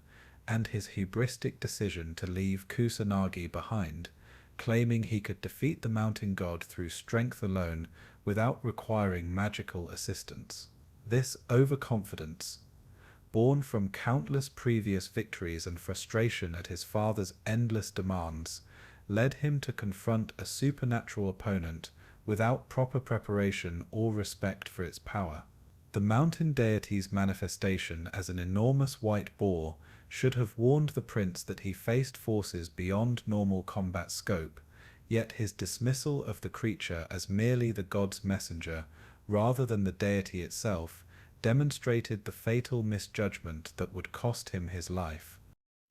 A: and his hubristic decision to leave Kusanagi behind, claiming he could defeat the mountain god through strength alone without requiring magical assistance. This overconfidence, born from countless previous victories and frustration at his father's endless demands, led him to confront a supernatural opponent without proper preparation or respect for its power. The mountain deity's manifestation as an enormous white boar should have warned the prince that he faced forces beyond normal combat scope, yet his dismissal of the creature as merely the god's messenger rather than the deity itself demonstrated the fatal misjudgment that would cost him his life.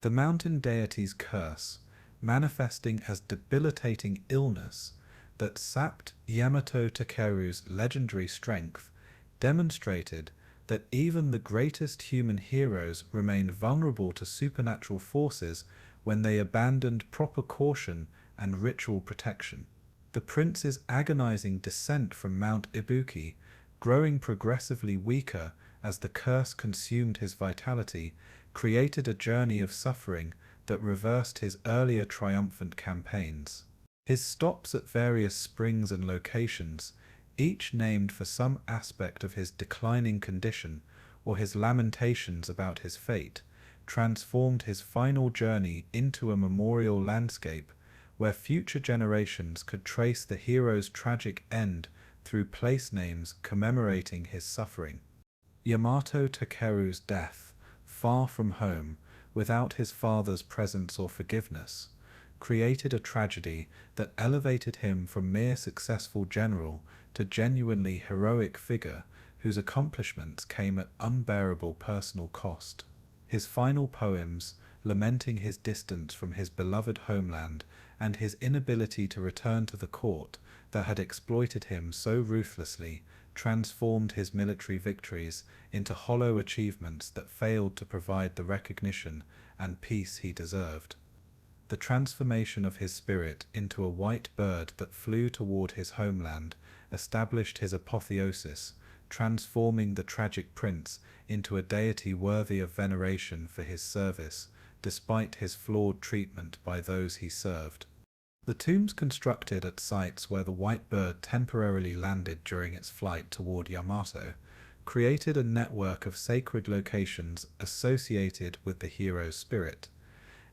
A: The mountain deity's curse, manifesting as debilitating illness that sapped Yamato Takeru's legendary strength, demonstrated that even the greatest human heroes remain vulnerable to supernatural forces when they abandoned proper caution and ritual protection. The prince's agonizing descent from Mount Ibuki, growing progressively weaker as the curse consumed his vitality, created a journey of suffering that reversed his earlier triumphant campaigns. His stops at various springs and locations, each named for some aspect of his declining condition or his lamentations about his fate, transformed his final journey into a memorial landscape where future generations could trace the hero's tragic end through place names commemorating his suffering. Yamato Takeru's death, far from home, without his father's presence or forgiveness, created a tragedy that elevated him from mere successful general to genuinely heroic figure whose accomplishments came at unbearable personal cost. His final poems, lamenting his distance from his beloved homeland and his inability to return to the court that had exploited him so ruthlessly, transformed his military victories into hollow achievements that failed to provide the recognition and peace he deserved. The transformation of his spirit into a white bird that flew toward his homeland established his apotheosis, transforming the tragic prince into a deity worthy of veneration for his service, despite his flawed treatment by those he served. The tombs constructed at sites where the white bird temporarily landed during its flight toward Yamato created a network of sacred locations associated with the hero's spirit,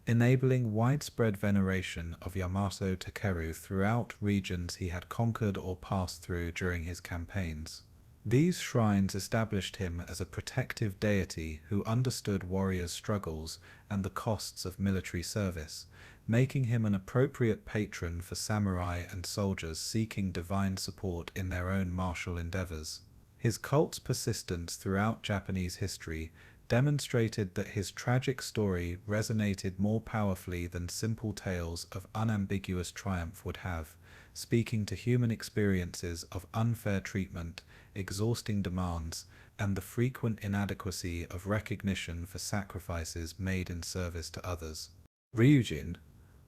A: enabling widespread veneration of Yamato Takeru throughout regions he had conquered or passed through during his campaigns. These shrines established him as a protective deity who understood warriors' struggles and the costs of military service, making him an appropriate patron for samurai and soldiers seeking divine support in their own martial endeavors. His cult's persistence throughout Japanese history demonstrated that his tragic story resonated more powerfully than simple tales of unambiguous triumph would have, speaking to human experiences of unfair treatment, exhausting demands, and the frequent inadequacy of recognition for sacrifices made in service to others. Ryujin,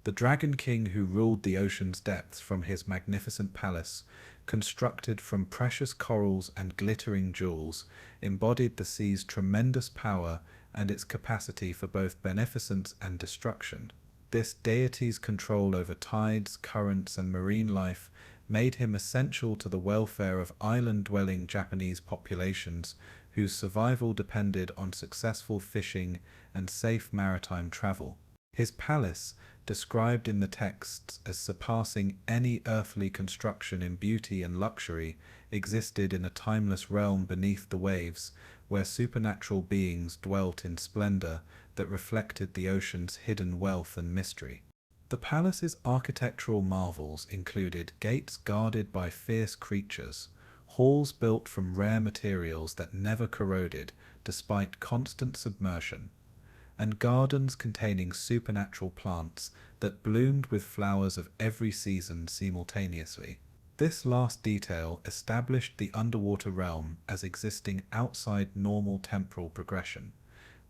A: the Dragon King who ruled the ocean's depths from his magnificent palace, constructed from precious corals and glittering jewels, embodied the sea's tremendous power and its capacity for both beneficence and destruction. This deity's control over tides, currents, and marine life made him essential to the welfare of island-dwelling Japanese populations whose survival depended on successful fishing and safe maritime travel. His palace, described in the texts as surpassing any earthly construction in beauty and luxury, existed in a timeless realm beneath the waves, where supernatural beings dwelt in splendor that reflected the ocean's hidden wealth and mystery. The palace's architectural marvels included gates guarded by fierce creatures, halls built from rare materials that never corroded despite constant submersion, and gardens containing supernatural plants that bloomed with flowers of every season simultaneously. This last detail established the underwater realm as existing outside normal temporal progression,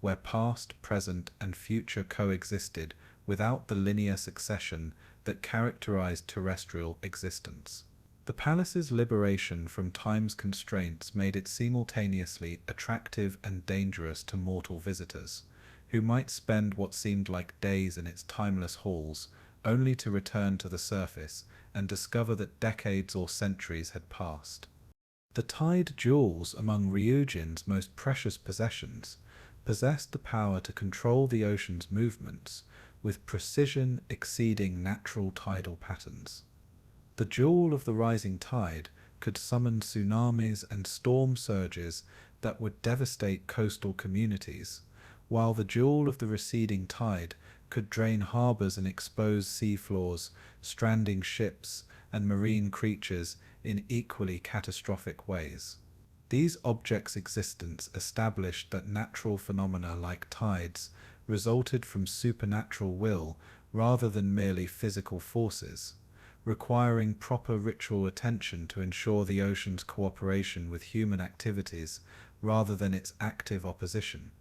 A: where past, present, and future coexisted without the linear succession that characterized terrestrial existence. The palace's liberation from time's constraints made it simultaneously attractive and dangerous to mortal visitors, who might spend what seemed like days in its timeless halls, only to return to the surface and discover that decades or centuries had passed. The tide jewels, among Ryujin's most precious possessions, possessed the power to control the ocean's movements with precision exceeding natural tidal patterns. The jewel of the rising tide could summon tsunamis and storm surges that would devastate coastal communities, while the jewel of the receding tide could drain harbors and expose seafloors, stranding ships and marine creatures in equally catastrophic ways. These objects' existence established that natural phenomena like tides resulted from supernatural will rather than merely physical forces, requiring proper ritual attention to ensure the ocean's cooperation with human activities rather than its active opposition.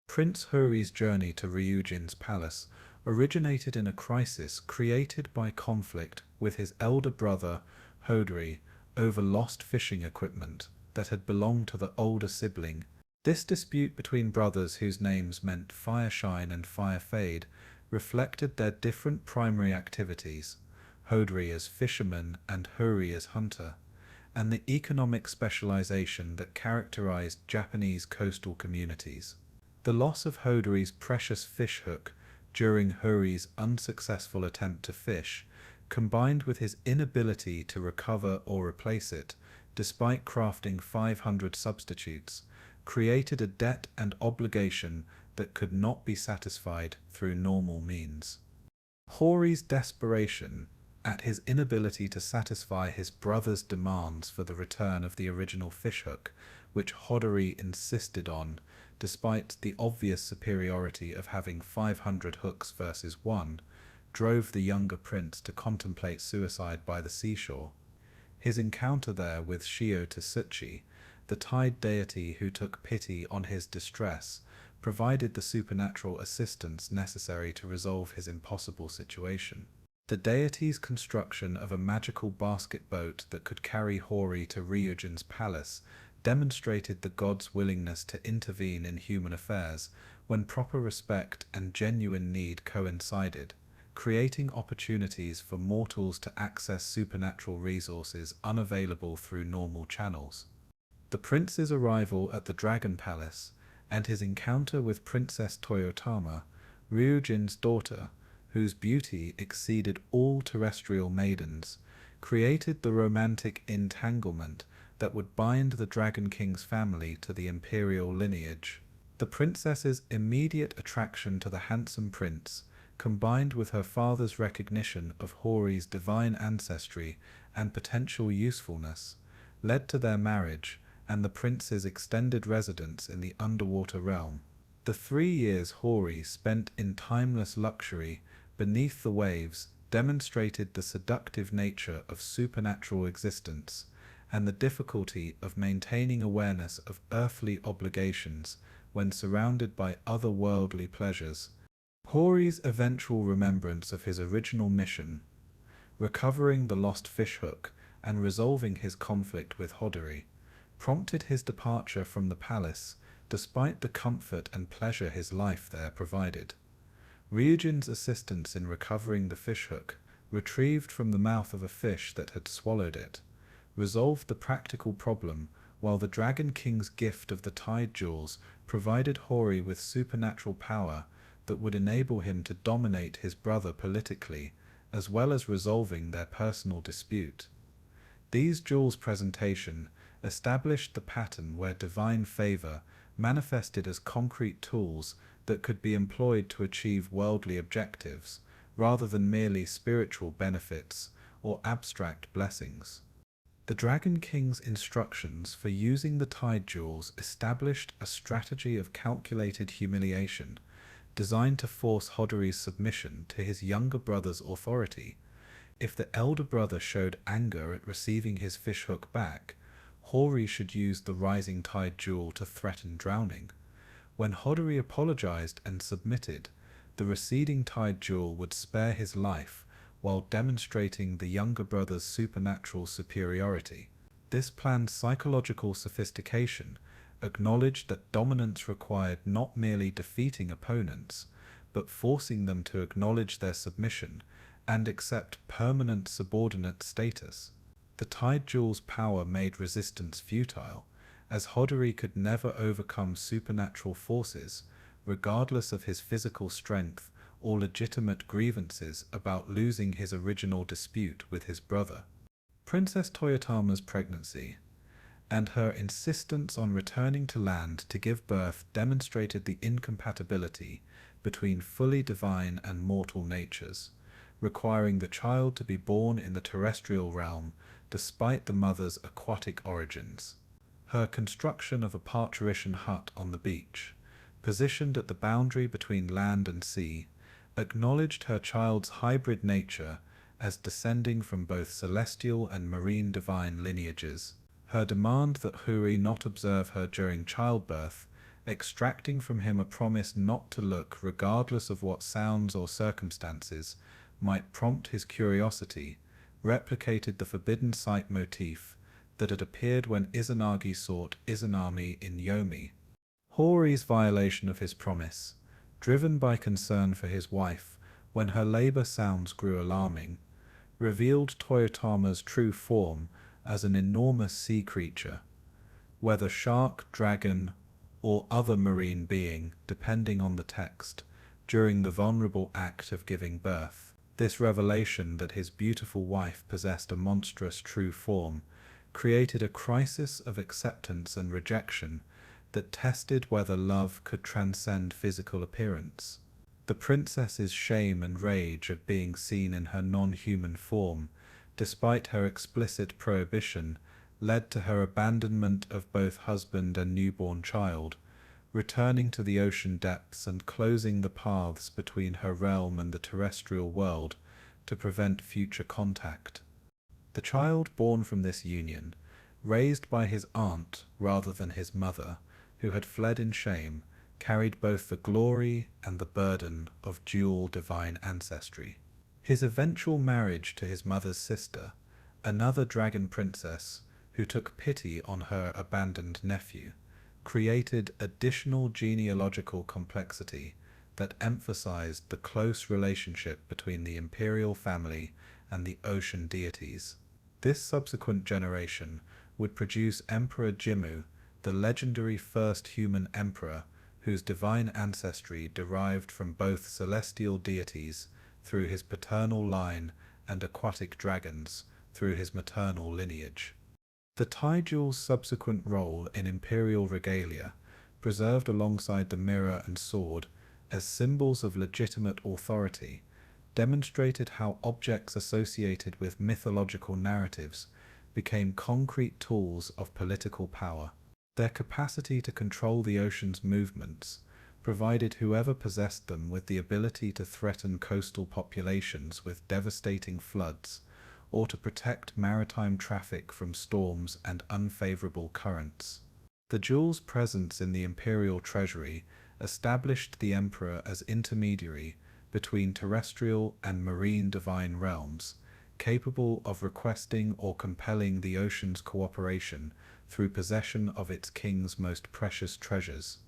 A: Prince Huri's journey to Ryujin's palace originated in a crisis created by conflict with his elder brother, Hodori, over lost fishing equipment that had belonged to the older sibling. This dispute between brothers whose names meant Fire Shine and Fire Fade reflected their different primary activities, Hodori as fisherman and Huri as hunter, and the economic specialization that characterized Japanese coastal communities. The loss of Hodori's precious fish hook during Huri's unsuccessful attempt to fish, combined with his inability to recover or replace it, despite crafting 500 substitutes, created a debt and obligation that could not be satisfied through normal means. Hori's desperation at his inability to satisfy his brother's demands for the return of the original fishhook which Hodori insisted on, despite the obvious superiority of having 500 hooks versus one, drove the younger prince to contemplate suicide by the seashore. His encounter there with Shio Tsuchi, the tide deity who took pity on his distress, provided the supernatural assistance necessary to resolve his impossible situation. The deity's construction of a magical basket boat that could carry Hori to Ryujin's palace demonstrated the god's willingness to intervene in human affairs when proper respect and genuine need coincided, creating opportunities for mortals to access supernatural resources unavailable through normal channels. The prince's arrival at the Dragon Palace and his encounter with Princess Toyotama, Ryujin's daughter, whose beauty exceeded all terrestrial maidens, created the romantic entanglement that would bind the Dragon King's family to the imperial lineage. The princess's immediate attraction to the handsome prince, combined with her father's recognition of Hori's divine ancestry and potential usefulness, led to their marriage and the prince's extended residence in the underwater realm. The 3 years Hori spent in timeless luxury beneath the waves demonstrated the seductive nature of supernatural existence and the difficulty of maintaining awareness of earthly obligations when surrounded by otherworldly pleasures. Hori's eventual remembrance of his original mission, recovering the lost fishhook and resolving his conflict with Hodori, prompted his departure from the palace despite the comfort and pleasure his life there provided. Ryujin's assistance in recovering the fishhook, retrieved from the mouth of a fish that had swallowed it, resolved the practical problem, while the Dragon King's gift of the Tide Jewels provided Hori with supernatural power that would enable him to dominate his brother politically, as well as resolving their personal dispute. These jewels' presentation established the pattern where divine favor manifested as concrete tools that could be employed to achieve worldly objectives, rather than merely spiritual benefits or abstract blessings. The Dragon King's instructions for using the Tide Jewels established a strategy of calculated humiliation, designed to force Hodori's submission to his younger brother's authority. If the elder brother showed anger at receiving his fishhook back, Hori should use the Rising Tide Jewel to threaten drowning. When Hodori apologized and submitted, the Receding Tide Jewel would spare his life while demonstrating the younger brother's supernatural superiority. This plan's psychological sophistication acknowledged that dominance required not merely defeating opponents, but forcing them to acknowledge their submission and accept permanent subordinate status. The Tide Jewel's power made resistance futile, as Hodori could never overcome supernatural forces, regardless of his physical strength or legitimate grievances about losing his original dispute with his brother. Princess Toyotama's pregnancy and her insistence on returning to land to give birth demonstrated the incompatibility between fully divine and mortal natures, requiring the child to be born in the terrestrial realm despite the mother's aquatic origins. Her construction of a parturition hut on the beach, positioned at the boundary between land and sea, acknowledged her child's hybrid nature as descending from both celestial and marine divine lineages. Her demand that Hori not observe her during childbirth, extracting from him a promise not to look regardless of what sounds or circumstances might prompt his curiosity, replicated the forbidden sight motif that had appeared when Izanagi sought Izanami in Yomi. Hori's violation of his promise, driven by concern for his wife when her labor sounds grew alarming, revealed Toyotama's true form as an enormous sea creature, whether shark, dragon, or other marine being, depending on the text, during the vulnerable act of giving birth. This revelation that his beautiful wife possessed a monstrous true form created a crisis of acceptance and rejection that tested whether love could transcend physical appearance. The princess's shame and rage at being seen in her non-human form, despite her explicit prohibition, led to her abandonment of both husband and newborn child, returning to the ocean depths and closing the paths between her realm and the terrestrial world to prevent future contact. The child born from this union, raised by his aunt rather than his mother, who had fled in shame, carried both the glory and the burden of dual divine ancestry. His eventual marriage to his mother's sister, another dragon princess who took pity on her abandoned nephew, created additional genealogical complexity that emphasized the close relationship between the imperial family and the ocean deities. This subsequent generation would produce Emperor Jimmu, the legendary first human emperor whose divine ancestry derived from both celestial deities through his paternal line and aquatic dragons through his maternal lineage. The Taijul's subsequent role in imperial regalia, preserved alongside the mirror and sword as symbols of legitimate authority, demonstrated how objects associated with mythological narratives became concrete tools of political power. Their capacity to control the ocean's movements provided whoever possessed them with the ability to threaten coastal populations with devastating floods, or to protect maritime traffic from storms and unfavorable currents. The jewel's presence in the imperial treasury established the emperor as intermediary between terrestrial and marine divine realms, capable of requesting or compelling the ocean's cooperation through possession of its king's most precious treasures.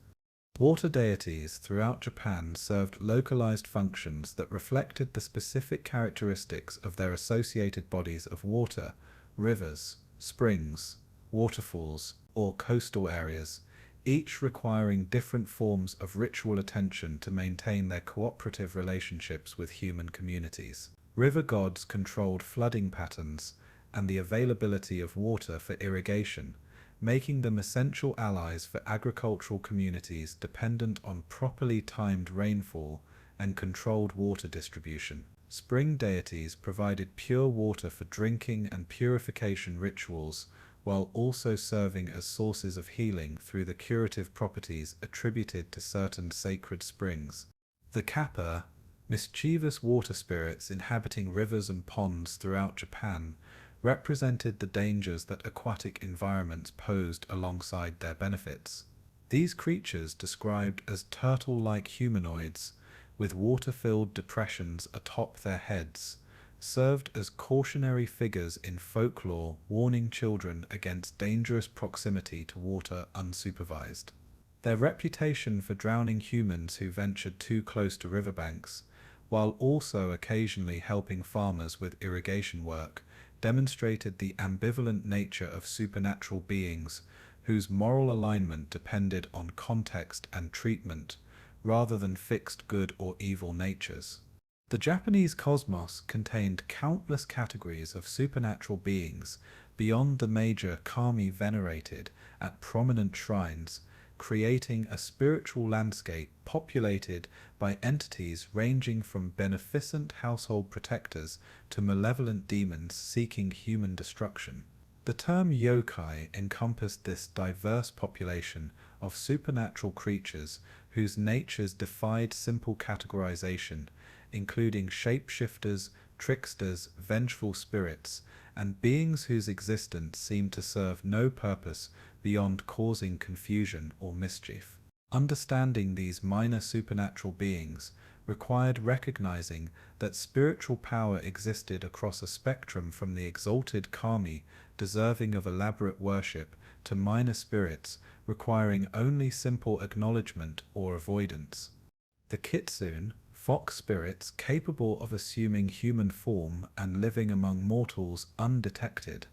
A: Water deities throughout Japan served localized functions that reflected the specific characteristics of their associated bodies of water, rivers, springs, waterfalls, or coastal areas, each requiring different forms of ritual attention to maintain their cooperative relationships with human communities. River gods controlled flooding patterns and the availability of water for irrigation, making them essential allies for agricultural communities dependent on properly timed rainfall and controlled water distribution. Spring deities provided pure water for drinking and purification rituals, while also serving as sources of healing through the curative properties attributed to certain sacred springs. The Kappa, mischievous water spirits inhabiting rivers and ponds throughout Japan, represented the dangers that aquatic environments posed alongside their benefits. These creatures, described as turtle-like humanoids, with water-filled depressions atop their heads, served as cautionary figures in folklore, warning children against dangerous proximity to water unsupervised. Their reputation for drowning humans who ventured too close to riverbanks, while also occasionally helping farmers with irrigation work, demonstrated the ambivalent nature of supernatural beings whose moral alignment depended on context and treatment, rather than fixed good or evil natures. The Japanese cosmos contained countless categories of supernatural beings beyond the major kami venerated at prominent shrines, creating a spiritual landscape populated by entities ranging from beneficent household protectors to malevolent demons seeking human destruction. The term yokai encompassed this diverse population of supernatural creatures whose natures defied simple categorization, including shapeshifters, tricksters, vengeful spirits, and beings whose existence seemed to serve no purpose beyond causing confusion or mischief. Understanding these minor supernatural beings required recognizing that spiritual power existed across a spectrum from the exalted kami, deserving of elaborate worship, to minor spirits requiring only simple acknowledgement or avoidance. The kitsune, fox spirits capable of assuming human form and living among mortals undetected,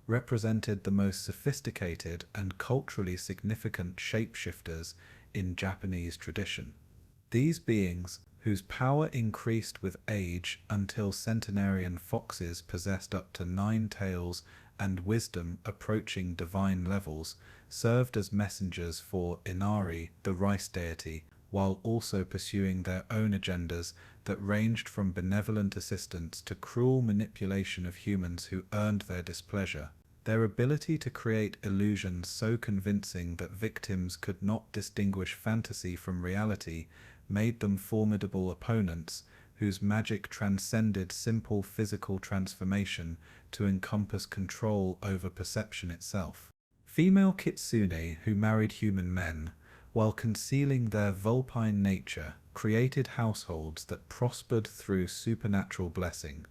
A: represented the most sophisticated and culturally significant shapeshifters in Japanese tradition. These beings, whose power increased with age until centenarian foxes possessed up to 9 tails and wisdom approaching divine levels, served as messengers for Inari, the rice deity, while also pursuing their own agendas that ranged from benevolent assistance to cruel manipulation of humans who earned their displeasure. Their ability to create illusions so convincing that victims could not distinguish fantasy from reality made them formidable opponents whose magic transcended simple physical transformation to encompass control over perception itself. Female kitsune who married human men, while concealing their vulpine nature, created households that prospered through supernatural blessing,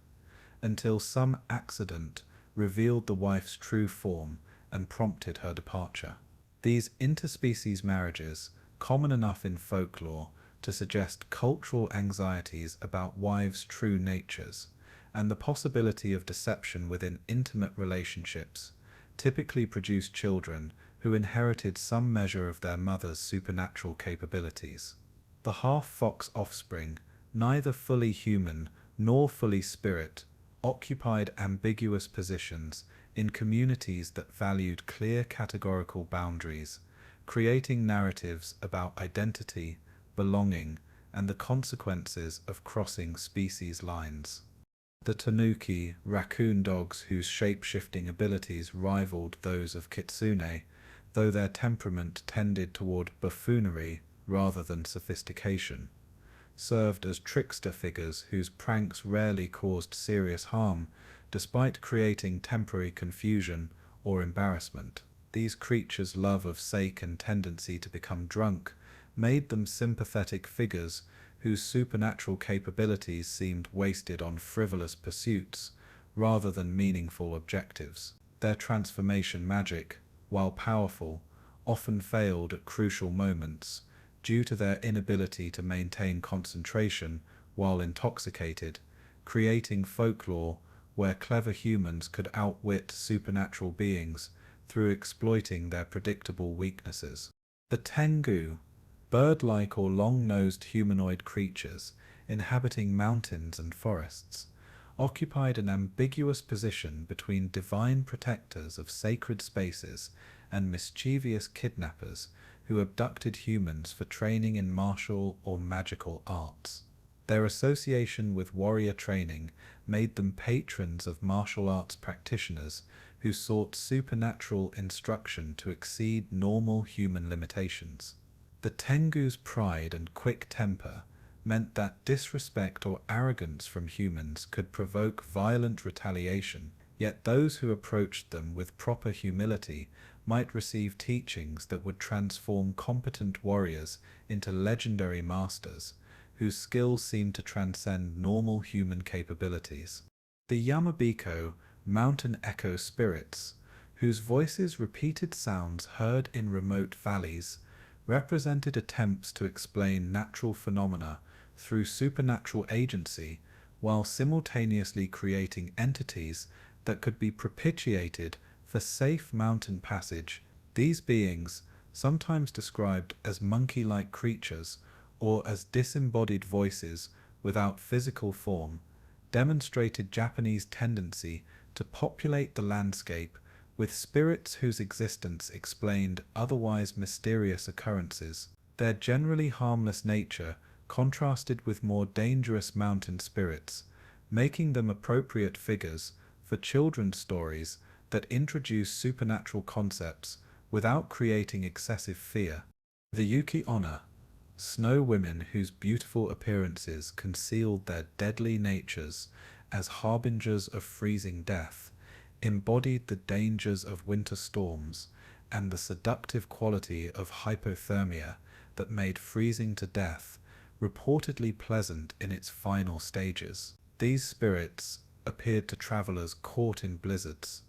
A: until some accident revealed the wife's true form and prompted her departure. These interspecies marriages, common enough in folklore to suggest cultural anxieties about wives' true natures, and the possibility of deception within intimate relationships, typically produced children who inherited some measure of their mother's supernatural capabilities. The half-fox offspring, neither fully human nor fully spirit, occupied ambiguous positions in communities that valued clear categorical boundaries, creating narratives about identity, belonging, and the consequences of crossing species lines. The tanuki, raccoon dogs whose shape-shifting abilities rivaled those of kitsune, though their temperament tended toward buffoonery rather than sophistication, served as trickster figures whose pranks rarely caused serious harm, despite creating temporary confusion or embarrassment. These creatures' love of sake and tendency to become drunk made them sympathetic figures whose supernatural capabilities seemed wasted on frivolous pursuits rather than meaningful objectives. Their transformation magic, while powerful, often failed at crucial moments due to their inability to maintain concentration while intoxicated, creating folklore where clever humans could outwit supernatural beings through exploiting their predictable weaknesses. The tengu, bird-like or long-nosed humanoid creatures inhabiting mountains and forests, occupied an ambiguous position between divine protectors of sacred spaces and mischievous kidnappers who abducted humans for training in martial or magical arts. Their association with warrior training made them patrons of martial arts practitioners who sought supernatural instruction to exceed normal human limitations. The tengu's pride and quick temper meant that disrespect or arrogance from humans could provoke violent retaliation, yet those who approached them with proper humility might receive teachings that would transform competent warriors into legendary masters, whose skills seemed to transcend normal human capabilities. The Yamabiko, mountain echo spirits, whose voices repeated sounds heard in remote valleys, represented attempts to explain natural phenomena through supernatural agency while simultaneously creating entities that could be propitiated for safe mountain passage. These beings, sometimes described as monkey-like creatures or as disembodied voices without physical form, demonstrated Japanese tendency to populate the landscape with spirits whose existence explained otherwise mysterious occurrences. Their generally harmless nature contrasted with more dangerous mountain spirits, making them appropriate figures for children's stories that introduce supernatural concepts without creating excessive fear. The Yuki Onna, snow women whose beautiful appearances concealed their deadly natures as harbingers of freezing death, embodied the dangers of winter storms and the seductive quality of hypothermia that made freezing to death reportedly pleasant in its final stages. These spirits appeared to travelers caught in blizzards,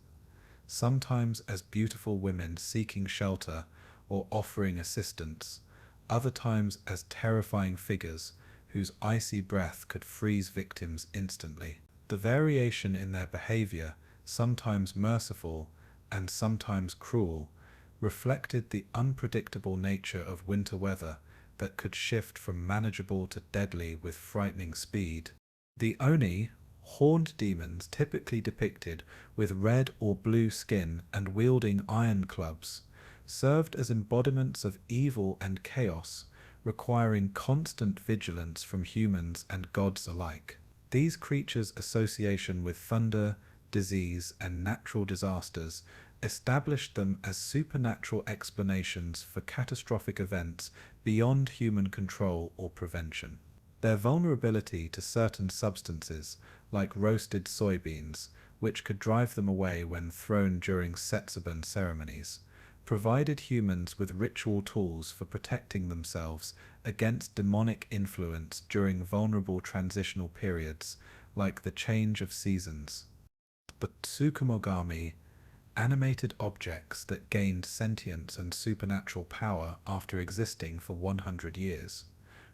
A: sometimes as beautiful women seeking shelter or offering assistance, other times as terrifying figures whose icy breath could freeze victims instantly. The variation in their behavior, sometimes merciful and sometimes cruel, reflected the unpredictable nature of winter weather that could shift from manageable to deadly with frightening speed. The Oni, horned demons typically depicted with red or blue skin and wielding iron clubs, served as embodiments of evil and chaos, requiring constant vigilance from humans and gods alike. These creatures' association with thunder, disease, and natural disasters, established them as supernatural explanations for catastrophic events beyond human control or prevention. Their vulnerability to certain substances, like roasted soybeans, which could drive them away when thrown during Setsuban ceremonies, provided humans with ritual tools for protecting themselves against demonic influence during vulnerable transitional periods, like the change of seasons. But Tsukumogami, animated objects that gained sentience and supernatural power after existing for 100 years,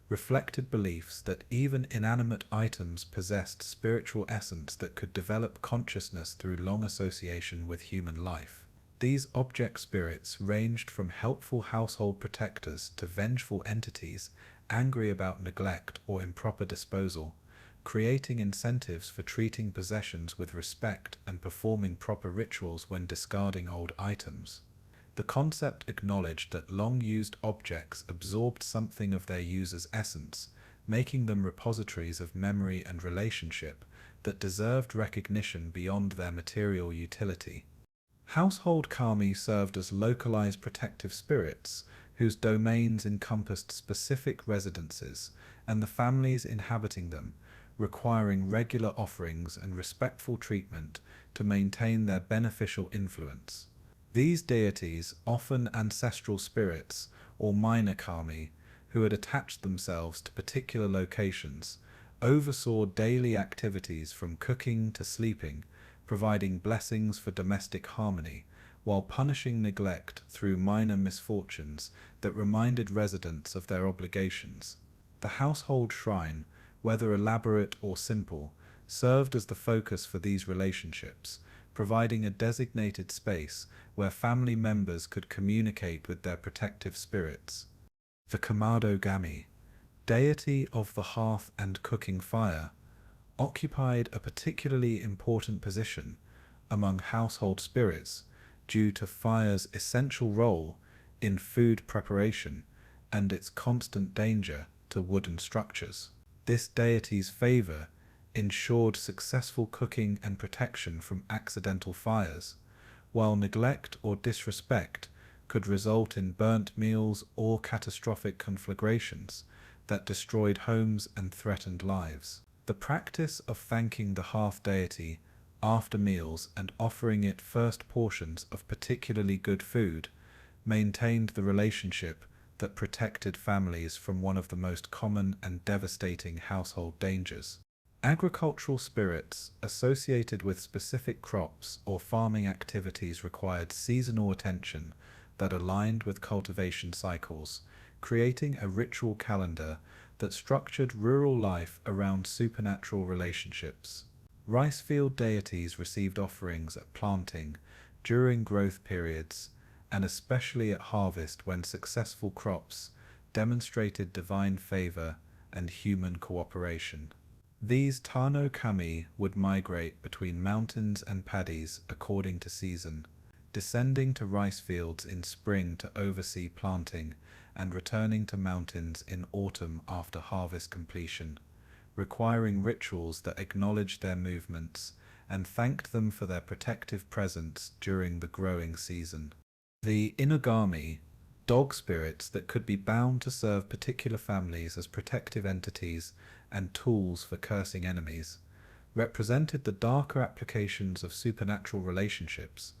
A: reflected beliefs that even inanimate items possessed spiritual essence that could develop consciousness through long association with human life. These object spirits ranged from helpful household protectors to vengeful entities angry about neglect or improper disposal, creating incentives for treating possessions with respect and performing proper rituals when discarding old items. The concept acknowledged that long-used objects absorbed something of their user's essence, making them repositories of memory and relationship that deserved recognition beyond their material utility. Household kami served as localized protective spirits, whose domains encompassed specific residences and the families inhabiting them, requiring regular offerings and respectful treatment to maintain their beneficial influence. These deities, often ancestral spirits or minor kami, who had attached themselves to particular locations, oversaw daily activities from cooking to sleeping, providing blessings for domestic harmony, while punishing neglect through minor misfortunes that reminded residents of their obligations. The household shrine, whether elaborate or simple, served as the focus for these relationships, providing a designated space where family members could communicate with their protective spirits. The Kamado-gami, deity of the hearth and cooking fire, occupied a particularly important position among household spirits due to fire's essential role in food preparation and its constant danger to wooden structures. This deity's favor ensured successful cooking and protection from accidental fires, while neglect or disrespect could result in burnt meals or catastrophic conflagrations that destroyed homes and threatened lives. The practice of thanking the hearth deity after meals and offering it first portions of particularly good food maintained the relationship that protected families from one of the most common and devastating household dangers. Agricultural spirits associated with specific crops or farming activities required seasonal attention that aligned with cultivation cycles, creating a ritual calendar that structured rural life around supernatural relationships. Rice field deities received offerings at planting, during growth periods, and especially at harvest when successful crops demonstrated divine favor and human cooperation. These Tano kami would migrate between mountains and paddies according to season, descending to rice fields in spring to oversee planting and returning to mountains in autumn after harvest completion, requiring rituals that acknowledged their movements and thanked them for their protective presence during the growing season. The Inugami, dog spirits that could be bound to serve particular families as protective entities and tools for cursing enemies, represented the darker applications of supernatural relationships,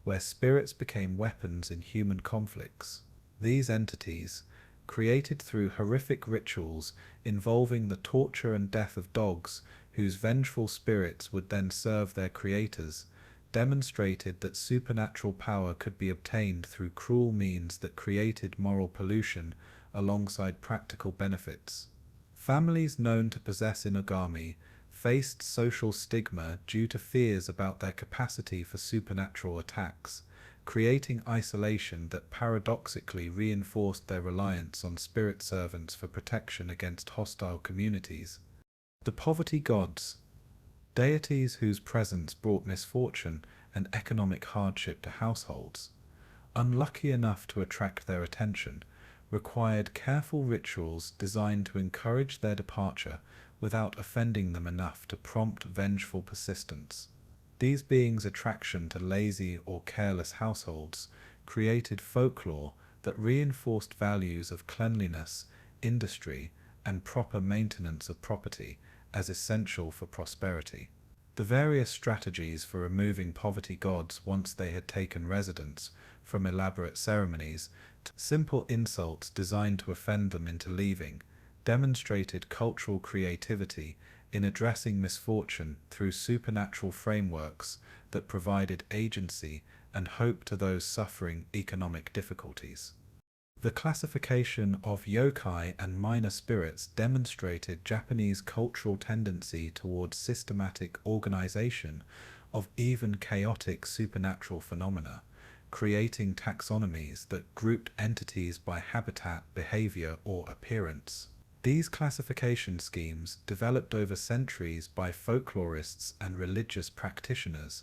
A: where spirits became weapons in human conflicts. These entities, created through horrific rituals involving the torture and death of dogs whose vengeful spirits would then serve their creators, demonstrated that supernatural power could be obtained through cruel means that created moral pollution alongside practical benefits. Families known to possess Inugami faced social stigma due to fears about their capacity for supernatural attacks, creating isolation that paradoxically reinforced their reliance on spirit servants for protection against hostile communities. The poverty gods, deities whose presence brought misfortune and economic hardship to households, unlucky enough to attract their attention, required careful rituals designed to encourage their departure without offending them enough to prompt vengeful persistence. These beings' attraction to lazy or careless households created folklore that reinforced values of cleanliness, industry, and proper maintenance of property as essential for prosperity. The various strategies for removing poverty gods once they had taken residence, from elaborate ceremonies to simple insults designed to offend them into leaving, demonstrated cultural creativity in addressing misfortune through supernatural frameworks that provided agency and hope to those suffering economic difficulties. The classification of yokai and minor spirits demonstrated Japanese cultural tendency towards systematic organization of even chaotic supernatural phenomena, creating taxonomies that grouped entities by habitat, behavior, or appearance. These classification schemes, developed over centuries by folklorists and religious practitioners,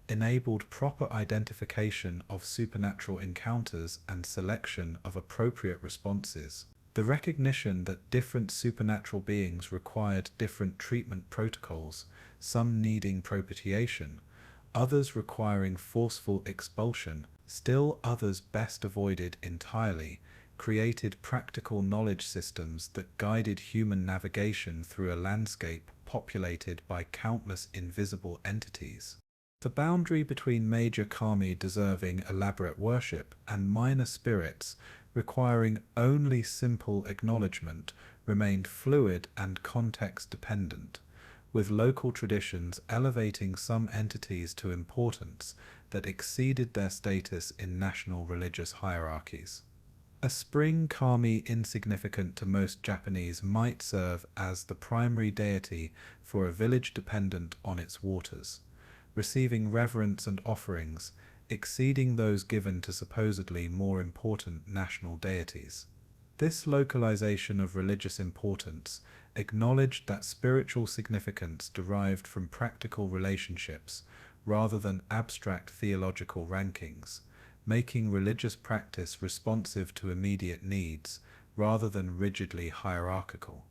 A: enabled proper identification of supernatural encounters and selection of appropriate responses. The recognition that different supernatural beings required different treatment protocols, some needing propitiation, others requiring forceful expulsion, still others best avoided entirely, created practical knowledge systems that guided human navigation through a landscape populated by countless invisible entities. The boundary between major kami deserving elaborate worship and minor spirits requiring only simple acknowledgement remained fluid and context-dependent, with local traditions elevating some entities to importance that exceeded their status in national religious hierarchies. A spring kami insignificant to most Japanese might serve as the primary deity for a village dependent on its waters, receiving reverence and offerings exceeding those given to supposedly more important national deities. This localization of religious importance acknowledged that spiritual significance derived from practical relationships rather than abstract theological rankings, making religious practice responsive to immediate needs rather than rigidly hierarchical.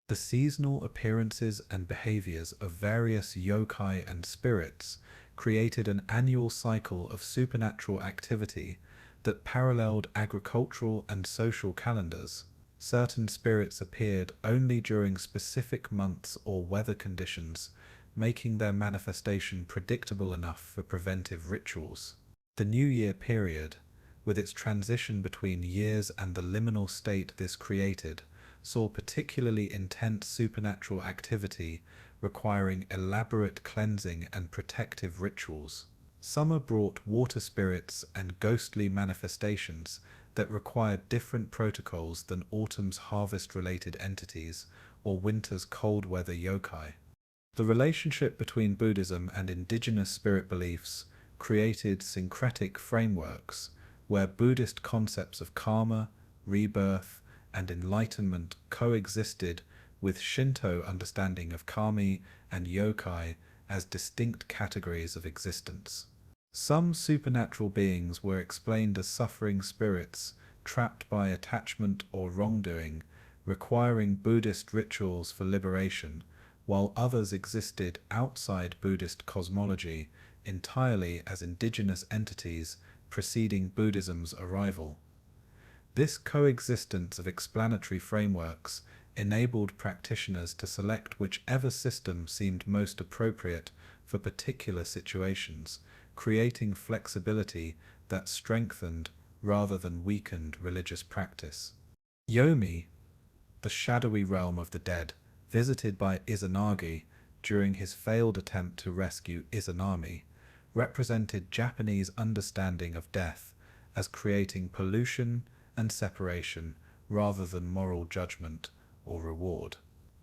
A: The seasonal appearances and behaviors of various yokai and spirits created an annual cycle of supernatural activity that paralleled agricultural and social calendars. Certain spirits appeared only during specific months or weather conditions, making their manifestation predictable enough for preventive rituals. The New Year period, with its transition between years and the liminal state this created, saw particularly intense supernatural activity requiring elaborate cleansing and protective rituals. Summer brought water spirits and ghostly manifestations that required different protocols than autumn's harvest-related entities or winter's cold-weather yokai. The relationship between Buddhism and indigenous spirit beliefs created syncretic frameworks where Buddhist concepts of karma, rebirth, and enlightenment coexisted with Shinto understanding of kami and yokai as distinct categories of existence. Some supernatural beings were explained as suffering spirits trapped by attachment or wrongdoing, requiring Buddhist rituals for liberation, while others existed outside Buddhist cosmology entirely as indigenous entities preceding Buddhism's arrival. This coexistence of explanatory frameworks enabled practitioners to select whichever system seemed most appropriate for particular situations, creating flexibility that strengthened rather than weakened religious practice. Yomi, the shadowy realm of the dead, visited by Izanagi during his failed attempt to rescue Izanami, represented Japanese understanding of death as creating pollution and separation rather than moral judgment or reward.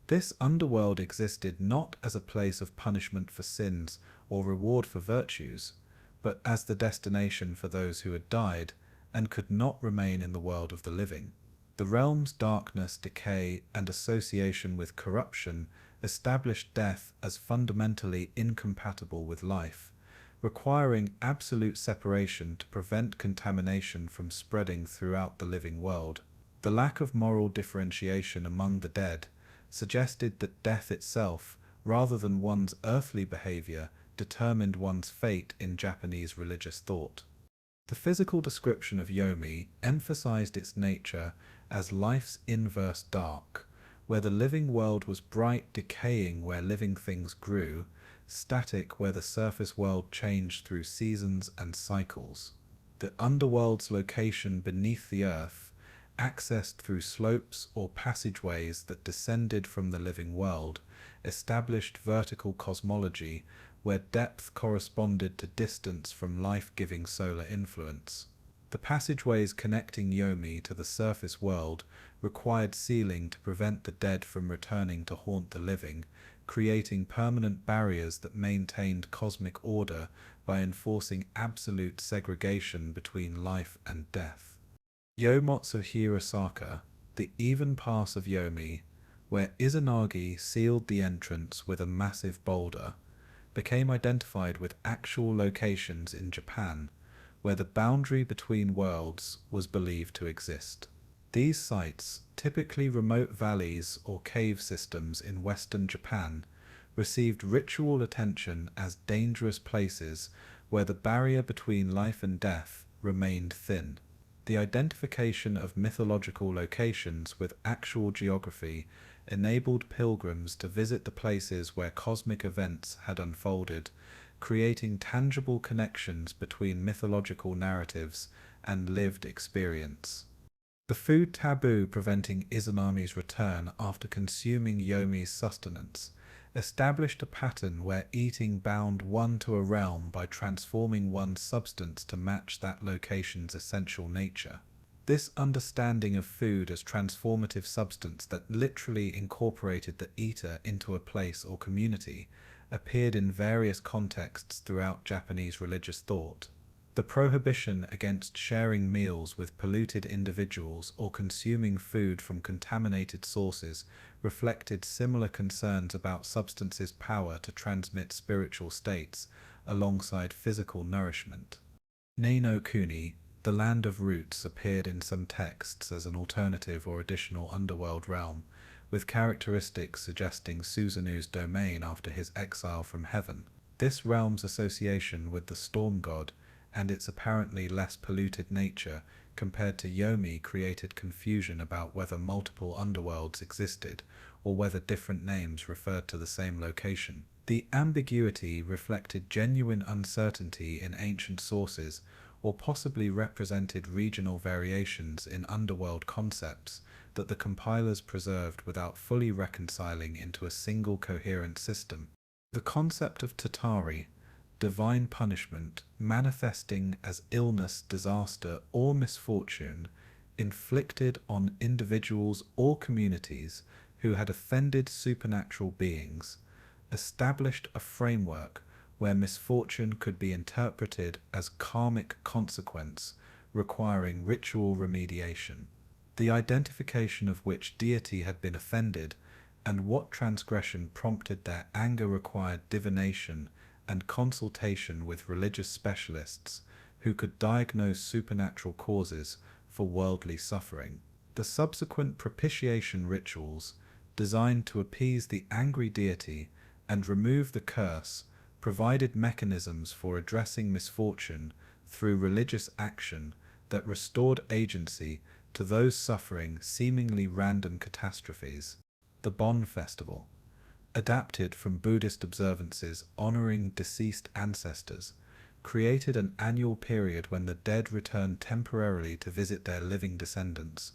A: This underworld existed not as a place of punishment for sins or reward for virtues, but as the destination for those who had died and could not remain in the world of the living. The realm's darkness, decay, and association with corruption established death as fundamentally incompatible with life, requiring absolute separation to prevent contamination from spreading throughout the living world. The lack of moral differentiation among the dead suggested that death itself, rather than one's earthly behavior, determined one's fate in Japanese religious thought. The physical description of Yomi emphasized its nature as life's inverse dark, where the living world was bright, decaying where living things grew, static where the surface world changed through seasons and cycles. The underworld's location beneath the earth, accessed through slopes or passageways that descended from the living world, established vertical cosmology where depth corresponded to distance from life-giving solar influence. The passageways connecting Yomi to the surface world required sealing to prevent the dead from returning to haunt the living, creating permanent barriers that maintained cosmic order by enforcing absolute segregation between life and death. Yomotsu Hirosaka, the even pass of Yomi, where Izanagi sealed the entrance with a massive boulder, became identified with actual locations in Japan, where the boundary between worlds was believed to exist. These sites, typically remote valleys or cave systems in western Japan, received ritual attention as dangerous places where the barrier between life and death remained thin. The identification of mythological locations with actual geography enabled pilgrims to visit the places where cosmic events had unfolded, creating tangible connections between mythological narratives and lived experience. The food taboo preventing Izanami's return after consuming Yomi's sustenance established a pattern where eating bound one to a realm by transforming one's substance to match that location's essential nature. This understanding of food as transformative substance that literally incorporated the eater into a place or community appeared in various contexts throughout Japanese religious thought. The prohibition against sharing meals with polluted individuals or consuming food from contaminated sources reflected similar concerns about substances' power to transmit spiritual states alongside physical nourishment. Neino Kuni, the land of roots, appeared in some texts as an alternative or additional underworld realm, with characteristics suggesting Susanoo's domain after his exile from heaven. This realm's association with the storm god and its apparently less polluted nature compared to Yomi created confusion about whether multiple underworlds existed or whether different names referred to the same location. The ambiguity reflected genuine uncertainty in ancient sources or possibly represented regional variations in underworld concepts that the compilers preserved without fully reconciling into a single coherent system. The concept of Tatari, divine punishment, manifesting as illness, disaster, or misfortune inflicted on individuals or communities who had offended supernatural beings, established a framework where misfortune could be interpreted as karmic consequence requiring ritual remediation. The identification of which deity had been offended and what transgression prompted their anger required divination and consultation with religious specialists who could diagnose supernatural causes for worldly suffering. The subsequent propitiation rituals, designed to appease the angry deity and remove the curse, provided mechanisms for addressing misfortune through religious action that restored agency to those suffering seemingly random catastrophes. The Bon Festival, adapted from Buddhist observances honoring deceased ancestors, created an annual period when the dead returned temporarily to visit their living descendants.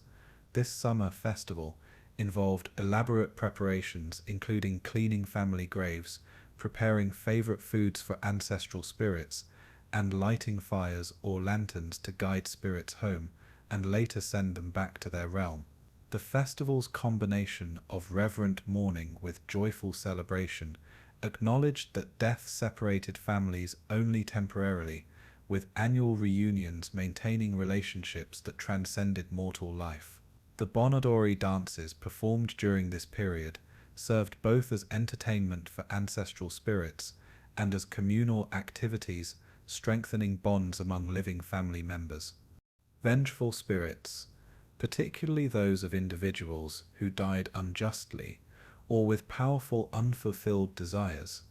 A: This summer festival involved elaborate preparations including cleaning family graves, preparing favorite foods for ancestral spirits, and lighting fires or lanterns to guide spirits home and later send them back to their realm. The festival's combination of reverent mourning with joyful celebration acknowledged that death separated families only temporarily, with annual reunions maintaining relationships that transcended mortal life. The Bonodori dances performed during this period served both as entertainment for ancestral spirits and as communal activities, strengthening bonds among living family members. Vengeful spirits, particularly those of individuals who died unjustly or with powerful unfulfilled desires,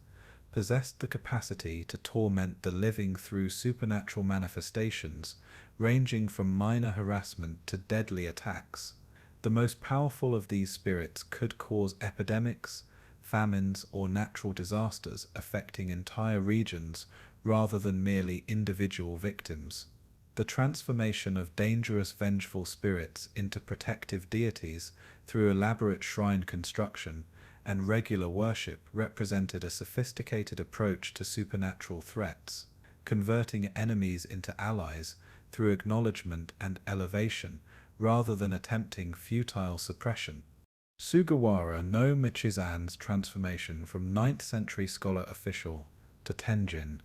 A: possessed the capacity to torment the living through supernatural manifestations, ranging from minor harassment to deadly attacks. The most powerful of these spirits could cause epidemics, famines, or natural disasters affecting entire regions rather than merely individual victims. The transformation of dangerous vengeful spirits into protective deities through elaborate shrine construction and regular worship represented a sophisticated approach to supernatural threats, converting enemies into allies through acknowledgement and elevation rather than attempting futile suppression. Sugawara no Michisan's transformation from 9th century scholar official to Tenjin,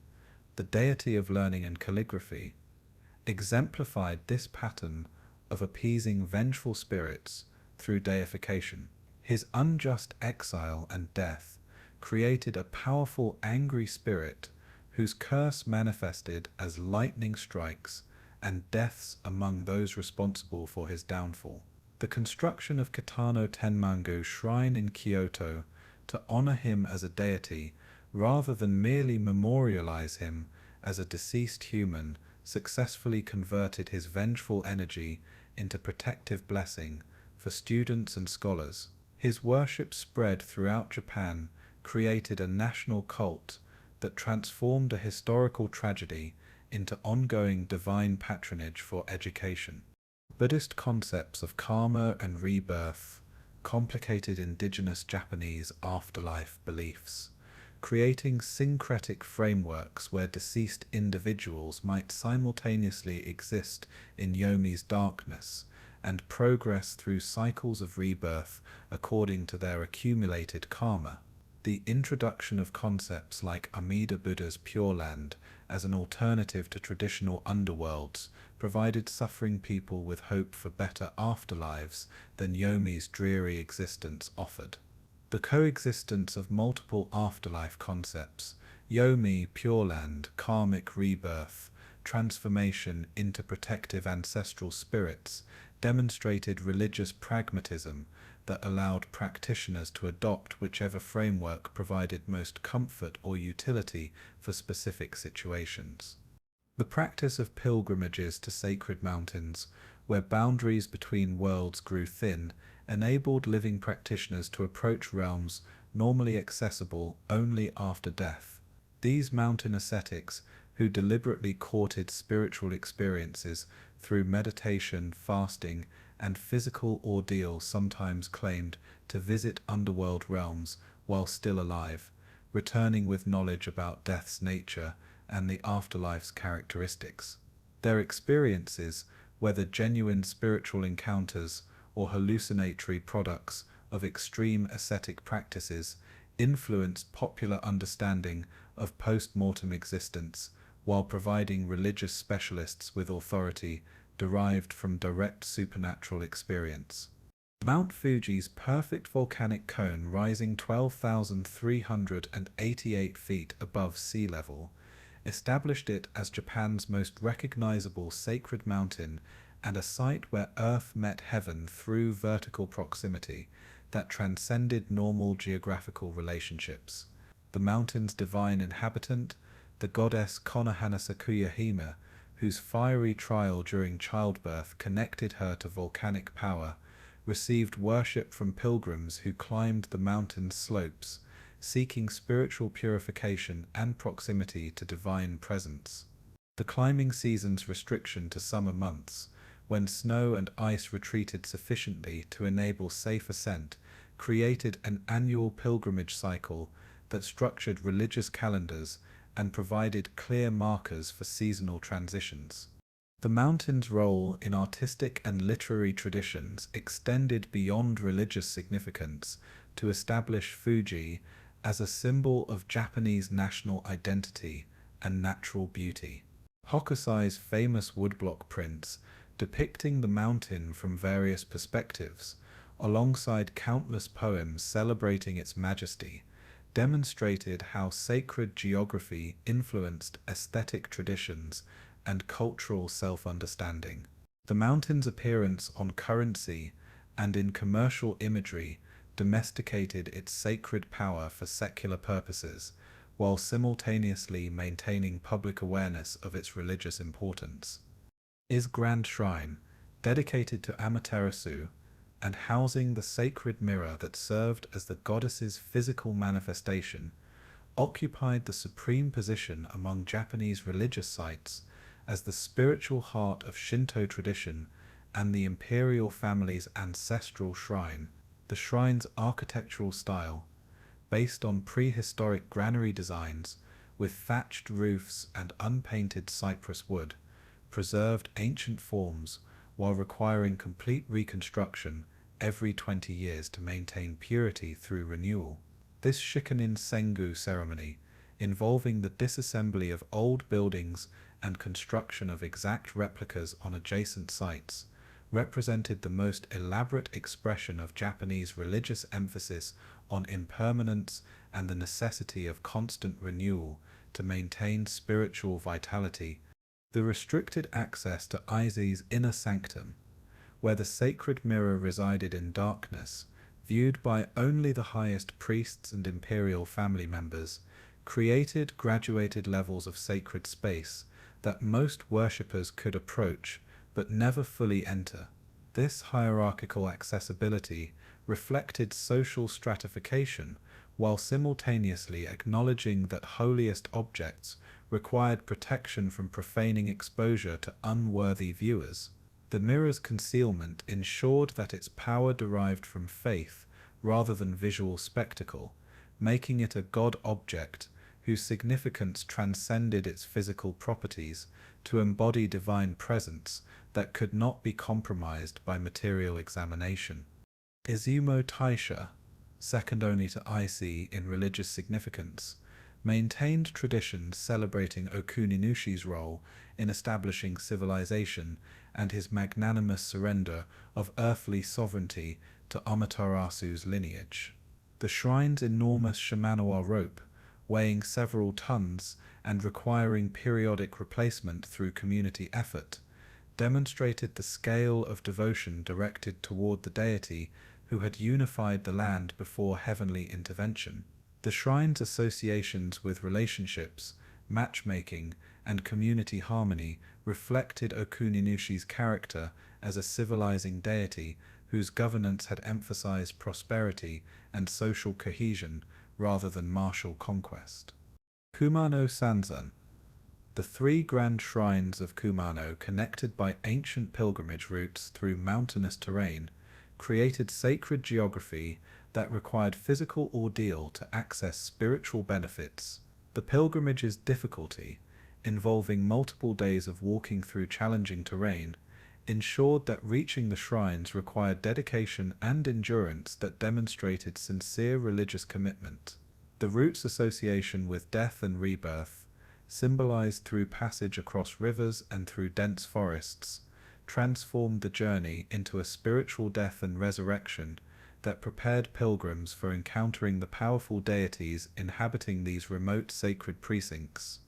A: the deity of learning and calligraphy, exemplified this pattern of appeasing vengeful spirits through deification. His unjust exile and death created a powerful angry spirit whose curse manifested as lightning strikes and deaths among those responsible for his downfall. The construction of Kitano Tenmangu Shrine in Kyoto to honor him as a deity rather than merely memorialize him as a deceased human successfully converted his vengeful energy into protective blessing for students and scholars. His worship spread throughout Japan, created a national cult that transformed a historical tragedy into ongoing divine patronage for education. Buddhist concepts of karma and rebirth complicated indigenous Japanese afterlife beliefs, creating syncretic frameworks where deceased individuals might simultaneously exist in Yomi's darkness and progress through cycles of rebirth according to their accumulated karma. The introduction of concepts like Amida Buddha's Pure Land as an alternative to traditional underworlds provided suffering people with hope for better afterlives than Yomi's dreary existence offered. The coexistence of multiple afterlife concepts, Yomi, Pure Land, karmic rebirth, transformation into protective ancestral spirits, demonstrated religious pragmatism that allowed practitioners to adopt whichever framework provided most comfort or utility for specific situations. The practice of pilgrimages to sacred mountains, where boundaries between worlds grew thin, enabled living practitioners to approach realms normally accessible only after death. These mountain ascetics, who deliberately courted spiritual experiences through meditation, fasting, and physical ordeal, sometimes claimed to visit underworld realms while still alive, returning with knowledge about death's nature and the afterlife's characteristics. Their experiences, whether genuine spiritual encounters or hallucinatory products of extreme ascetic practices, influenced popular understanding of post-mortem existence while providing religious specialists with authority derived from direct supernatural experience. Mount Fuji's perfect volcanic cone, rising 12,388 feet above sea level, established it as Japan's most recognizable sacred mountain and a site where Earth met heaven through vertical proximity that transcended normal geographical relationships. The mountain's divine inhabitant, the goddess Konohana Sakuyahime, whose fiery trial during childbirth connected her to volcanic power, received worship from pilgrims who climbed the mountain's slopes, seeking spiritual purification and proximity to divine presence. The climbing season's restriction to summer months, when snow and ice retreated sufficiently to enable safe ascent, created an annual pilgrimage cycle that structured religious calendars and provided clear markers for seasonal transitions. The mountain's role in artistic and literary traditions extended beyond religious significance to establish Fuji as a symbol of Japanese national identity and natural beauty. Hokusai's famous woodblock prints depicting the mountain from various perspectives, alongside countless poems celebrating its majesty, demonstrated how sacred geography influenced aesthetic traditions and cultural self-understanding. The mountain's appearance on currency and in commercial imagery domesticated its sacred power for secular purposes, while simultaneously maintaining public awareness of its religious importance. Is Grand Shrine, dedicated to Amaterasu and housing the sacred mirror that served as the goddess's physical manifestation, occupied the supreme position among Japanese religious sites as the spiritual heart of Shinto tradition and the imperial family's ancestral shrine. The shrine's architectural style, based on prehistoric granary designs with thatched roofs and unpainted cypress wood, preserved ancient forms while requiring complete reconstruction every 20 years to maintain purity through renewal. This Shikonin Sengu ceremony, involving the disassembly of old buildings and construction of exact replicas on adjacent sites, represented the most elaborate expression of Japanese religious emphasis on impermanence and the necessity of constant renewal to maintain spiritual vitality. The restricted access to Izi's inner sanctum, where the sacred mirror resided in darkness, viewed by only the highest priests and imperial family members, created graduated levels of sacred space that most worshippers could approach but never fully enter. This hierarchical accessibility reflected social stratification while simultaneously acknowledging that holiest objects required protection from profaning exposure to unworthy viewers. The mirror's concealment ensured that its power derived from faith rather than visual spectacle, making it a god object whose significance transcended its physical properties to embody divine presence that could not be compromised by material examination. Izumo Taisha, second only to Ise in religious significance, maintained traditions celebrating Okuninushi's role in establishing civilization and his magnanimous surrender of earthly sovereignty to Amaterasu's lineage. The shrine's enormous Shimanoa rope, weighing several tons and requiring periodic replacement through community effort, demonstrated the scale of devotion directed toward the deity who had unified the land before heavenly intervention. The shrine's associations with relationships, matchmaking, and community harmony reflected Okuninushi's character as a civilizing deity whose governance had emphasized prosperity and social cohesion rather than martial conquest. Kumano Sanzan. The three grand shrines of Kumano, connected by ancient pilgrimage routes through mountainous terrain, created sacred geography that required physical ordeal to access spiritual benefits. The pilgrimage's difficulty, involving multiple days of walking through challenging terrain, ensured that reaching the shrines required dedication and endurance that demonstrated sincere religious commitment. The route's association with death and rebirth, symbolized through passage across rivers and through dense forests, transformed the journey into a spiritual death and resurrection that prepared pilgrims for encountering the powerful deities inhabiting these remote sacred precincts.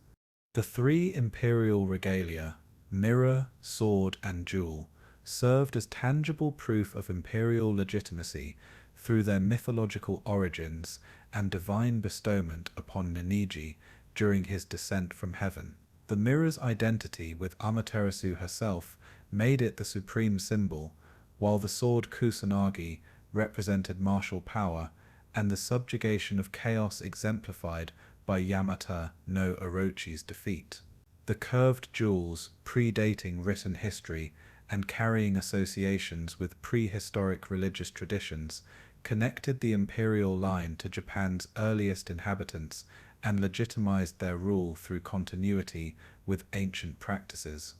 A: The three imperial regalia, mirror, sword, and jewel, served as tangible proof of imperial legitimacy through their mythological origins and divine bestowment upon Ninigi during his descent from heaven. The mirror's identity with Amaterasu herself made it the supreme symbol, while the sword Kusanagi represented martial power and the subjugation of chaos exemplified by Yamata no Orochi's defeat. The curved jewels, predating written history and carrying associations with prehistoric religious traditions, connected the imperial line to Japan's earliest inhabitants and legitimized their rule through continuity with ancient practices.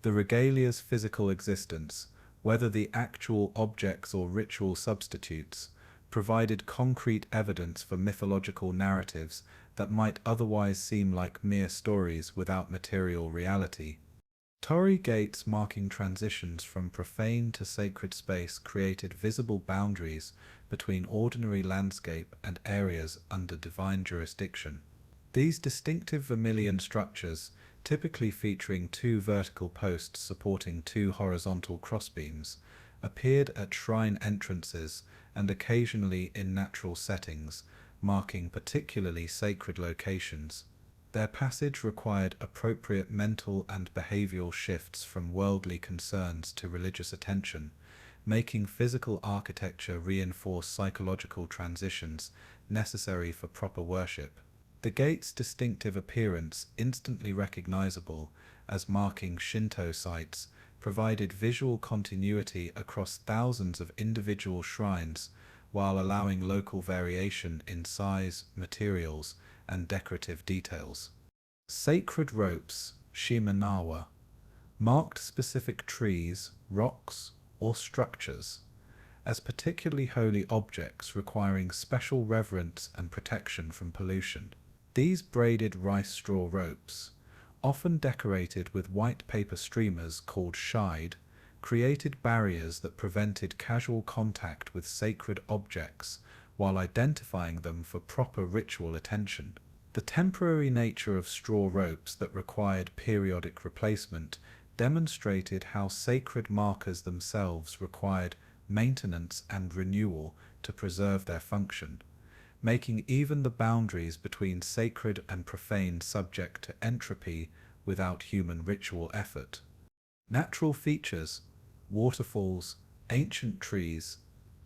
A: The regalia's physical existence, whether the actual objects or ritual substitutes, provided concrete evidence for mythological narratives that might otherwise seem like mere stories without material reality. Torii gates marking transitions from profane to sacred space created visible boundaries between ordinary landscape and areas under divine jurisdiction. These distinctive vermilion structures, typically featuring two vertical posts supporting two horizontal crossbeams, appeared at shrine entrances and occasionally in natural settings, marking particularly sacred locations. Their passage required appropriate mental and behavioral shifts from worldly concerns to religious attention, making physical architecture reinforce psychological transitions necessary for proper worship. The gate's distinctive appearance, instantly recognizable as marking Shinto sites, provided visual continuity across thousands of individual shrines while allowing local variation in size, materials, and decorative details. Sacred ropes, Shimenawa, marked specific trees, rocks, or structures as particularly holy objects requiring special reverence and protection from pollution. These braided rice straw ropes, often decorated with white paper streamers called shide, created barriers that prevented casual contact with sacred objects while identifying them for proper ritual attention. The temporary nature of straw ropes that required periodic replacement demonstrated how sacred markers themselves required maintenance and renewal to preserve their function, making even the boundaries between sacred and profane subject to entropy without human ritual effort. Natural features, waterfalls, ancient trees,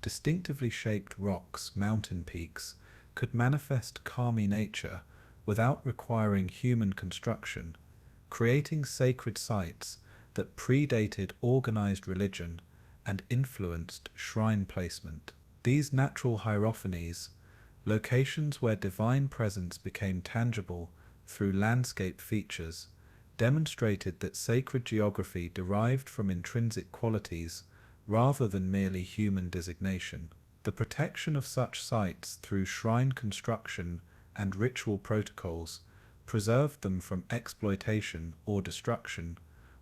A: distinctively shaped rocks, mountain peaks, could manifest calming nature without requiring human construction, creating sacred sites that predated organized religion and influenced shrine placement. These natural hierophanies, locations where divine presence became tangible through landscape features, demonstrated that sacred geography derived from intrinsic qualities rather than merely human designation. The protection of such sites through shrine construction and ritual protocols preserved them from exploitation or destruction,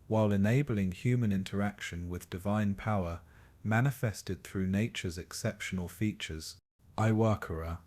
A: while enabling human interaction with divine power manifested through nature's exceptional features. Iwakura,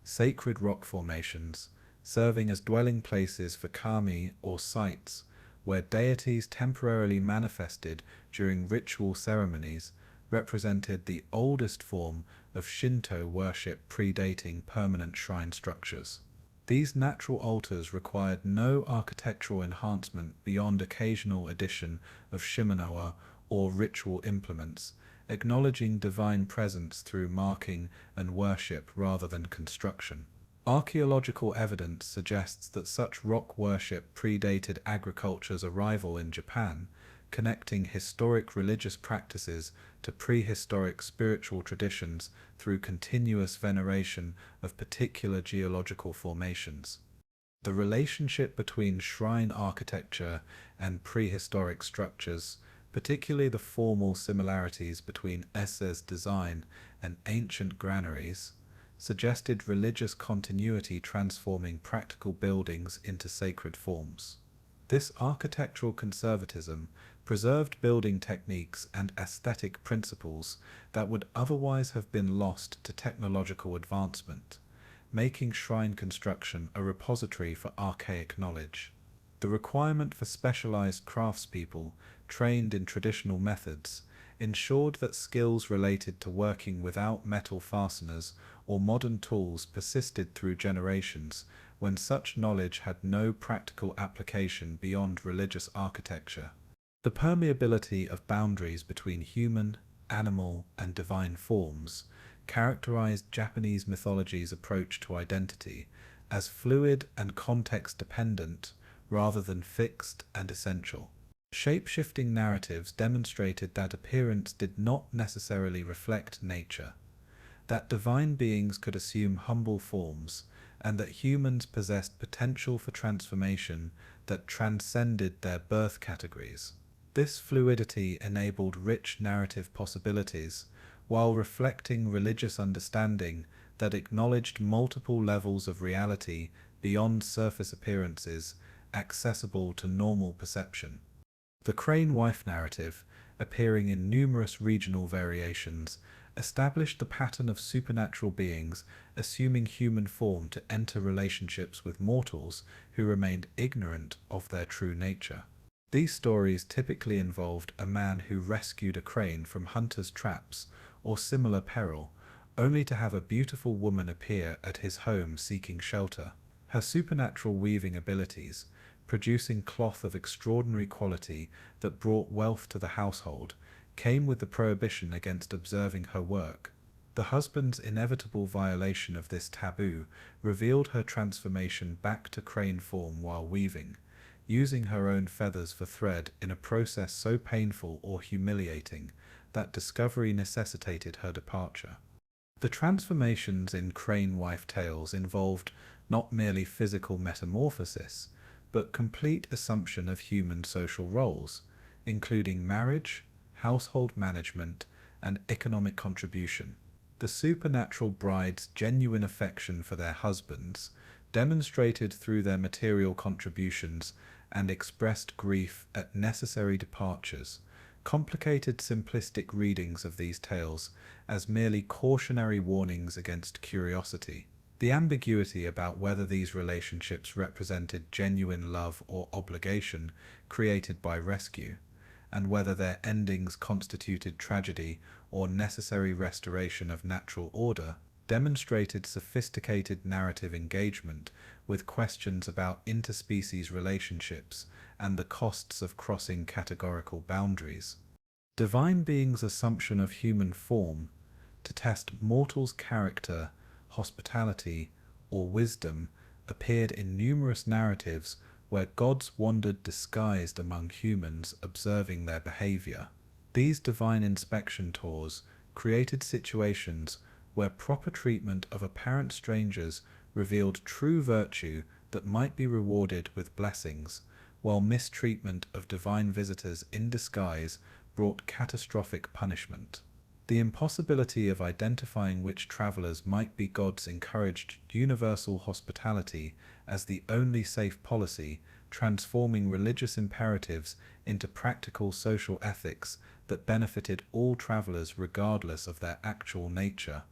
A: sacred rock formations, serving as dwelling places for kami or sites where deities temporarily manifested during ritual ceremonies, represented the oldest form of Shinto worship predating permanent shrine structures. These natural altars required no architectural enhancement beyond occasional addition of shimanoa or ritual implements, acknowledging divine presence through marking and worship rather than construction. Archaeological evidence suggests that such rock worship predated agriculture's arrival in Japan, connecting historic religious practices to prehistoric spiritual traditions through continuous veneration of particular geological formations. The relationship between shrine architecture and prehistoric structures, particularly the formal similarities between Esse's design and ancient granaries, suggested religious continuity transforming practical buildings into sacred forms. This architectural conservatism preserved building techniques and aesthetic principles that would otherwise have been lost to technological advancement, making shrine construction a repository for archaic knowledge. The requirement for specialized craftspeople trained in traditional methods ensured that skills related to working without metal fasteners or modern tools persisted through generations when such knowledge had no practical application beyond religious architecture. The permeability of boundaries between human, animal, and divine forms characterized Japanese mythology's approach to identity as fluid and context-dependent rather than fixed and essential. Shape-shifting narratives demonstrated that appearance did not necessarily reflect nature, that divine beings could assume humble forms, and that humans possessed potential for transformation that transcended their birth categories. This fluidity enabled rich narrative possibilities, while reflecting religious understanding that acknowledged multiple levels of reality beyond surface appearances accessible to normal perception. The crane wife narrative, appearing in numerous regional variations, established the pattern of supernatural beings assuming human form to enter relationships with mortals who remained ignorant of their true nature. These stories typically involved a man who rescued a crane from hunters' traps or similar peril, only to have a beautiful woman appear at his home seeking shelter. Her supernatural weaving abilities, producing cloth of extraordinary quality that brought wealth to the household, came with the prohibition against observing her work. The husband's inevitable violation of this taboo revealed her transformation back to crane form while weaving, using her own feathers for thread in a process so painful or humiliating that discovery necessitated her departure. The transformations in crane wife tales involved not merely physical metamorphosis, but complete assumption of human social roles, including marriage, household management, and economic contribution. The supernatural bride's genuine affection for their husbands, demonstrated through their material contributions and expressed grief at necessary departures, complicated simplistic readings of these tales as merely cautionary warnings against curiosity. The ambiguity about whether these relationships represented genuine love or obligation created by rescue, and whether their endings constituted tragedy or necessary restoration of natural order, demonstrated sophisticated narrative engagement with questions about interspecies relationships and the costs of crossing categorical boundaries. Divine beings' assumption of human form to test mortals' character, hospitality, or wisdom appeared in numerous narratives where gods wandered disguised among humans observing their behavior. These divine inspection tours created situations where proper treatment of apparent strangers revealed true virtue that might be rewarded with blessings, while mistreatment of divine visitors in disguise brought catastrophic punishment. The impossibility of identifying which travelers might be gods encouraged universal hospitality as the only safe policy, transforming religious imperatives into practical social ethics that benefited all travelers regardless of their actual nature.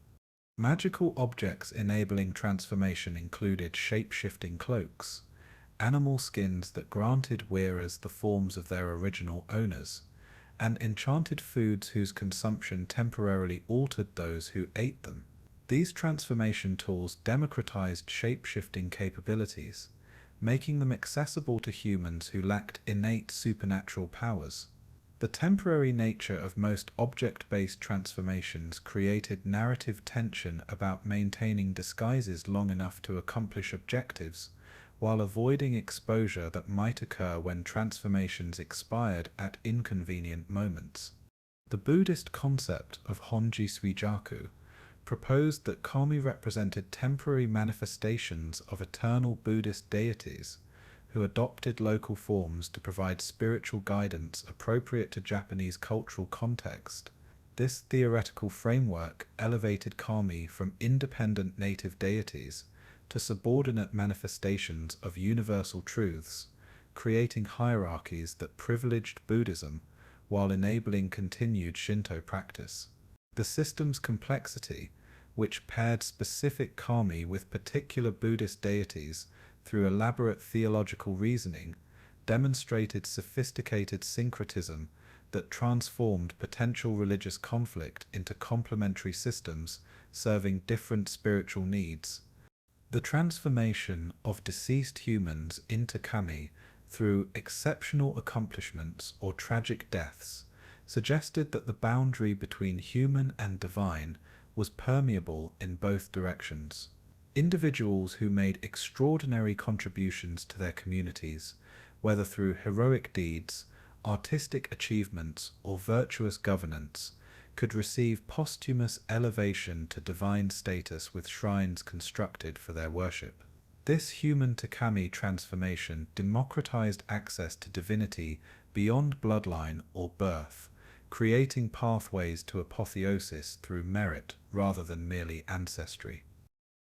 A: Magical objects enabling transformation included shape-shifting cloaks, animal skins that granted wearers the forms of their original owners, and enchanted foods whose consumption temporarily altered those who ate them. These transformation tools democratized shape-shifting capabilities, making them accessible to humans who lacked innate supernatural powers. The temporary nature of most object-based transformations created narrative tension about maintaining disguises long enough to accomplish objectives, while avoiding exposure that might occur when transformations expired at inconvenient moments. The Buddhist concept of Honji Suijaku proposed that kami represented temporary manifestations of eternal Buddhist deities who adopted local forms to provide spiritual guidance appropriate to Japanese cultural context. This theoretical framework elevated kami from independent native deities to subordinate manifestations of universal truths, creating hierarchies that privileged Buddhism while enabling continued Shinto practice. The system's complexity, which paired specific kami with particular Buddhist deities through elaborate theological reasoning, demonstrated sophisticated syncretism that transformed potential religious conflict into complementary systems serving different spiritual needs. The transformation of deceased humans into kami through exceptional accomplishments or tragic deaths suggested that the boundary between human and divine was permeable in both directions. Individuals who made extraordinary contributions to their communities, whether through heroic deeds, artistic achievements, or virtuous governance, could receive posthumous elevation to divine status with shrines constructed for their worship. This human-to-kami transformation democratized access to divinity beyond bloodline or birth, creating pathways to apotheosis through merit rather than merely ancestry.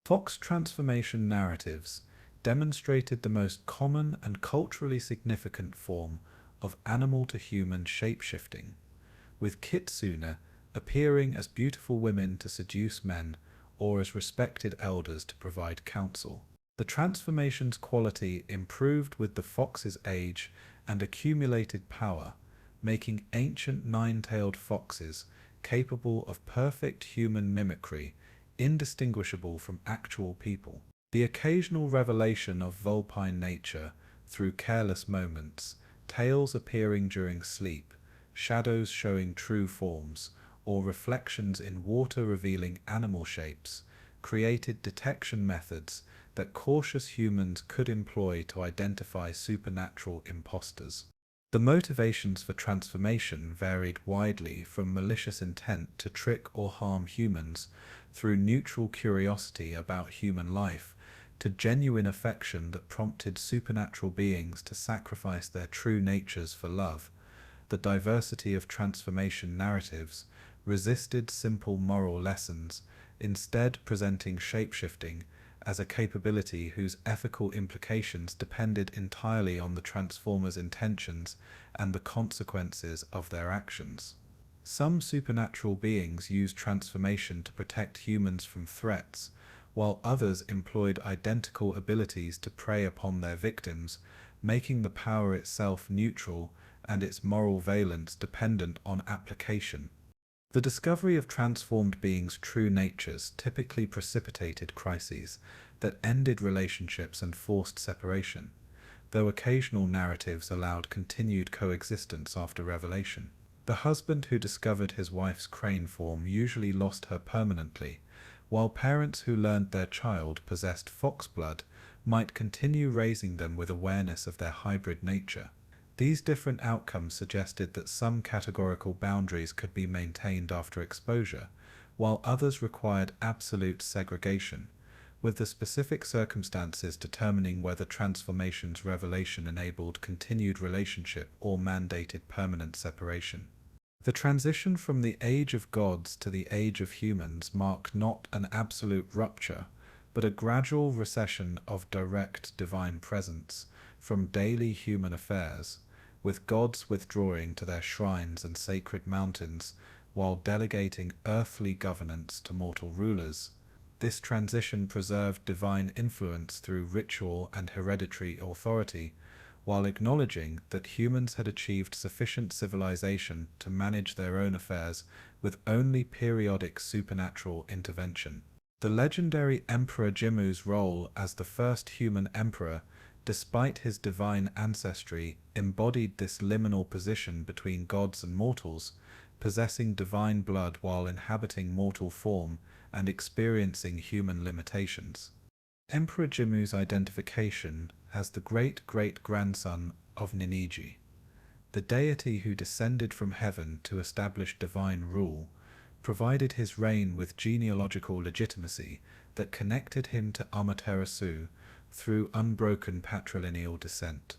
A: Fox transformation narratives demonstrated the most common and culturally significant form of animal-to-human shape-shifting, with kitsune appearing as beautiful women to seduce men or as respected elders to provide counsel. The transformation's quality improved with the fox's age and accumulated power, making ancient nine-tailed foxes capable of perfect human mimicry indistinguishable from actual people. The occasional revelation of vulpine nature through careless moments, tales appearing during sleep, shadows showing true forms, or reflections in water revealing animal shapes, created detection methods that cautious humans could employ to identify supernatural imposters. The motivations for transformation varied widely, from malicious intent to trick or harm humans, through neutral curiosity about human life, to genuine affection that prompted supernatural beings to sacrifice their true natures for love. The diversity of transformation narratives resisted simple moral lessons, instead presenting shapeshifting as a capability whose ethical implications depended entirely on the transformers' intentions and the consequences of their actions. Some supernatural beings used transformation to protect humans from threats, while others employed identical abilities to prey upon their victims, making the power itself neutral and its moral valence dependent on application. The discovery of transformed beings' true natures typically precipitated crises that ended relationships and forced separation, though occasional narratives allowed continued coexistence after revelation. The husband who discovered his wife's crane form usually lost her permanently, while parents who learned their child possessed fox blood might continue raising them with awareness of their hybrid nature. These different outcomes suggested that some categorical boundaries could be maintained after exposure, while others required absolute segregation, with the specific circumstances determining whether transformation's revelation enabled continued relationship or mandated permanent separation. The transition from the age of gods to the age of humans marked not an absolute rupture, but a gradual recession of direct divine presence from daily human affairs, with gods withdrawing to their shrines and sacred mountains while delegating earthly governance to mortal rulers. This transition preserved divine influence through ritual and hereditary authority, while acknowledging that humans had achieved sufficient civilization to manage their own affairs with only periodic supernatural intervention. The legendary Emperor Jimmu's role as the first human emperor, despite his divine ancestry, embodied this liminal position between gods and mortals, possessing divine blood while inhabiting mortal form and experiencing human limitations. Emperor Jimmu's identification as the great-great-grandson of Ninigi, the deity who descended from heaven to establish divine rule, provided his reign with genealogical legitimacy that connected him to Amaterasu through unbroken patrilineal descent.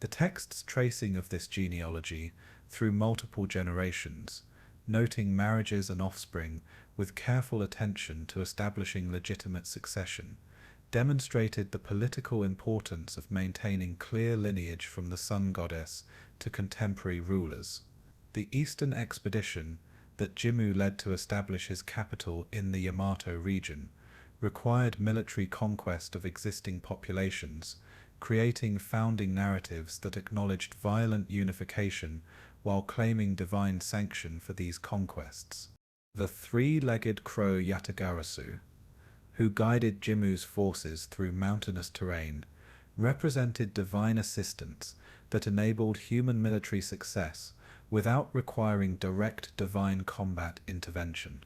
A: The text's tracing of this genealogy through multiple generations, noting marriages and offspring with careful attention to establishing legitimate succession, demonstrated the political importance of maintaining clear lineage from the sun goddess to contemporary rulers. The eastern expedition that Jimmu led to establish his capital in the Yamato region required military conquest of existing populations, creating founding narratives that acknowledged violent unification while claiming divine sanction for these conquests. The three-legged crow Yatagarasu, who guided Jimmu's forces through mountainous terrain, represented divine assistance that enabled human military success without requiring direct divine combat intervention.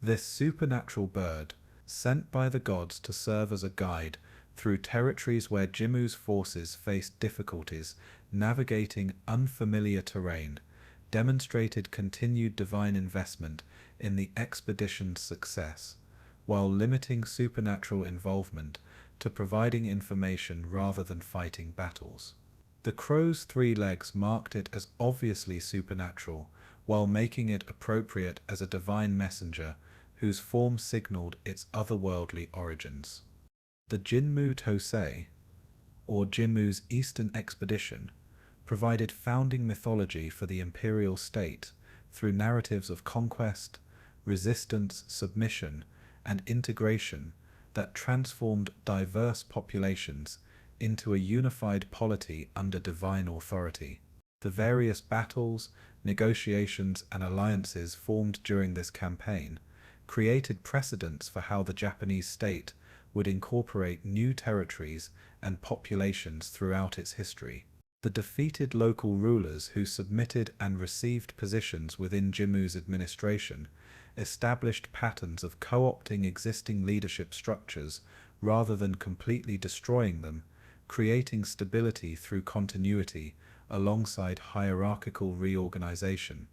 A: This supernatural bird, sent by the gods to serve as a guide through territories where Jimmu's forces faced difficulties navigating unfamiliar terrain, demonstrated continued divine investment in the expedition's success, while limiting supernatural involvement to providing information rather than fighting battles. The crow's three legs marked it as obviously supernatural, while making it appropriate as a divine messenger whose form signaled its otherworldly origins. The Jinmu Tosei, or Jimmu's Eastern Expedition, provided founding mythology for the imperial state through narratives of conquest, resistance, submission, and integration that transformed diverse populations into a unified polity under divine authority. The various battles, negotiations, and alliances formed during this campaign created precedents for how the Japanese state would incorporate new territories and populations throughout its history. The defeated local rulers who submitted and received positions within Jimmu's administration established patterns of co-opting existing leadership structures rather than completely destroying them, creating stability through continuity alongside hierarchical reorganization.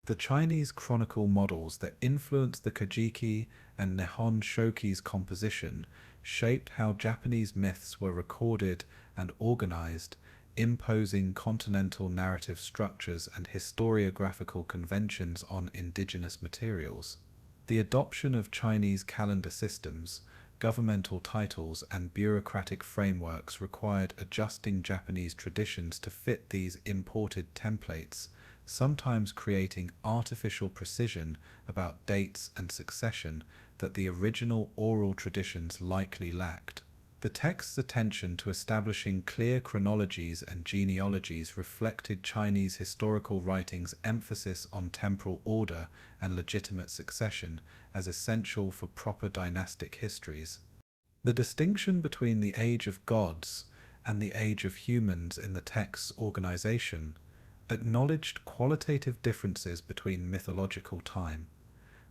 A: The Chinese chronicle models that influenced the Kojiki and Nihon Shoki's composition shaped how Japanese myths were recorded and organized, imposing continental narrative structures and historiographical conventions on indigenous materials. The adoption of Chinese calendar systems, governmental titles, and bureaucratic frameworks required adjusting Japanese traditions to fit these imported templates, sometimes creating artificial precision about dates and succession that the original oral traditions likely lacked. The text's attention to establishing clear chronologies and genealogies reflected Chinese historical writing's emphasis on temporal order and legitimate succession as essential for proper dynastic histories. The distinction between the age of gods and the age of humans in the text's organization acknowledged qualitative differences between mythological time,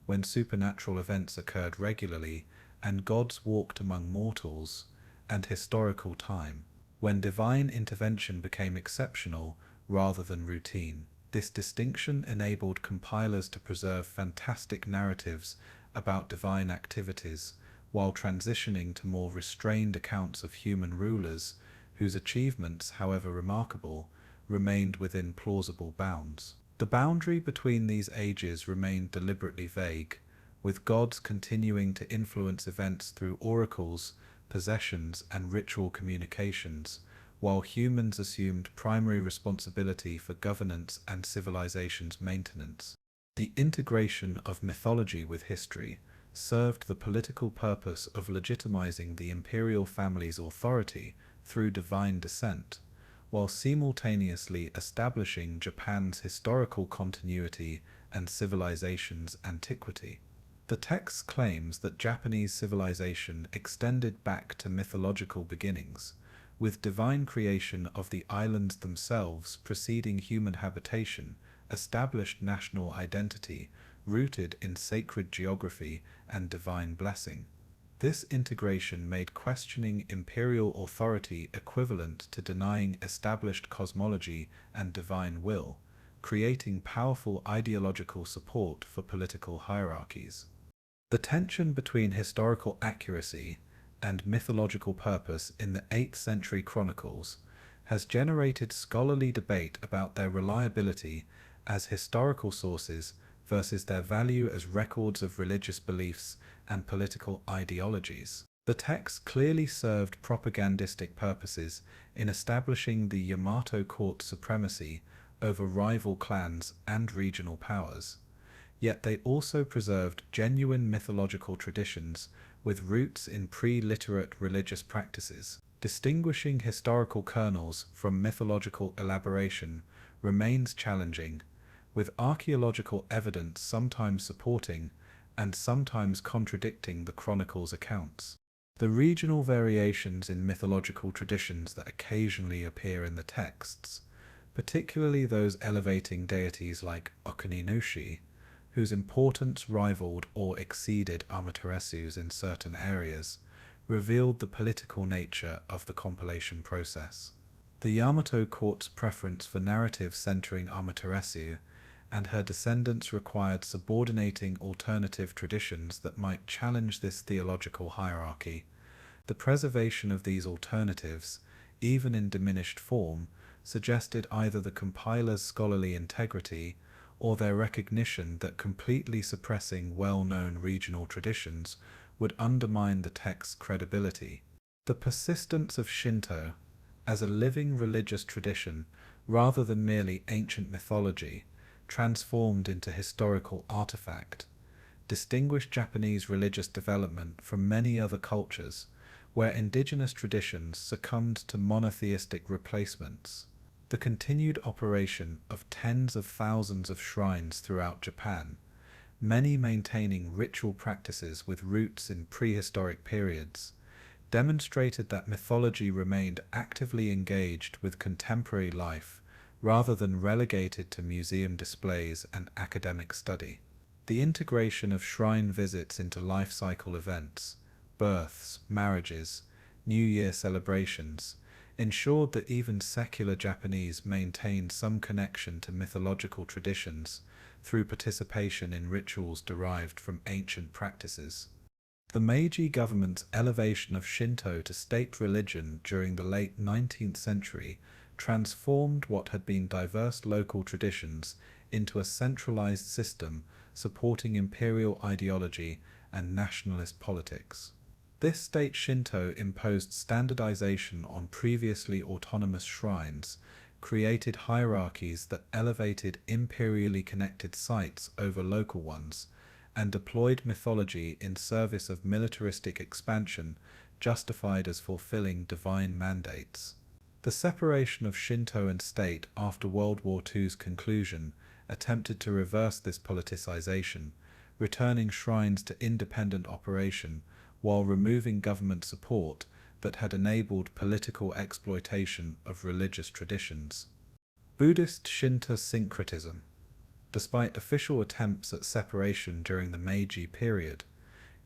A: when supernatural events occurred regularly and gods walked among mortals, and historical time, when divine intervention became exceptional rather than routine. This distinction enabled compilers to preserve fantastic narratives about divine activities, while transitioning to more restrained accounts of human rulers, whose achievements, however remarkable, remained within plausible bounds. The boundary between these ages remained deliberately vague, with gods continuing to influence events through oracles, possessions, and ritual communications, while humans assumed primary responsibility for governance and civilization's maintenance. The integration of mythology with history served the political purpose of legitimizing the imperial family's authority through divine descent, while simultaneously establishing Japan's historical continuity and civilization's antiquity. The text claims that Japanese civilization extended back to mythological beginnings, with divine creation of the islands themselves preceding human habitation, established national identity rooted in sacred geography and divine blessing. This integration made questioning imperial authority equivalent to denying established cosmology and divine will, creating powerful ideological support for political hierarchies. The tension between historical accuracy and mythological purpose in the 8th century chronicles has generated scholarly debate about their reliability as historical sources versus their value as records of religious beliefs and political ideologies. The text clearly served propagandistic purposes in establishing the Yamato court's supremacy over rival clans and regional powers. Yet they also preserved genuine mythological traditions with roots in pre-literate religious practices. Distinguishing historical kernels from mythological elaboration remains challenging, with archaeological evidence sometimes supporting and sometimes contradicting the chronicles' accounts. The regional variations in mythological traditions that occasionally appear in the texts, particularly those elevating deities like Okuninushi, whose importance rivaled or exceeded Amaterasu's in certain areas, revealed the political nature of the compilation process. The Yamato court's preference for narratives centering Amaterasu and her descendants required subordinating alternative traditions that might challenge this theological hierarchy. The preservation of these alternatives, even in diminished form, suggested either the compiler's scholarly integrity or their recognition that completely suppressing well-known regional traditions would undermine the text's credibility. The persistence of Shinto as a living religious tradition, rather than merely ancient mythology, transformed into historical artifact, distinguished Japanese religious development from many other cultures, where indigenous traditions succumbed to monotheistic replacements. The continued operation of tens of thousands of shrines throughout Japan many maintaining ritual practices with roots in prehistoric periods, demonstrated that mythology remained actively engaged with contemporary life rather than relegated to museum displays and academic study. The integration of shrine visits into life cycle events, births, marriages, New Year celebrations, ensured that even secular Japanese maintained some connection to mythological traditions through participation in rituals derived from ancient practices. The Meiji government's elevation of Shinto to state religion during the late 19th century transformed what had been diverse local traditions into a centralized system supporting imperial ideology and nationalist politics. This state Shinto imposed standardization on previously autonomous shrines, created hierarchies that elevated imperially connected sites over local ones, and deployed mythology in service of militaristic expansion justified as fulfilling divine mandates. The separation of Shinto and state after World War II's conclusion attempted to reverse this politicization, returning shrines to independent operation while removing government support that had enabled political exploitation of religious traditions. Buddhist Shinto syncretism. Despite official attempts at separation during the Meiji period,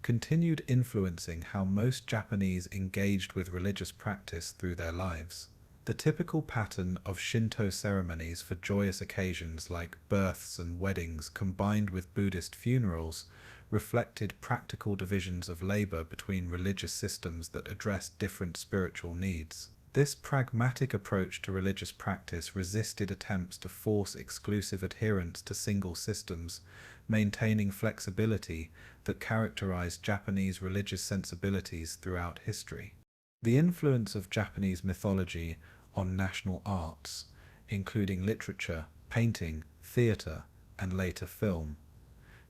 A: continued influencing how most Japanese engaged with religious practice through their lives. The typical pattern of Shinto ceremonies for joyous occasions like births and weddings combined with Buddhist funerals reflected practical divisions of labor between religious systems that addressed different spiritual needs. This pragmatic approach to religious practice resisted attempts to force exclusive adherence to single systems, maintaining flexibility that characterized Japanese religious sensibilities throughout history. The influence of Japanese mythology on national arts, including literature, painting, theater, and later film,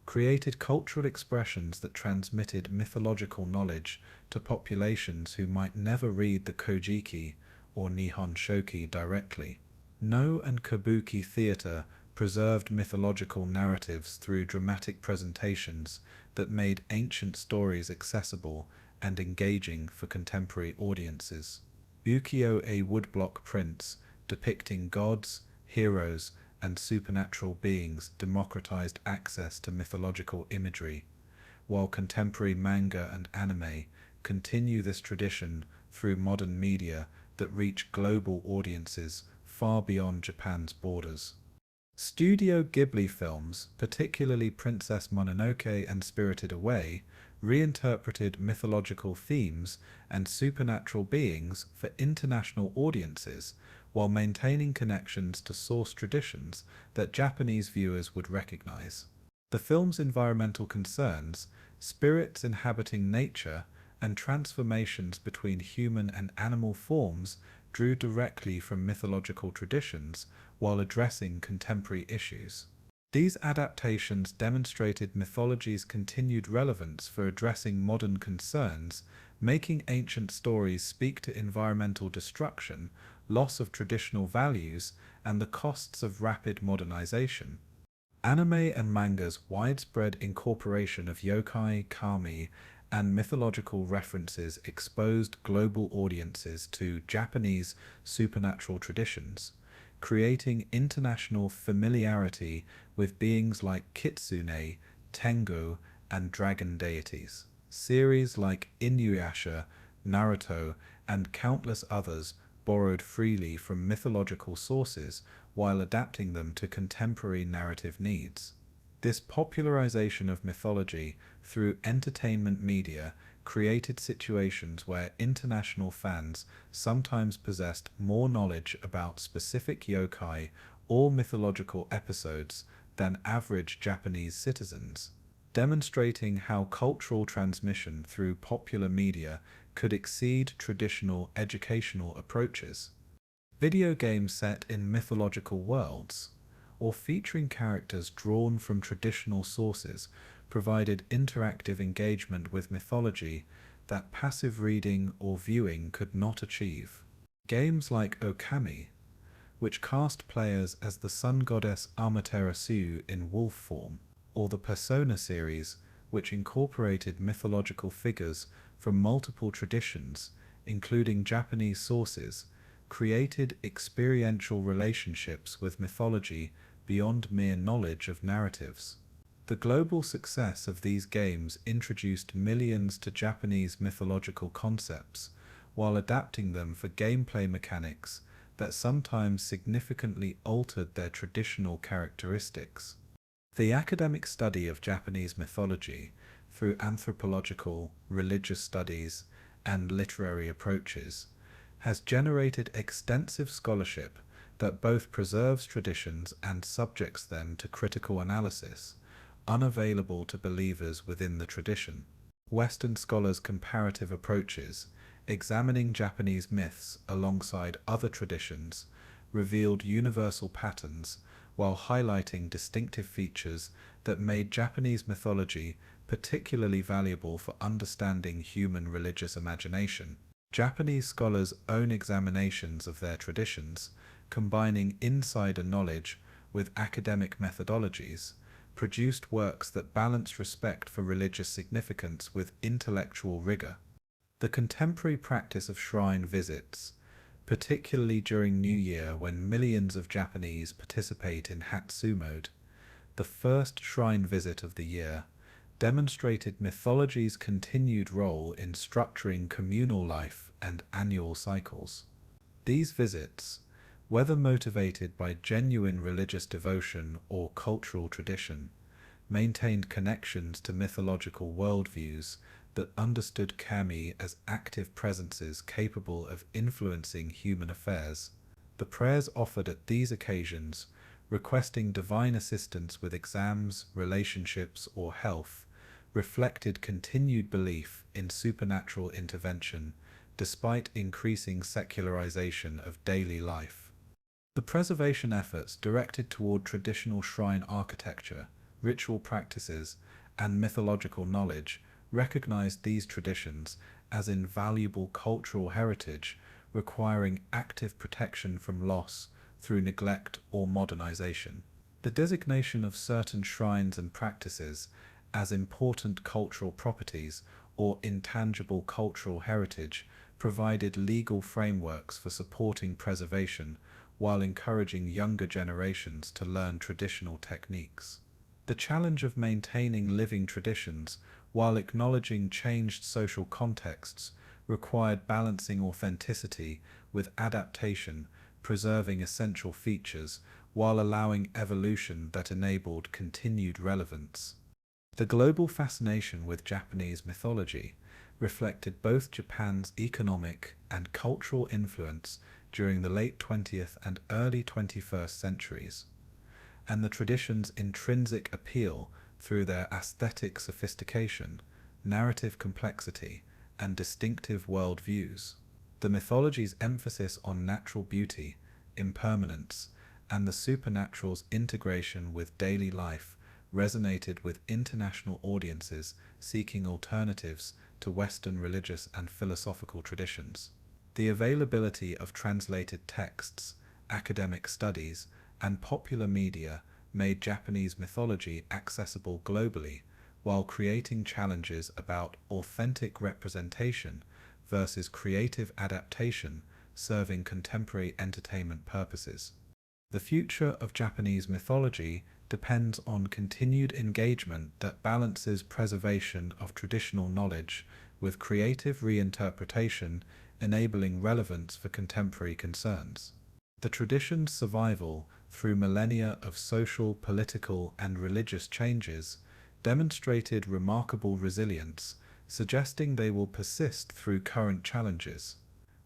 A: created cultural expressions that transmitted mythological knowledge to populations who might never read the Kojiki or Nihon Shoki directly. No and Kabuki theater preserved mythological narratives through dramatic presentations that made ancient stories accessible and engaging for contemporary audiences. Ukiyo-e woodblock prints depicting gods, heroes, and supernatural beings democratized access to mythological imagery, while contemporary manga and anime continue this tradition through modern media that reach global audiences far beyond Japan's borders. Studio Ghibli films, particularly Princess Mononoke and Spirited Away, reinterpreted mythological themes and supernatural beings for international audiences while maintaining connections to source traditions that Japanese viewers would recognize. The film's environmental concerns, spirits inhabiting nature, and transformations between human and animal forms drew directly from mythological traditions while addressing contemporary issues. These adaptations demonstrated mythology's continued relevance for addressing modern concerns, making ancient stories speak to environmental destruction, loss of traditional values, and the costs of rapid modernization. Anime and manga's widespread incorporation of yokai, kami, and mythological references exposed global audiences to Japanese supernatural traditions, creating international familiarity with beings like kitsune, tengu, and dragon deities. Series like Inuyasha, Naruto, and countless others borrowed freely from mythological sources while adapting them to contemporary narrative needs. This popularization of mythology through entertainment media created situations where international fans sometimes possessed more knowledge about specific yokai or mythological episodes than average Japanese citizens, demonstrating how cultural transmission through popular media could exceed traditional educational approaches. Video games set in mythological worlds, or featuring characters drawn from traditional sources, provided interactive engagement with mythology that passive reading or viewing could not achieve. Games like Okami, which cast players as the sun goddess Amaterasu in wolf form, or the Persona series, which incorporated mythological figures from multiple traditions, including Japanese sources, created experiential relationships with mythology beyond mere knowledge of narratives. The global success of these games introduced millions to Japanese mythological concepts, while adapting them for gameplay mechanics that sometimes significantly altered their traditional characteristics. The academic study of Japanese mythology, through anthropological, religious studies, and literary approaches, has generated extensive scholarship that both preserves traditions and subjects them to critical analysis, unavailable to believers within the tradition. Western scholars' comparative approaches, examining Japanese myths alongside other traditions, revealed universal patterns while highlighting distinctive features that made Japanese mythology particularly valuable for understanding human religious imagination. Japanese scholars' own examinations of their traditions, combining insider knowledge with academic methodologies, produced works that balanced respect for religious significance with intellectual rigor. The contemporary practice of shrine visits, particularly during New Year when millions of Japanese participate in Hatsumode, the first shrine visit of the year, demonstrated mythology's continued role in structuring communal life and annual cycles. These visits, whether motivated by genuine religious devotion or cultural tradition, maintained connections to mythological worldviews that understood kami as active presences capable of influencing human affairs. The prayers offered at these occasions, requesting divine assistance with exams, relationships, or health, reflected continued belief in supernatural intervention despite increasing secularization of daily life. The preservation efforts directed toward traditional shrine architecture, ritual practices, and mythological knowledge recognized these traditions as invaluable cultural heritage requiring active protection from loss through neglect or modernization. The designation of certain shrines and practices as important cultural properties or intangible cultural heritage provided legal frameworks for supporting preservation while encouraging younger generations to learn traditional techniques. The challenge of maintaining living traditions while acknowledging changed social contexts required balancing authenticity with adaptation, preserving essential features while allowing evolution that enabled continued relevance. The global fascination with Japanese mythology reflected both Japan's economic and cultural influence during the late 20th and early 21st centuries, and the tradition's intrinsic appeal through their aesthetic sophistication, narrative complexity, and distinctive worldviews. The mythology's emphasis on natural beauty, impermanence, and the supernatural's integration with daily life resonated with international audiences seeking alternatives to Western religious and philosophical traditions. The availability of translated texts, academic studies, and popular media made Japanese mythology accessible globally, while creating challenges about authentic representation versus creative adaptation serving contemporary entertainment purposes. The future of Japanese mythology depends on continued engagement that balances preservation of traditional knowledge with creative reinterpretation, enabling relevance for contemporary concerns. The tradition's survival through millennia of social, political, and religious changes demonstrated remarkable resilience, suggesting they will persist through current challenges.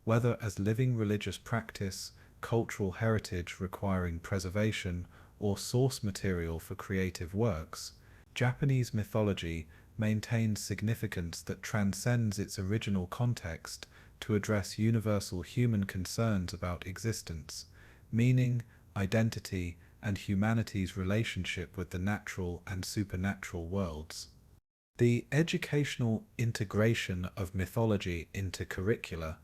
A: Whether as living religious practice, cultural heritage requiring preservation, or source material for creative works, Japanese mythology maintains significance that transcends its original context to address universal human concerns about existence, meaning, identity, and humanity's relationship with the natural and supernatural worlds. The educational integration of mythology into curricula,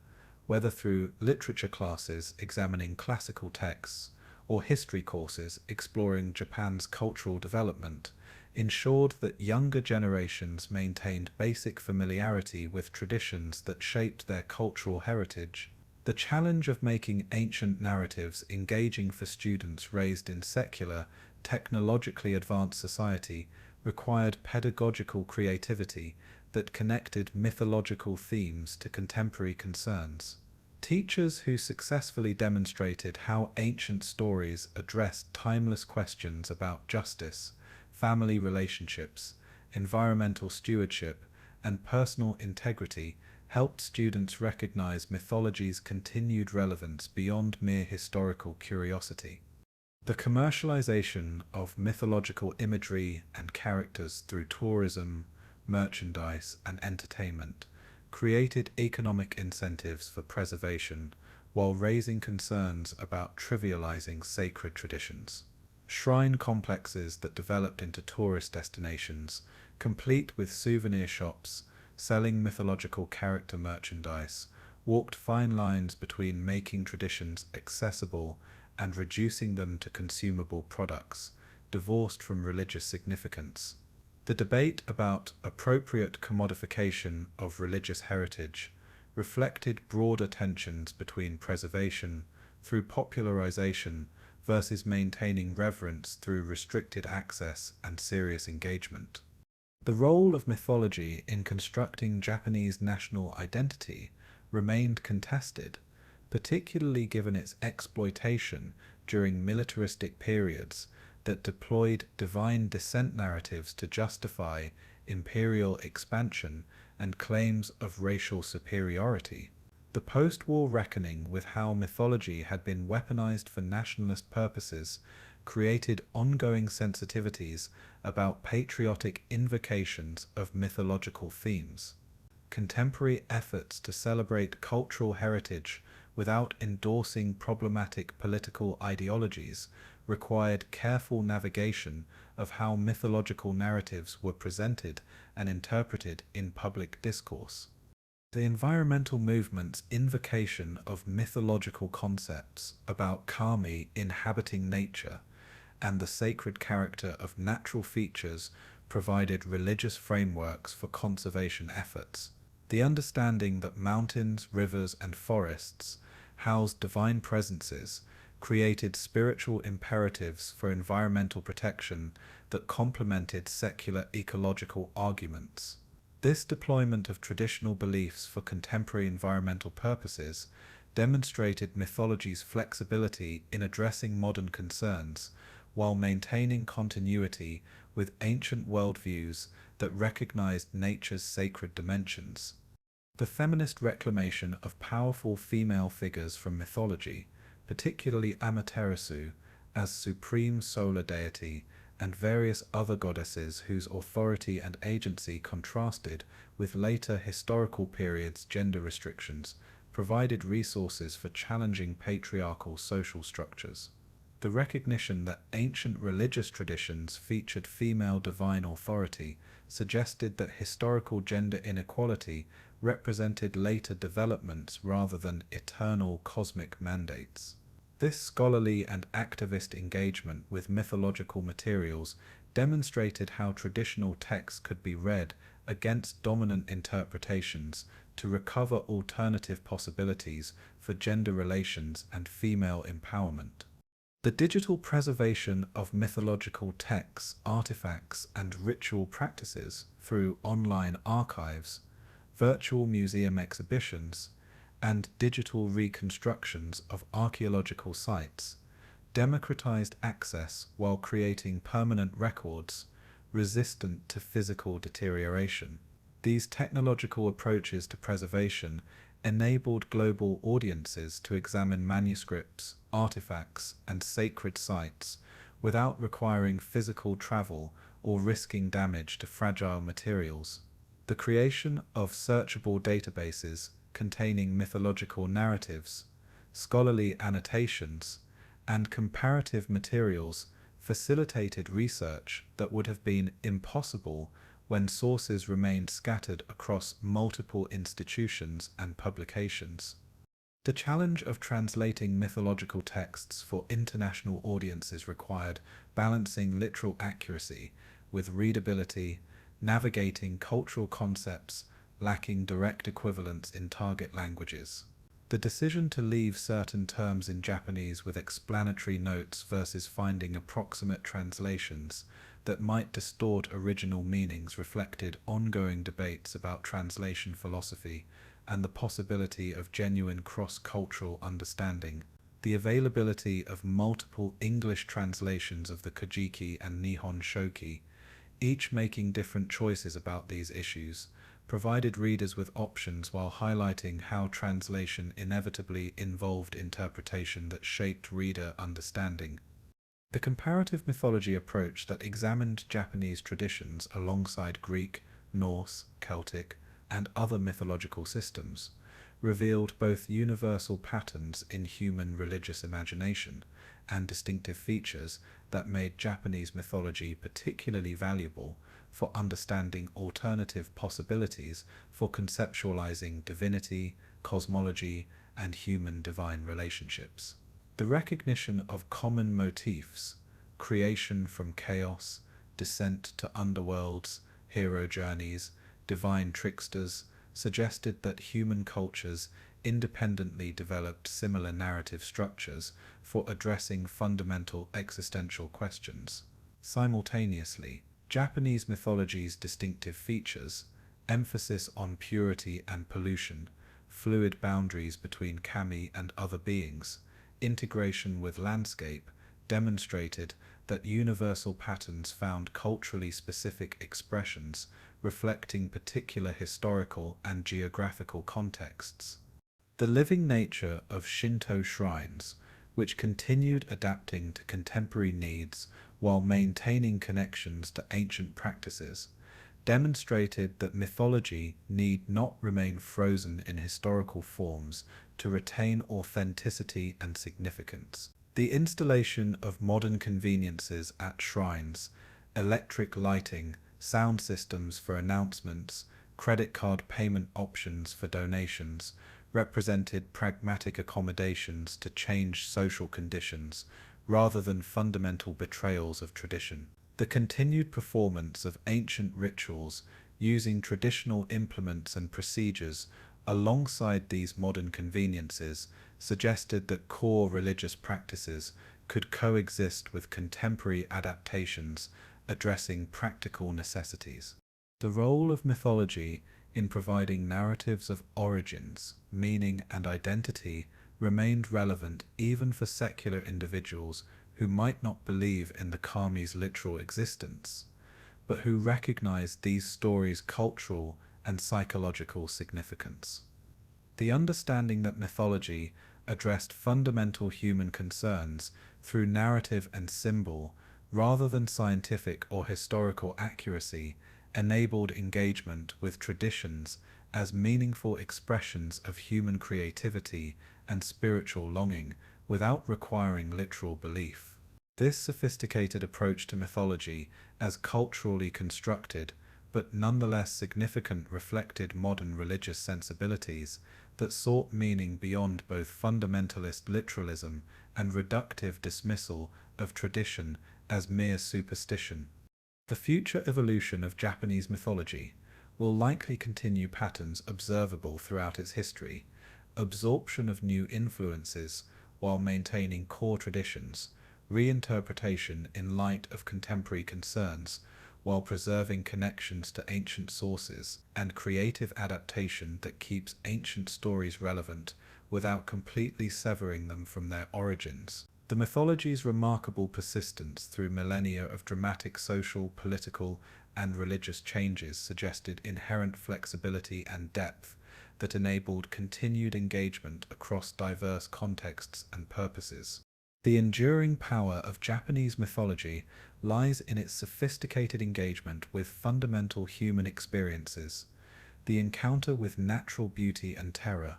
A: whether through literature classes examining classical texts or history courses exploring Japan's cultural development, ensured that younger generations maintained basic familiarity with traditions that shaped their cultural heritage. The challenge of making ancient narratives engaging for students raised in secular, technologically advanced society required pedagogical creativity that connected mythological themes to contemporary concerns. Teachers who successfully demonstrated how ancient stories addressed timeless questions about justice, family relationships, environmental stewardship, and personal integrity helped students recognize mythology's continued relevance beyond mere historical curiosity. The commercialization of mythological imagery and characters through tourism, merchandise, and entertainment created economic incentives for preservation while raising concerns about trivializing sacred traditions. Shrine complexes that developed into tourist destinations, complete with souvenir shops selling mythological character merchandise, walked fine lines between making traditions accessible and reducing them to consumable products, divorced from religious significance. The debate about appropriate commodification of religious heritage reflected broader tensions between preservation through popularization versus maintaining reverence through restricted access and serious engagement. The role of mythology in constructing Japanese national identity remained contested, particularly given its exploitation during militaristic periods that deployed divine descent narratives to justify imperial expansion and claims of racial superiority. The post-war reckoning with how mythology had been weaponized for nationalist purposes created ongoing sensitivities about patriotic invocations of mythological themes. Contemporary efforts to celebrate cultural heritage without endorsing problematic political ideologies required careful navigation of how mythological narratives were presented and interpreted in public discourse. The environmental movement's invocation of mythological concepts about kami inhabiting nature and the sacred character of natural features provided religious frameworks for conservation efforts. The understanding that mountains, rivers, and forests housed divine presences created spiritual imperatives for environmental protection that complemented secular ecological arguments. This deployment of traditional beliefs for contemporary environmental purposes demonstrated mythology's flexibility in addressing modern concerns while maintaining continuity with ancient worldviews that recognized nature's sacred dimensions. The feminist reclamation of powerful female figures from mythology, particularly Amaterasu as supreme solar deity, and various other goddesses whose authority and agency contrasted with later historical periods' gender restrictions, provided resources for challenging patriarchal social structures. The recognition that ancient religious traditions featured female divine authority suggested that historical gender inequality represented later developments rather than eternal cosmic mandates. This scholarly and activist engagement with mythological materials demonstrated how traditional texts could be read against dominant interpretations to recover alternative possibilities for gender relations and female empowerment. The digital preservation of mythological texts, artifacts, and ritual practices through online archives, virtual museum exhibitions, and digital reconstructions of archaeological sites democratized access while creating permanent records resistant to physical deterioration. These technological approaches to preservation enabled global audiences to examine manuscripts, artifacts, and sacred sites without requiring physical travel or risking damage to fragile materials. The creation of searchable databases containing mythological narratives, scholarly annotations, and comparative materials facilitated research that would have been impossible when sources remained scattered across multiple institutions and publications. The challenge of translating mythological texts for international audiences required balancing literal accuracy with readability, navigating cultural concepts lacking direct equivalents in target languages. The decision to leave certain terms in Japanese with explanatory notes versus finding approximate translations that might distort original meanings reflected ongoing debates about translation philosophy and the possibility of genuine cross-cultural understanding. The availability of multiple English translations of the Kojiki and Nihon Shoki, each making different choices about these issues, provided readers with options while highlighting how translation inevitably involved interpretation that shaped reader understanding. The comparative mythology approach that examined Japanese traditions alongside Greek, Norse, Celtic, and other mythological systems revealed both universal patterns in human religious imagination and distinctive features that made Japanese mythology particularly valuable for understanding alternative possibilities for conceptualizing divinity, cosmology, and human-divine relationships. The recognition of common motifs, creation from chaos, descent to underworlds, hero journeys, divine tricksters, suggested that human cultures independently developed similar narrative structures for addressing fundamental existential questions. Simultaneously, Japanese mythology's distinctive features, emphasis on purity and pollution, fluid boundaries between kami and other beings, integration with landscape, demonstrated that universal patterns found culturally specific expressions reflecting particular historical and geographical contexts. The living nature of Shinto shrines, which continued adapting to contemporary needs while maintaining connections to ancient practices, demonstrated that mythology need not remain frozen in historical forms to retain authenticity and significance. The installation of modern conveniences at shrines, electric lighting, sound systems for announcements, credit card payment options for donations, represented pragmatic accommodations to changed social conditions rather than fundamental betrayals of tradition. The continued performance of ancient rituals using traditional implements and procedures alongside these modern conveniences suggested that core religious practices could coexist with contemporary adaptations addressing practical necessities. The role of mythology in providing narratives of origins, meaning, and identity remained relevant even for secular individuals who might not believe in the kami's literal existence, but who recognized these stories' cultural and psychological significance. The understanding that mythology addressed fundamental human concerns through narrative and symbol rather than scientific or historical accuracy enabled engagement with traditions as meaningful expressions of human creativity and spiritual longing without requiring literal belief. This sophisticated approach to mythology as culturally constructed but nonetheless significant reflected modern religious sensibilities that sought meaning beyond both fundamentalist literalism and reductive dismissal of tradition as mere superstition. The future evolution of Japanese mythology will likely continue patterns observable throughout its history, absorption of new influences while maintaining core traditions, reinterpretation in light of contemporary concerns while preserving connections to ancient sources, and creative adaptation that keeps ancient stories relevant without completely severing them from their origins. The mythology's remarkable persistence through millennia of dramatic social, political, and religious changes suggested inherent flexibility and depth that enabled continued engagement across diverse contexts and purposes. The enduring power of Japanese mythology lies in its sophisticated engagement with fundamental human experiences, the encounter with natural beauty and terror,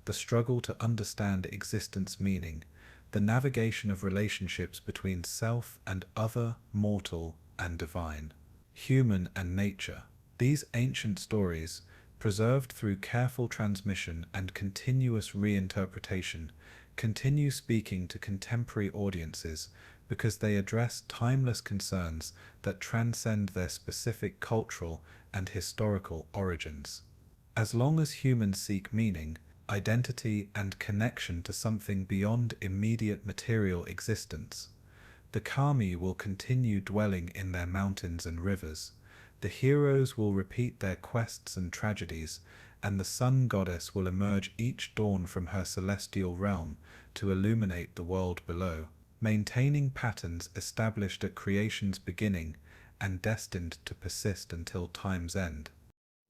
A: the struggle to understand existence meaning, the navigation of relationships between self and other, mortal and divine, human and nature. These ancient stories, preserved through careful transmission and continuous reinterpretation, continue speaking to contemporary audiences because they address timeless concerns that transcend their specific cultural and historical origins. As long as humans seek meaning, identity, and connection to something beyond immediate material existence, the kami will continue dwelling in their mountains and rivers, the heroes will repeat their quests and tragedies, and the sun goddess will emerge each dawn from her celestial realm to illuminate the world below, maintaining patterns established at creation's beginning and destined to persist until time's end.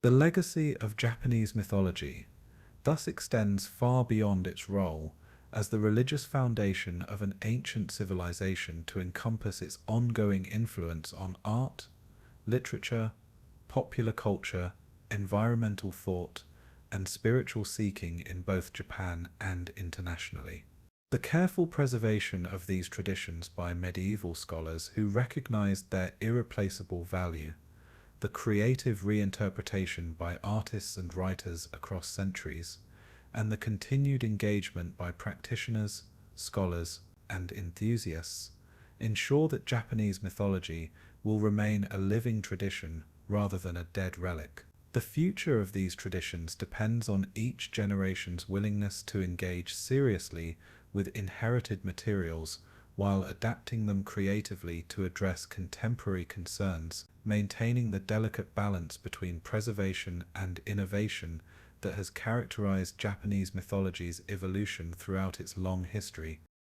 A: The legacy of Japanese mythology thus extends far beyond its role as the religious foundation of an ancient civilization to encompass its ongoing influence on art, literature, popular culture, environmental thought, and spiritual seeking in both Japan and internationally. The careful preservation of these traditions by medieval scholars who recognized their irreplaceable value, the creative reinterpretation by artists and writers across centuries, and the continued engagement by practitioners, scholars, and enthusiasts ensure that Japanese mythology will remain a living tradition rather than a dead relic. The future of these traditions depends on each generation's willingness to engage seriously with inherited materials while adapting them creatively to address contemporary concerns, maintaining the delicate balance between preservation and innovation that has characterized Japanese mythology's evolution throughout its long history.